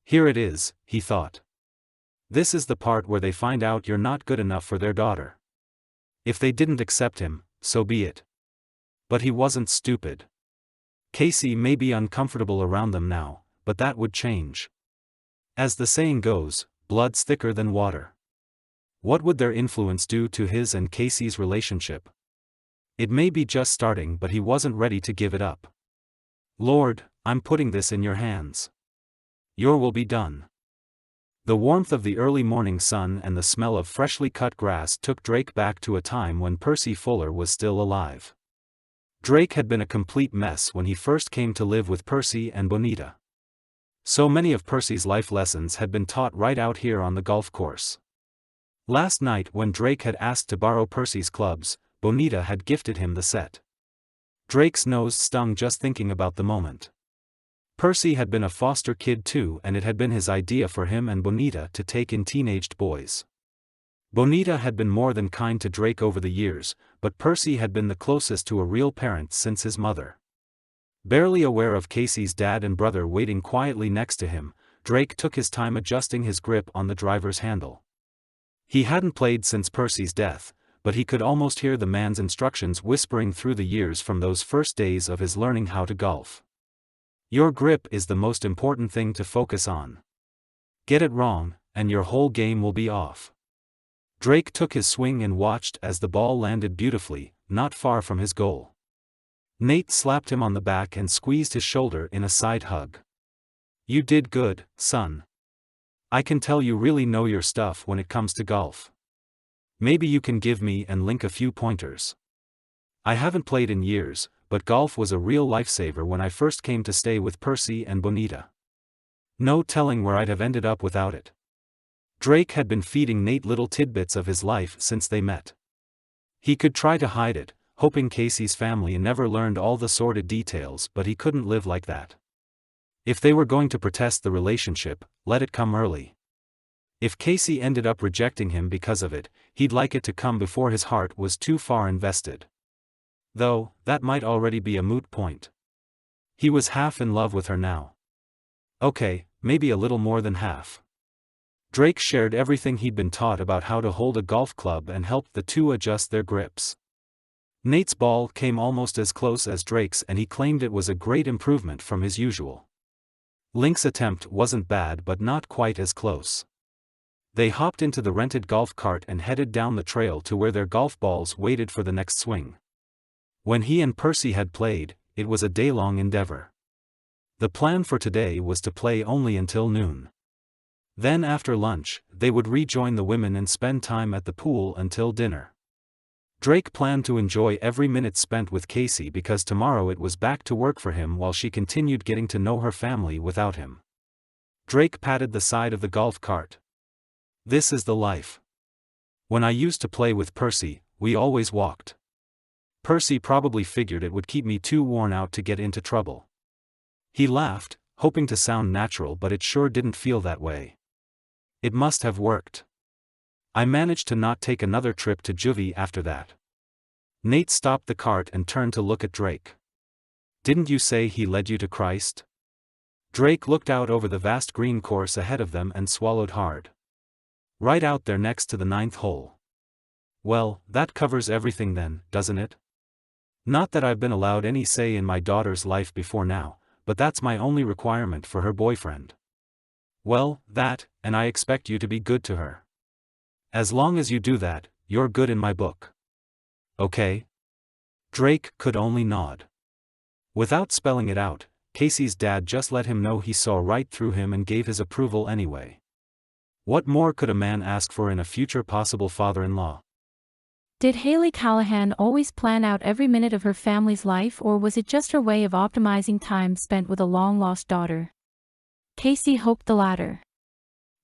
"Here it is," he thought. "This is the part where they find out you're not good enough for their daughter. If they didn't accept him, so be it." But he wasn't stupid. Cacie may be uncomfortable around them now, but that would change. As the saying goes, blood's thicker than water. What would their influence do to his and Cacie's relationship? It may be just starting, but he wasn't ready to give it up. "Lord, I'm putting this in your hands. Your will be done." The warmth of the early morning sun and the smell of freshly cut grass took Drake back to a time when Percy Fuller was still alive. Drake had been a complete mess when he first came to live with Percy and Bonita. So many of Percy's life lessons had been taught right out here on the golf course. Last night when Drake had asked to borrow Percy's clubs, Bonita had gifted him the set. Drake's nose stung just thinking about the moment. Percy had been a foster kid too, and it had been his idea for him and Bonita to take in teenaged boys. Bonita had been more than kind to Drake over the years, but Percy had been the closest to a real parent since his mother. Barely aware of Cacie's dad and brother waiting quietly next to him, Drake took his time adjusting his grip on the driver's handle. He hadn't played since Percy's death, but he could almost hear the man's instructions whispering through the years from those first days of his learning how to golf. Your grip is the most important thing to focus on. Get it wrong, and your whole game will be off. Drake took his swing and watched as the ball landed beautifully, not far from his goal. Nate slapped him on the back and squeezed his shoulder in a side hug. You did good, son. I can tell you really know your stuff when it comes to golf. Maybe you can give me and Link a few pointers. I haven't played in years, but golf was a real lifesaver when I first came to stay with Percy and Bonita. No telling where I'd have ended up without it. Drake had been feeding Nate little tidbits of his life since they met. He could try to hide it, hoping Cacie's family never learned all the sordid details, but he couldn't live like that. If they were going to protest the relationship, let it come early. If Cacie ended up rejecting him because of it, he'd like it to come before his heart was too far invested. Though, that might already be a moot point. He was half in love with her now. Okay, maybe a little more than half. Drake shared everything he'd been taught about how to hold a golf club and helped the two adjust their grips. Nate's ball came almost as close as Drake's and he claimed it was a great improvement from his usual. Link's attempt wasn't bad but not quite as close. They hopped into the rented golf cart and headed down the trail to where their golf balls waited for the next swing. When he and Percy had played, it was a day-long endeavor. The plan for today was to play only until noon. Then after lunch, they would rejoin the women and spend time at the pool until dinner. Drake planned to enjoy every minute spent with Cacie because tomorrow it was back to work for him while she continued getting to know her family without him. Drake patted the side of the golf cart. This is the life. When I used to play with Percy, we always walked. Percy probably figured it would keep me too worn out to get into trouble. He laughed, hoping to sound natural, but it sure didn't feel that way. It must have worked. I managed to not take another trip to juvie after that. Nate stopped the cart and turned to look at Drake. Didn't you say he led you to Christ? Drake looked out over the vast green course ahead of them and swallowed hard. Right out there next to the 9th hole. Well, that covers everything then, doesn't it? Not that I've been allowed any say in my daughter's life before now, but that's my only requirement for her boyfriend. Well, that, and I expect you to be good to her. As long as you do that, you're good in my book. Okay? Drake could only nod. Without spelling it out, Cacie's dad just let him know he saw right through him and gave his approval anyway. What more could a man ask for in a future possible father-in-law? Did Haley Callahan always plan out every minute of her family's life, or was it just her way of optimizing time spent with a long-lost daughter? Cacie hoped the latter.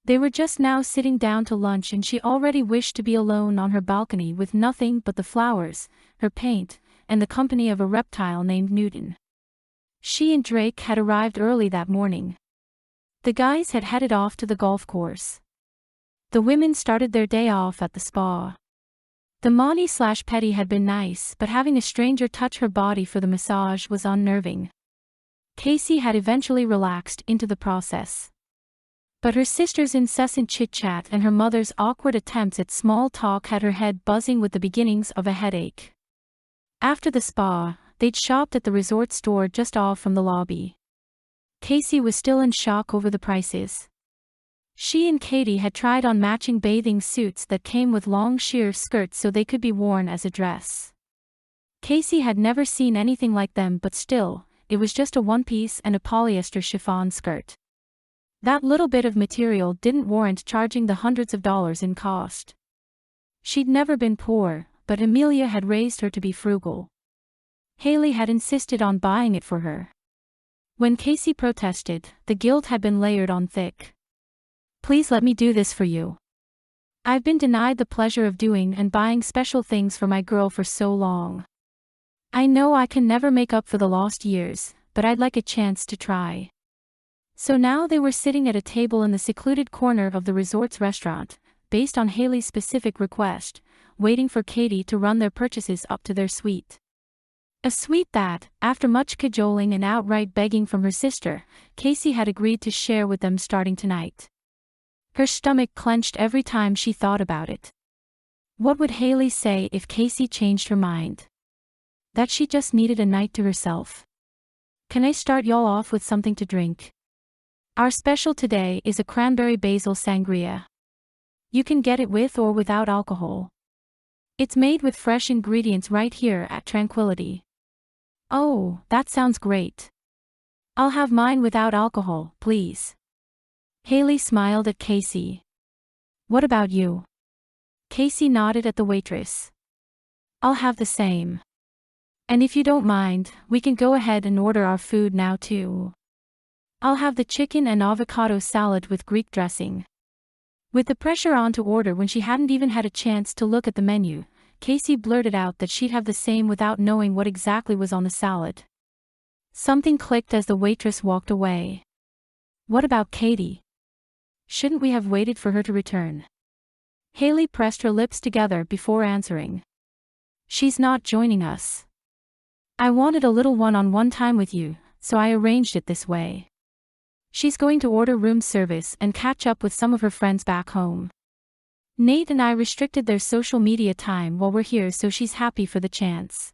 They were just now sitting down to lunch and she already wished to be alone on her balcony with nothing but the flowers, her paint, and the company of a reptile named Newton. She and Drake had arrived early that morning. The guys had headed off to the golf course. The women started their day off at the spa. The mani/pedi had been nice, but having a stranger touch her body for the massage was unnerving. Cacie had eventually relaxed into the process. But her sister's incessant chit-chat and her mother's awkward attempts at small talk had her head buzzing with the beginnings of a headache. After the spa, they'd shopped at the resort store just off from the lobby. Cacie was still in shock over the prices. She and Katie had tried on matching bathing suits that came with long sheer skirts so they could be worn as a dress. Cacie had never seen anything like them, but still, it was just a one-piece and a polyester chiffon skirt. That little bit of material didn't warrant charging the hundreds of dollars in cost. She'd never been poor, but Emilia had raised her to be frugal. Haley had insisted on buying it for her. When Cacie protested, the guilt had been layered on thick. Please let me do this for you. I've been denied the pleasure of doing and buying special things for my girl for so long. I know I can never make up for the lost years, but I'd like a chance to try. So now they were sitting at a table in the secluded corner of the resort's restaurant, based on Haley's specific request, waiting for Katie to run their purchases up to their suite. A suite that, after much cajoling and outright begging from her sister, Cacie had agreed to share with them starting tonight. Her stomach clenched every time she thought about it. What would Haley say if Cacie changed her mind? That she just needed a night to herself. Can I start y'all off with something to drink? Our special today is a cranberry basil sangria. You can get it with or without alcohol. It's made with fresh ingredients right here at Tranquility. Oh, that sounds great. I'll have mine without alcohol, please. Haley smiled at Cacie. What about you? Cacie nodded at the waitress. I'll have the same. And if you don't mind, we can go ahead and order our food now too. I'll have the chicken and avocado salad with Greek dressing. With the pressure on to order when she hadn't even had a chance to look at the menu, Cacie blurted out that she'd have the same without knowing what exactly was on the salad. Something clicked as the waitress walked away. What about Katie? Shouldn't we have waited for her to return? Haley pressed her lips together before answering. She's not joining us. I wanted a little one-on-one time with you, so I arranged it this way. She's going to order room service and catch up with some of her friends back home. Nate and I restricted their social media time while we're here, so she's happy for the chance.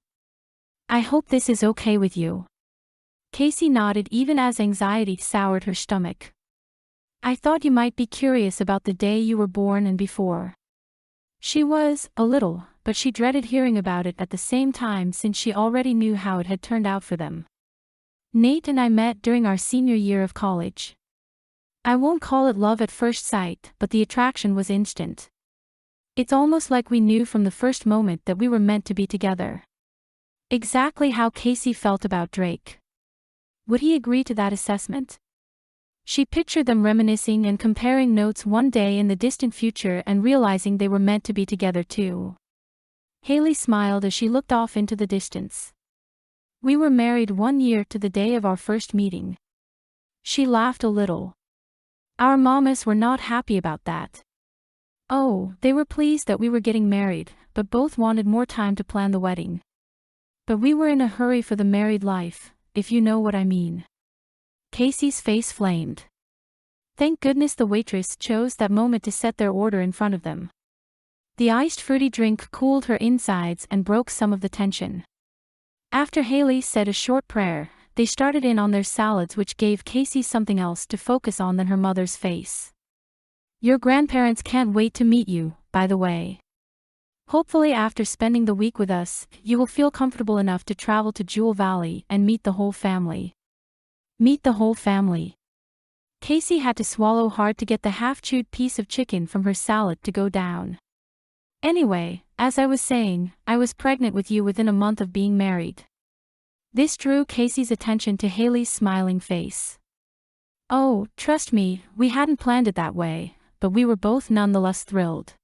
I hope this is okay with you. Cacie nodded even as anxiety soured her stomach. I thought you might be curious about the day you were born and before. She was, a little, but she dreaded hearing about it at the same time since she already knew how it had turned out for them. Nate and I met during our senior year of college. I won't call it love at first sight, but the attraction was instant. It's almost like we knew from the first moment that we were meant to be together. Exactly how Cacie felt about Drake. Would he agree to that assessment? She pictured them reminiscing and comparing notes one day in the distant future and realizing they were meant to be together too. Haley smiled as she looked off into the distance. We were married 1 year to the day of our first meeting. She laughed a little. Our mamas were not happy about that. Oh, they were pleased that we were getting married, but both wanted more time to plan the wedding. But we were in a hurry for the married life, if you know what I mean. Cacie's face flamed. Thank goodness the waitress chose that moment to set their order in front of them. The iced fruity drink cooled her insides and broke some of the tension. After Haley said a short prayer, they started in on their salads, which gave Cacie something else to focus on than her mother's face. Your grandparents can't wait to meet you, by the way. Hopefully after spending the week with us, you will feel comfortable enough to travel to Jewel Valley and meet the whole family. Meet the whole family. Cacie had to swallow hard to get the half-chewed piece of chicken from her salad to go down. Anyway, as I was saying, I was pregnant with you within a month of being married. This drew Cacie's attention to Haley's smiling face. Oh, trust me, we hadn't planned it that way, but we were both nonetheless thrilled.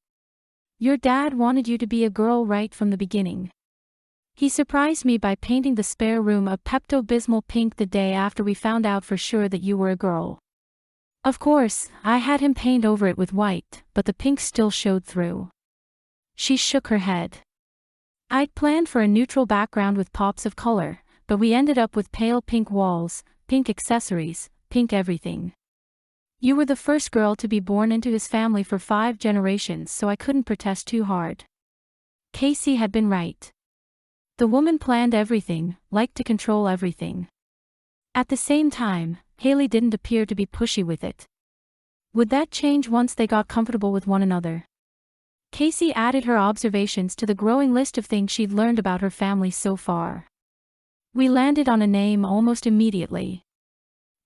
Your dad wanted you to be a girl right from the beginning. He surprised me by painting the spare room a Pepto-Bismol pink the day after we found out for sure that you were a girl. Of course, I had him paint over it with white, but the pink still showed through. She shook her head. I'd planned for a neutral background with pops of color, but we ended up with pale pink walls, pink accessories, pink everything. You were the first girl to be born into his family for 5 generations, so I couldn't protest too hard. Cacie had been right. The woman planned everything, liked to control everything. At the same time, Haley didn't appear to be pushy with it. Would that change once they got comfortable with one another? Cacie added her observations to the growing list of things she'd learned about her family so far. We landed on a name almost immediately.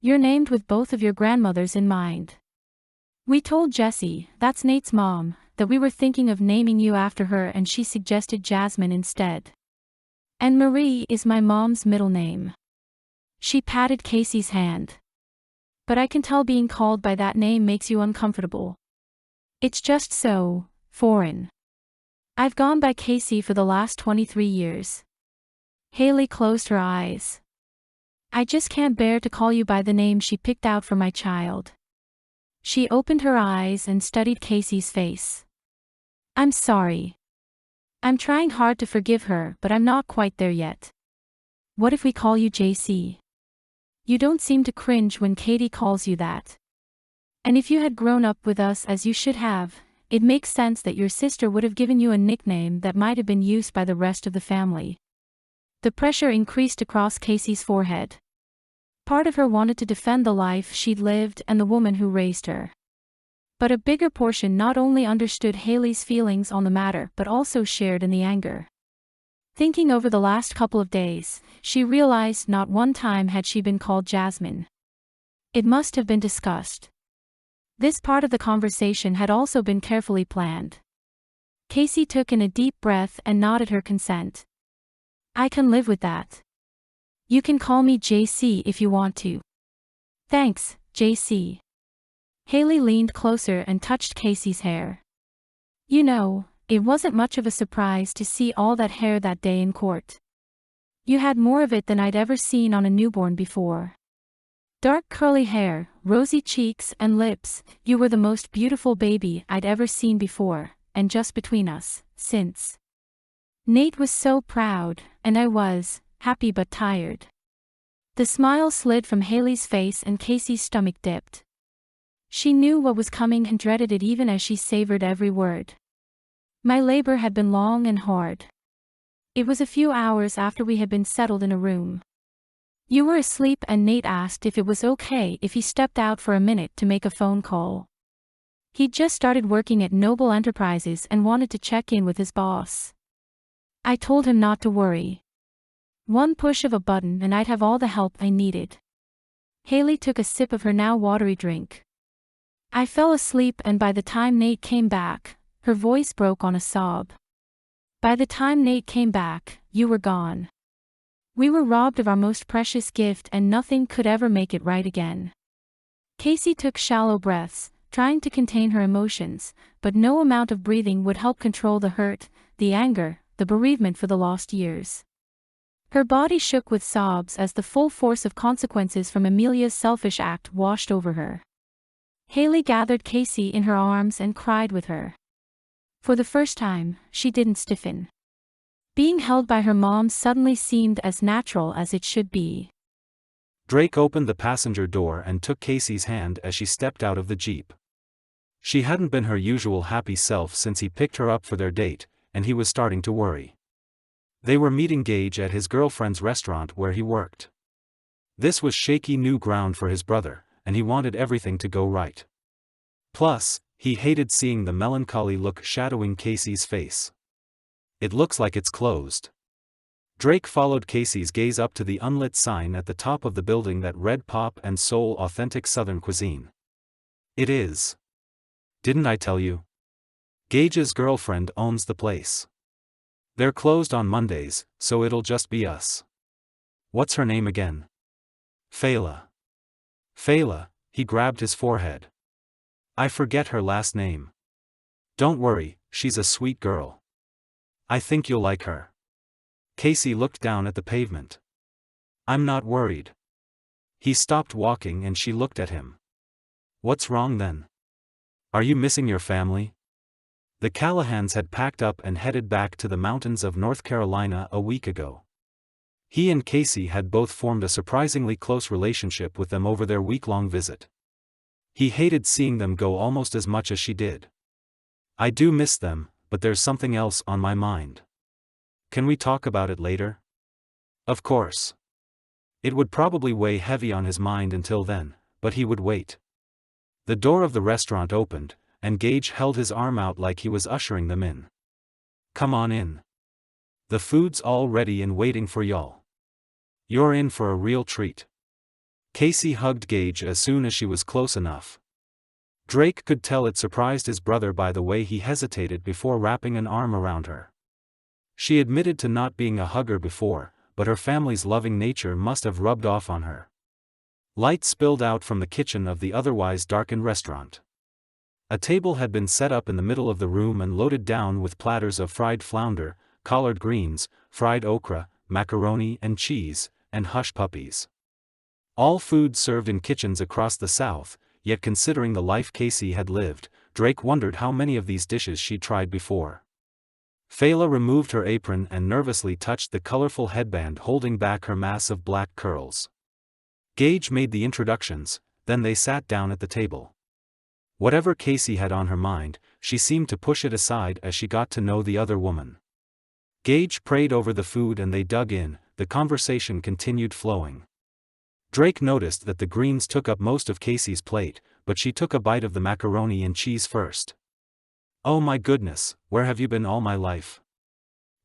You're named with both of your grandmothers in mind. We told Jessie, that's Nate's mom, that we were thinking of naming you after her and she suggested Jasmine instead. And Marie is my mom's middle name. She patted Cacie's hand. But I can tell being called by that name makes you uncomfortable. It's just so foreign. I've gone by Cacie for the last 23 years. Haley closed her eyes. I just can't bear to call you by the name she picked out for my child. She opened her eyes and studied Cacie's face. I'm sorry. I'm trying hard to forgive her, but I'm not quite there yet. What if we call you JC? You don't seem to cringe when Katie calls you that. And if you had grown up with us as you should have, it makes sense that your sister would have given you a nickname that might have been used by the rest of the family. The pressure increased across Cacie's forehead. Part of her wanted to defend the life she'd lived and the woman who raised her. But a bigger portion not only understood Haley's feelings on the matter but also shared in the anger. Thinking over the last couple of days, she realized not one time had she been called Jasmine. It must have been discussed. This part of the conversation had also been carefully planned. Cacie took in a deep breath and nodded her consent. I can live with that. You can call me JC if you want to. Thanks, JC. Haley leaned closer and touched Cacie's hair. You know, it wasn't much of a surprise to see all that hair that day in court. You had more of it than I'd ever seen on a newborn before. Dark curly hair, rosy cheeks and lips, you were the most beautiful baby I'd ever seen before, and just between us, since. Nate was so proud, and I was, happy but tired. The smile slid from Haley's face and Cacie's stomach dipped. She knew what was coming and dreaded it even as she savored every word. My labor had been long and hard. It was a few hours after we had been settled in a room. You were asleep and Nate asked if it was okay if he stepped out for a minute to make a phone call. He'd just started working at Noble Enterprises and wanted to check in with his boss. I told him not to worry. One push of a button and I'd have all the help I needed. Haley took a sip of her now watery drink. I fell asleep and by the time Nate came back, her voice broke on a sob. By the time Nate came back, you were gone. We were robbed of our most precious gift and nothing could ever make it right again. Cacie took shallow breaths, trying to contain her emotions, but no amount of breathing would help control the hurt, the anger, the bereavement for the lost years. Her body shook with sobs as the full force of consequences from Emilia's selfish act washed over her. Haley gathered Cacie in her arms and cried with her. For the first time, she didn't stiffen. Being held by her mom suddenly seemed as natural as it should be. Drake opened the passenger door and took Cacie's hand as she stepped out of the Jeep. She hadn't been her usual happy self since he picked her up for their date, and he was starting to worry. They were meeting Gage at his girlfriend's restaurant where he worked. This was shaky new ground for his brother, and he wanted everything to go right. Plus, he hated seeing the melancholy look shadowing Cacie's face. It looks like it's closed. Drake followed Cacie's gaze up to the unlit sign at the top of the building that read Pop and Soul Authentic Southern Cuisine. It is. Didn't I tell you? Gage's girlfriend owns the place. They're closed on Mondays, so it'll just be us. What's her name again? Fela. Fela, he grabbed his forehead. I forget her last name. Don't worry, she's a sweet girl. I think you'll like her. Cacie looked down at the pavement. I'm not worried. He stopped walking and she looked at him. What's wrong then? Are you missing your family? The Callahans had packed up and headed back to the mountains of North Carolina a week ago. He and Cacie had both formed a surprisingly close relationship with them over their week-long visit. He hated seeing them go almost as much as she did. I do miss them, but there's something else on my mind. Can we talk about it later? Of course. It would probably weigh heavy on his mind until then, but he would wait. The door of the restaurant opened, and Gage held his arm out like he was ushering them in. Come on in. The food's all ready and waiting for y'all. You're in for a real treat. Cacie hugged Gage as soon as she was close enough. Drake could tell it surprised his brother by the way he hesitated before wrapping an arm around her. She admitted to not being a hugger before, but her family's loving nature must have rubbed off on her. Light spilled out from the kitchen of the otherwise darkened restaurant. A table had been set up in the middle of the room and loaded down with platters of fried flounder, collard greens, fried okra, macaroni and cheese, and hush puppies. All food served in kitchens across the South, yet considering the life Cacie had lived, Drake wondered how many of these dishes she'd tried before. Fela removed her apron and nervously touched the colorful headband holding back her mass of black curls. Gage made the introductions, then they sat down at the table. Whatever Cacie had on her mind, she seemed to push it aside as she got to know the other woman. Gage prayed over the food and they dug in, the conversation continued flowing. Drake noticed that the greens took up most of Cacie's plate, but she took a bite of the macaroni and cheese first. "Oh my goodness, where have you been all my life?"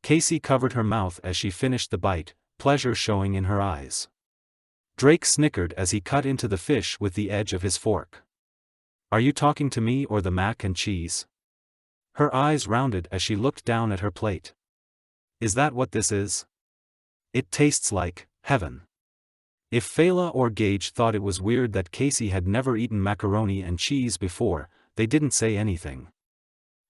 Cacie covered her mouth as she finished the bite, pleasure showing in her eyes. Drake snickered as he cut into the fish with the edge of his fork. "Are you talking to me or the mac and cheese?" Her eyes rounded as she looked down at her plate. "Is that what this is? It tastes like heaven." If Fela or Gage thought it was weird that Cacie had never eaten macaroni and cheese before, they didn't say anything.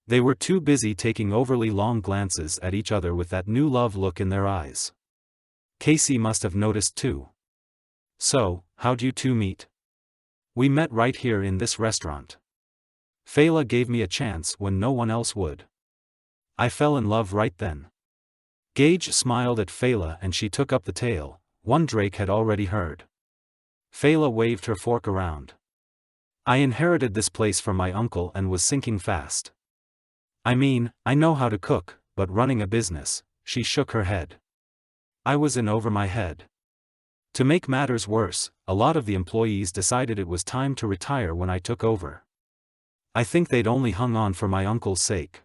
They were too busy taking overly long glances at each other with that new love look in their eyes. Cacie must have noticed too. "So, how'd you two meet?" "We met right here in this restaurant. Fela gave me a chance when no one else would. I fell in love right then." Gage smiled at Fela and she took up the tale, one Drake had already heard. Fela waved her fork around. "I inherited this place from my uncle and was sinking fast. I mean, I know how to cook, but running a business," she shook her head. "I was in over my head. To make matters worse, a lot of the employees decided it was time to retire when I took over. I think they'd only hung on for my uncle's sake.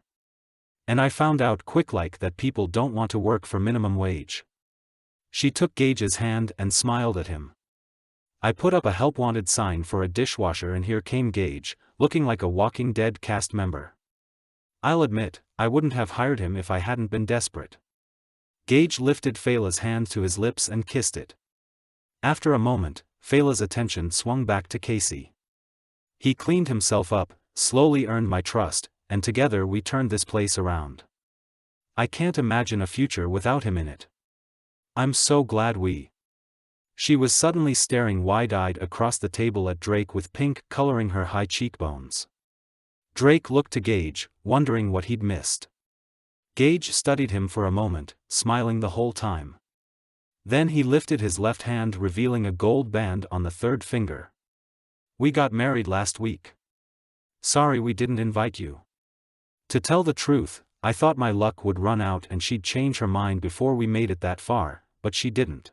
And I found out quick-like that people don't want to work for minimum wage." She took Gage's hand and smiled at him. "I put up a help wanted sign for a dishwasher and here came Gage, looking like a Walking Dead cast member. I'll admit, I wouldn't have hired him if I hadn't been desperate." Gage lifted Fela's hand to his lips and kissed it. After a moment, Fela's attention swung back to Cacie. "He cleaned himself up, slowly earned my trust, and together we turned this place around. I can't imagine a future without him in it. I'm so glad we—" She was suddenly staring wide-eyed across the table at Drake with pink coloring her high cheekbones. Drake looked to Gage, wondering what he'd missed. Gage studied him for a moment, smiling the whole time. Then he lifted his left hand revealing a gold band on the third finger. "We got married last week. Sorry we didn't invite you. To tell the truth, I thought my luck would run out and she'd change her mind before we made it that far, but she didn't."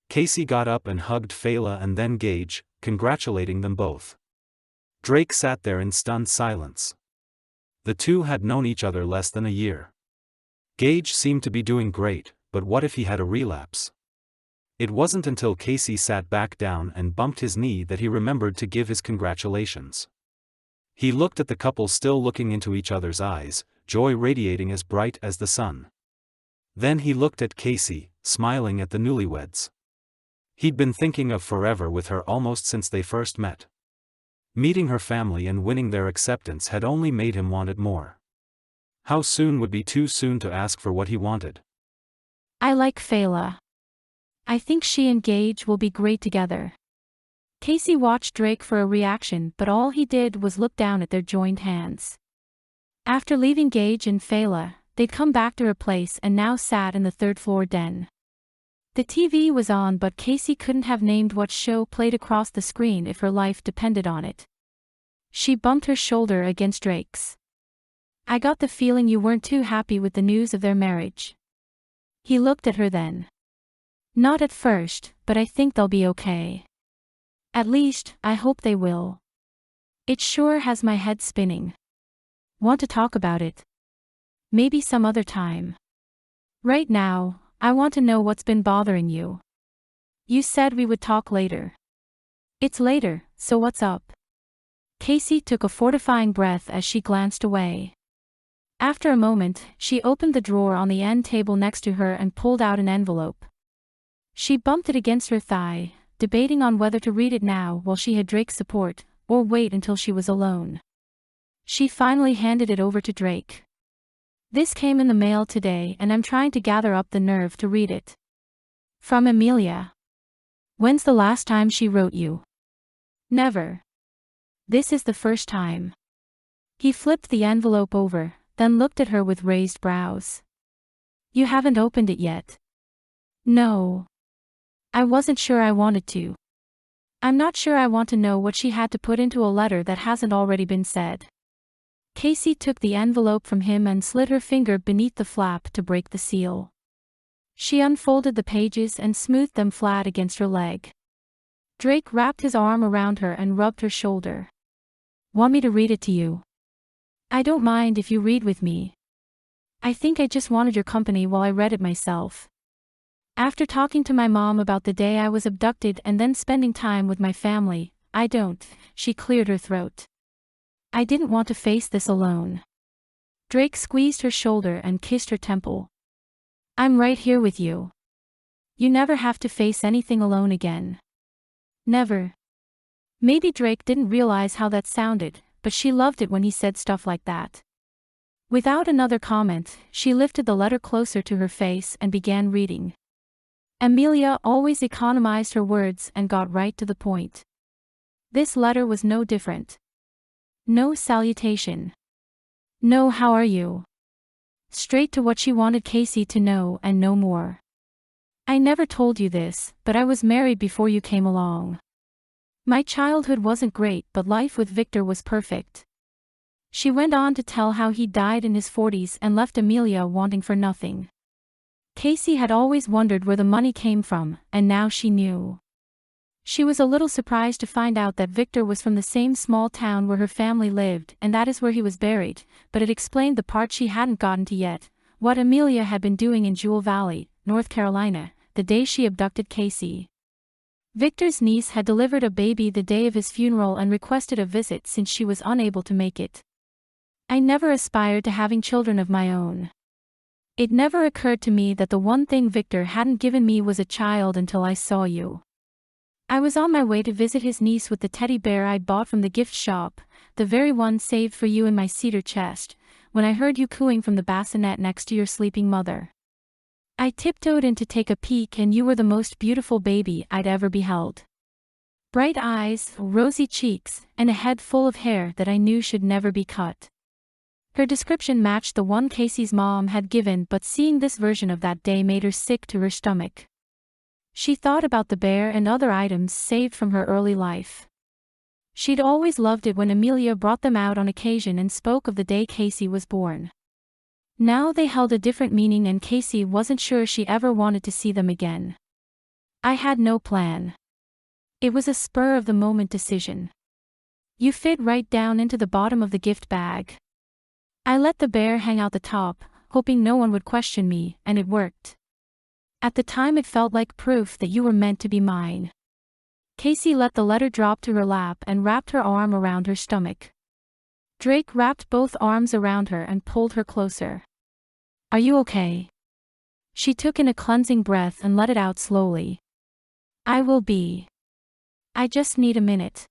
Cacie got up and hugged Fela and then Gage, congratulating them both. Drake sat there in stunned silence. The two had known each other less than a year. Gage seemed to be doing great, but what if he had a relapse? It wasn't until Cacie sat back down and bumped his knee that he remembered to give his congratulations. He looked at the couple still looking into each other's eyes, joy radiating as bright as the sun. Then he looked at Cacie, smiling at the newlyweds. He'd been thinking of forever with her almost since they first met. Meeting her family and winning their acceptance had only made him want it more. How soon would be too soon to ask for what he wanted? I like Fela. I think she and Gage will be great together. Cacie watched Drake for a reaction, but all he did was look down at their joined hands. After leaving Gage and Fela, they'd come back to her place and now sat in the third-floor den. The TV was on, but Cacie couldn't have named what show played across the screen if her life depended on it. She bumped her shoulder against Drake's. "I got the feeling you weren't too happy with the news of their marriage." He looked at her then. "Not at first, but I think they'll be okay. At least, I hope they will. It sure has my head spinning. Want to talk about it? Maybe some other time. Right now, I want to know what's been bothering you. You said we would talk later." It's later, so what's up? Cacie took a fortifying breath as she glanced away. After a moment, she opened the drawer on the end table next to her and pulled out an envelope. She bumped it against her thigh, debating on whether to read it now while she had Drake's support, or wait until she was alone. She finally handed it over to Drake. This came in the mail today and I'm trying to gather up the nerve to read it. From Emilia. When's the last time she wrote you? Never. This is the first time. He flipped the envelope over, then looked at her with raised brows. You haven't opened it yet? No. I wasn't sure I wanted to. I'm not sure I want to know what she had to put into a letter that hasn't already been said. Cacie took the envelope from him and slid her finger beneath the flap to break the seal. She unfolded the pages and smoothed them flat against her leg. Drake wrapped his arm around her and rubbed her shoulder. Want me to read it to you? I don't mind if you read with me. I think I just wanted your company while I read it myself. After talking to my mom about the day I was abducted and then spending time with my family, I don't, she cleared her throat. I didn't want to face this alone. Drake squeezed her shoulder and kissed her temple. I'm right here with you. You never have to face anything alone again. Never. Maybe Drake didn't realize how that sounded, but she loved it when he said stuff like that. Without another comment, she lifted the letter closer to her face and began reading. Emilia always economized her words and got right to the point. This letter was no different. No salutation. No how are you. Straight to what she wanted Cacie to know and no more. I never told you this, but I was married before you came along. My childhood wasn't great, but life with Victor was perfect. She went on to tell how he died in his 40s and left Emilia wanting for nothing. Cacie had always wondered where the money came from, and now she knew. She was a little surprised to find out that Victor was from the same small town where her family lived, and that is where he was buried, but it explained the part she hadn't gotten to yet, what Emilia had been doing in Jewel Valley, North Carolina, the day she abducted Cacie. Victor's niece had delivered a baby the day of his funeral and requested a visit since she was unable to make it. I never aspired to having children of my own. It never occurred to me that the one thing Victor hadn't given me was a child until I saw you. I was on my way to visit his niece with the teddy bear I'd bought from the gift shop, the very one saved for you in my cedar chest, when I heard you cooing from the bassinet next to your sleeping mother. I tiptoed in to take a peek and you were the most beautiful baby I'd ever beheld. Bright eyes, rosy cheeks, and a head full of hair that I knew should never be cut. Her description matched the one Cacie's mom had given, but seeing this version of that day made her sick to her stomach. She thought about the bear and other items saved from her early life. She'd always loved it when Emilia brought them out on occasion and spoke of the day Cacie was born. Now they held a different meaning and Cacie wasn't sure she ever wanted to see them again. I had no plan. It was a spur-of-the-moment decision. You fit right down into the bottom of the gift bag. I let the bear hang out the top, hoping no one would question me, and it worked. At the time it felt like proof that you were meant to be mine. Cacie let the letter drop to her lap and wrapped her arm around her stomach. Drake wrapped both arms around her and pulled her closer. Are you okay? She took in a cleansing breath and let it out slowly. I will be. I just need a minute.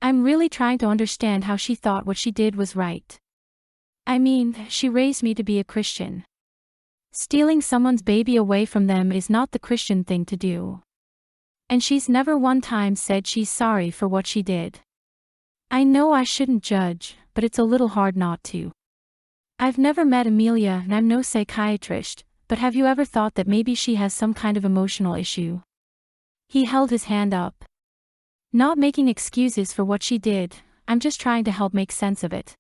I'm really trying to understand how she thought what she did was right. I mean, she raised me to be a Christian. Stealing someone's baby away from them is not the Christian thing to do. And she's never one time said she's sorry for what she did. I know I shouldn't judge, but it's a little hard not to. I've never met Emilia and I'm no psychiatrist, but have you ever thought that maybe she has some kind of emotional issue? He held his hand up. Not making excuses for what she did, I'm just trying to help make sense of it.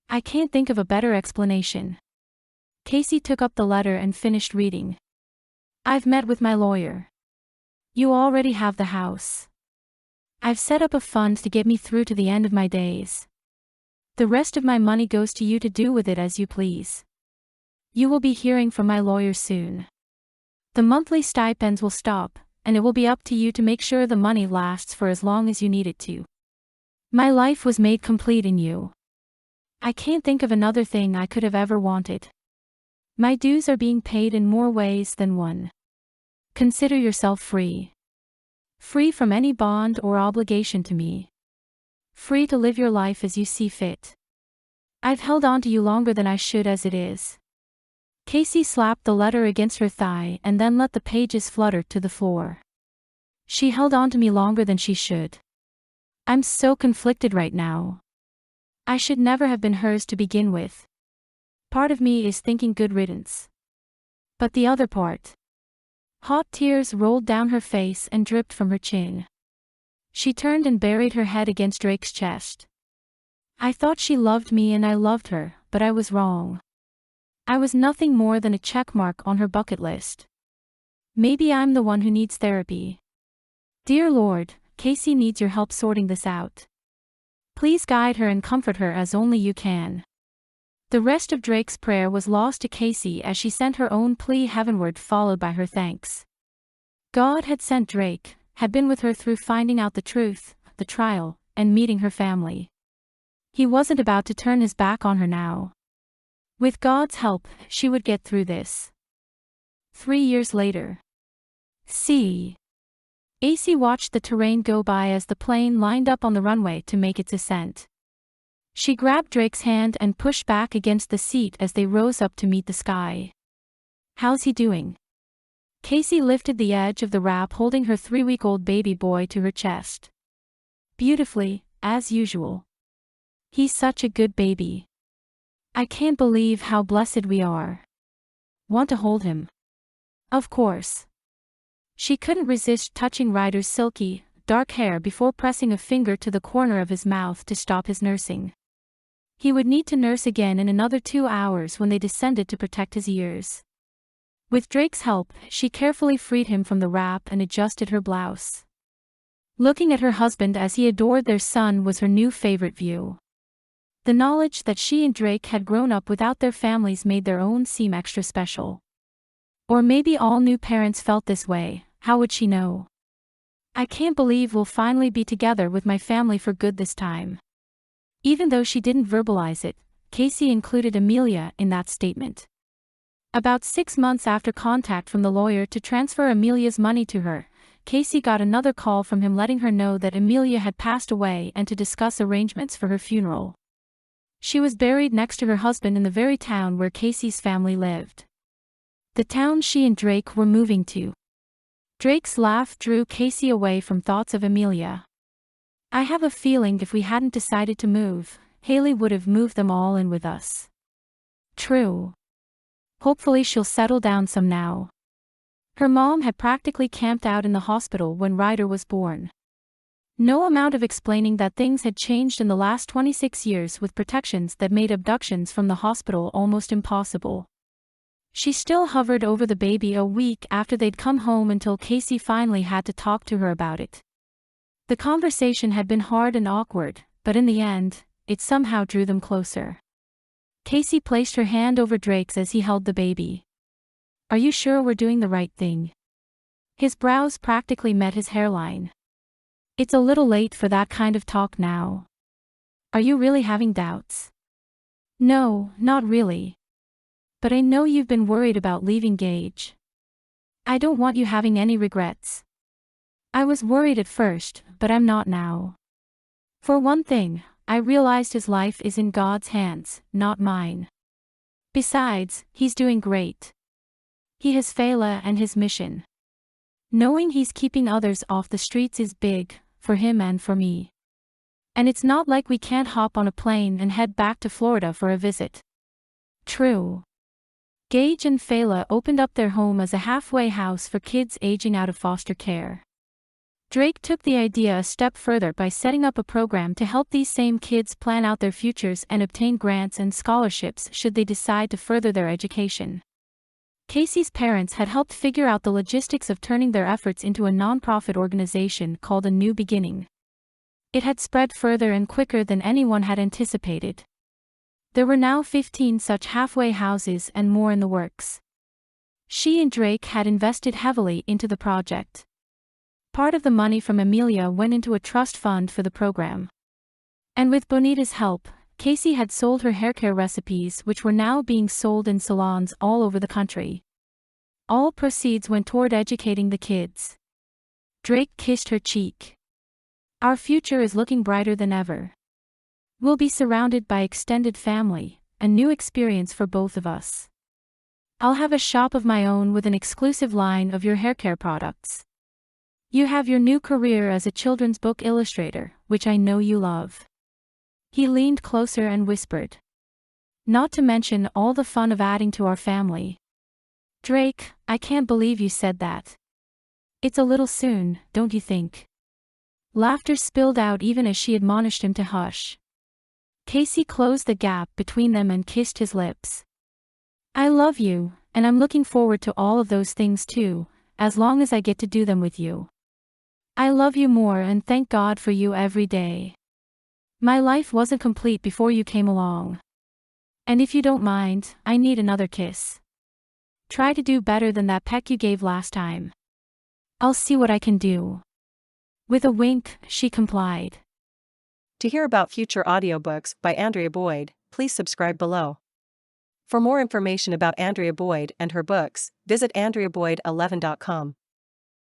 I can't think of a better explanation. Cacie took up the letter and finished reading. I've met with my lawyer. You already have the house. I've set up a fund to get me through to the end of my days. The rest of my money goes to you to do with it as you please. You will be hearing from my lawyer soon. The monthly stipends will stop, and it will be up to you to make sure the money lasts for as long as you need it to. My life was made complete in you. I can't think of another thing I could have ever wanted. My dues are being paid in more ways than one. Consider yourself free. Free from any bond or obligation to me. Free to live your life as you see fit. I've held on to you longer than I should as it is. Cacie slapped the letter against her thigh and then let the pages flutter to the floor. She held on to me longer than she should. I'm so conflicted right now. I should never have been hers to begin with. Part of me is thinking good riddance. But the other part. Hot tears rolled down her face and dripped from her chin. She turned and buried her head against Drake's chest. I thought she loved me and I loved her, but I was wrong. I was nothing more than a checkmark on her bucket list. Maybe I'm the one who needs therapy. Dear Lord, Cacie needs your help sorting this out. Please guide her and comfort her as only you can. The rest of Drake's prayer was lost to Cacie as she sent her own plea heavenward, followed by her thanks. God had sent Drake, had been with her through finding out the truth, the trial, and meeting her family. He wasn't about to turn his back on her now. With God's help, she would get through this. 3 years later. Cacie watched the terrain go by as the plane lined up on the runway to make its ascent. She grabbed Drake's hand and pushed back against the seat as they rose up to meet the sky. How's he doing? Cacie lifted the edge of the wrap, holding her 3-week-old baby boy to her chest. Beautifully, as usual. He's such a good baby. I can't believe how blessed we are. Want to hold him? Of course. She couldn't resist touching Ryder's silky, dark hair before pressing a finger to the corner of his mouth to stop his nursing. He would need to nurse again in another 2 hours when they descended to protect his ears. With Drake's help, she carefully freed him from the wrap and adjusted her blouse. Looking at her husband as he adored their son was her new favorite view. The knowledge that she and Drake had grown up without their families made their own seem extra special. Or maybe all new parents felt this way, how would she know? I can't believe we'll finally be together with my family for good this time. Even though she didn't verbalize it, Cacie included Emilia in that statement. About 6 months after contact from the lawyer to transfer Emilia's money to her, Cacie got another call from him letting her know that Emilia had passed away and to discuss arrangements for her funeral. She was buried next to her husband in the very town where Cacie's family lived. The town she and Drake were moving to. Drake's laugh drew Cacie away from thoughts of Emilia. I have a feeling if we hadn't decided to move, Haley would have moved them all in with us. True. Hopefully she'll settle down some now. Her mom had practically camped out in the hospital when Ryder was born. No amount of explaining that things had changed in the last 26 years with protections that made abductions from the hospital almost impossible. She still hovered over the baby a week after they'd come home until Cacie finally had to talk to her about it. The conversation had been hard and awkward, but in the end, it somehow drew them closer. Cacie placed her hand over Drake's as he held the baby. Are you sure we're doing the right thing? His brows practically met his hairline. It's a little late for that kind of talk now. Are you really having doubts? No, not really. But I know you've been worried about leaving Gage. I don't want you having any regrets. I was worried at first, but I'm not now. For one thing, I realized his life is in God's hands, not mine. Besides, he's doing great. He has Fela and his mission. Knowing he's keeping others off the streets is big, for him and for me. And it's not like we can't hop on a plane and head back to Florida for a visit. True. Gage and Fela opened up their home as a halfway house for kids aging out of foster care. Drake took the idea a step further by setting up a program to help these same kids plan out their futures and obtain grants and scholarships should they decide to further their education. Cacie's parents had helped figure out the logistics of turning their efforts into a nonprofit organization called A New Beginning. It had spread further and quicker than anyone had anticipated. There were now 15 such halfway houses and more in the works. She and Drake had invested heavily into the project. Part of the money from Emilia went into a trust fund for the program. And with Bonita's help, Cacie had sold her haircare recipes, which were now being sold in salons all over the country. All proceeds went toward educating the kids. Drake kissed her cheek. Our future is looking brighter than ever. We'll be surrounded by extended family, a new experience for both of us. I'll have a shop of my own with an exclusive line of your haircare products. You have your new career as a children's book illustrator, which I know you love. He leaned closer and whispered. Not to mention all the fun of adding to our family. Drake, I can't believe you said that. It's a little soon, don't you think? Laughter spilled out even as she admonished him to hush. Cacie closed the gap between them and kissed his lips. I love you, and I'm looking forward to all of those things too, as long as I get to do them with you. I love you more and thank God for you every day. My life wasn't complete before you came along. And if you don't mind, I need another kiss. Try to do better than that peck you gave last time. I'll see what I can do. With a wink, she complied. To hear about future audiobooks by Andrea Boyd, please subscribe below. For more information about Andrea Boyd and her books, visit AndreaBoyd11.com.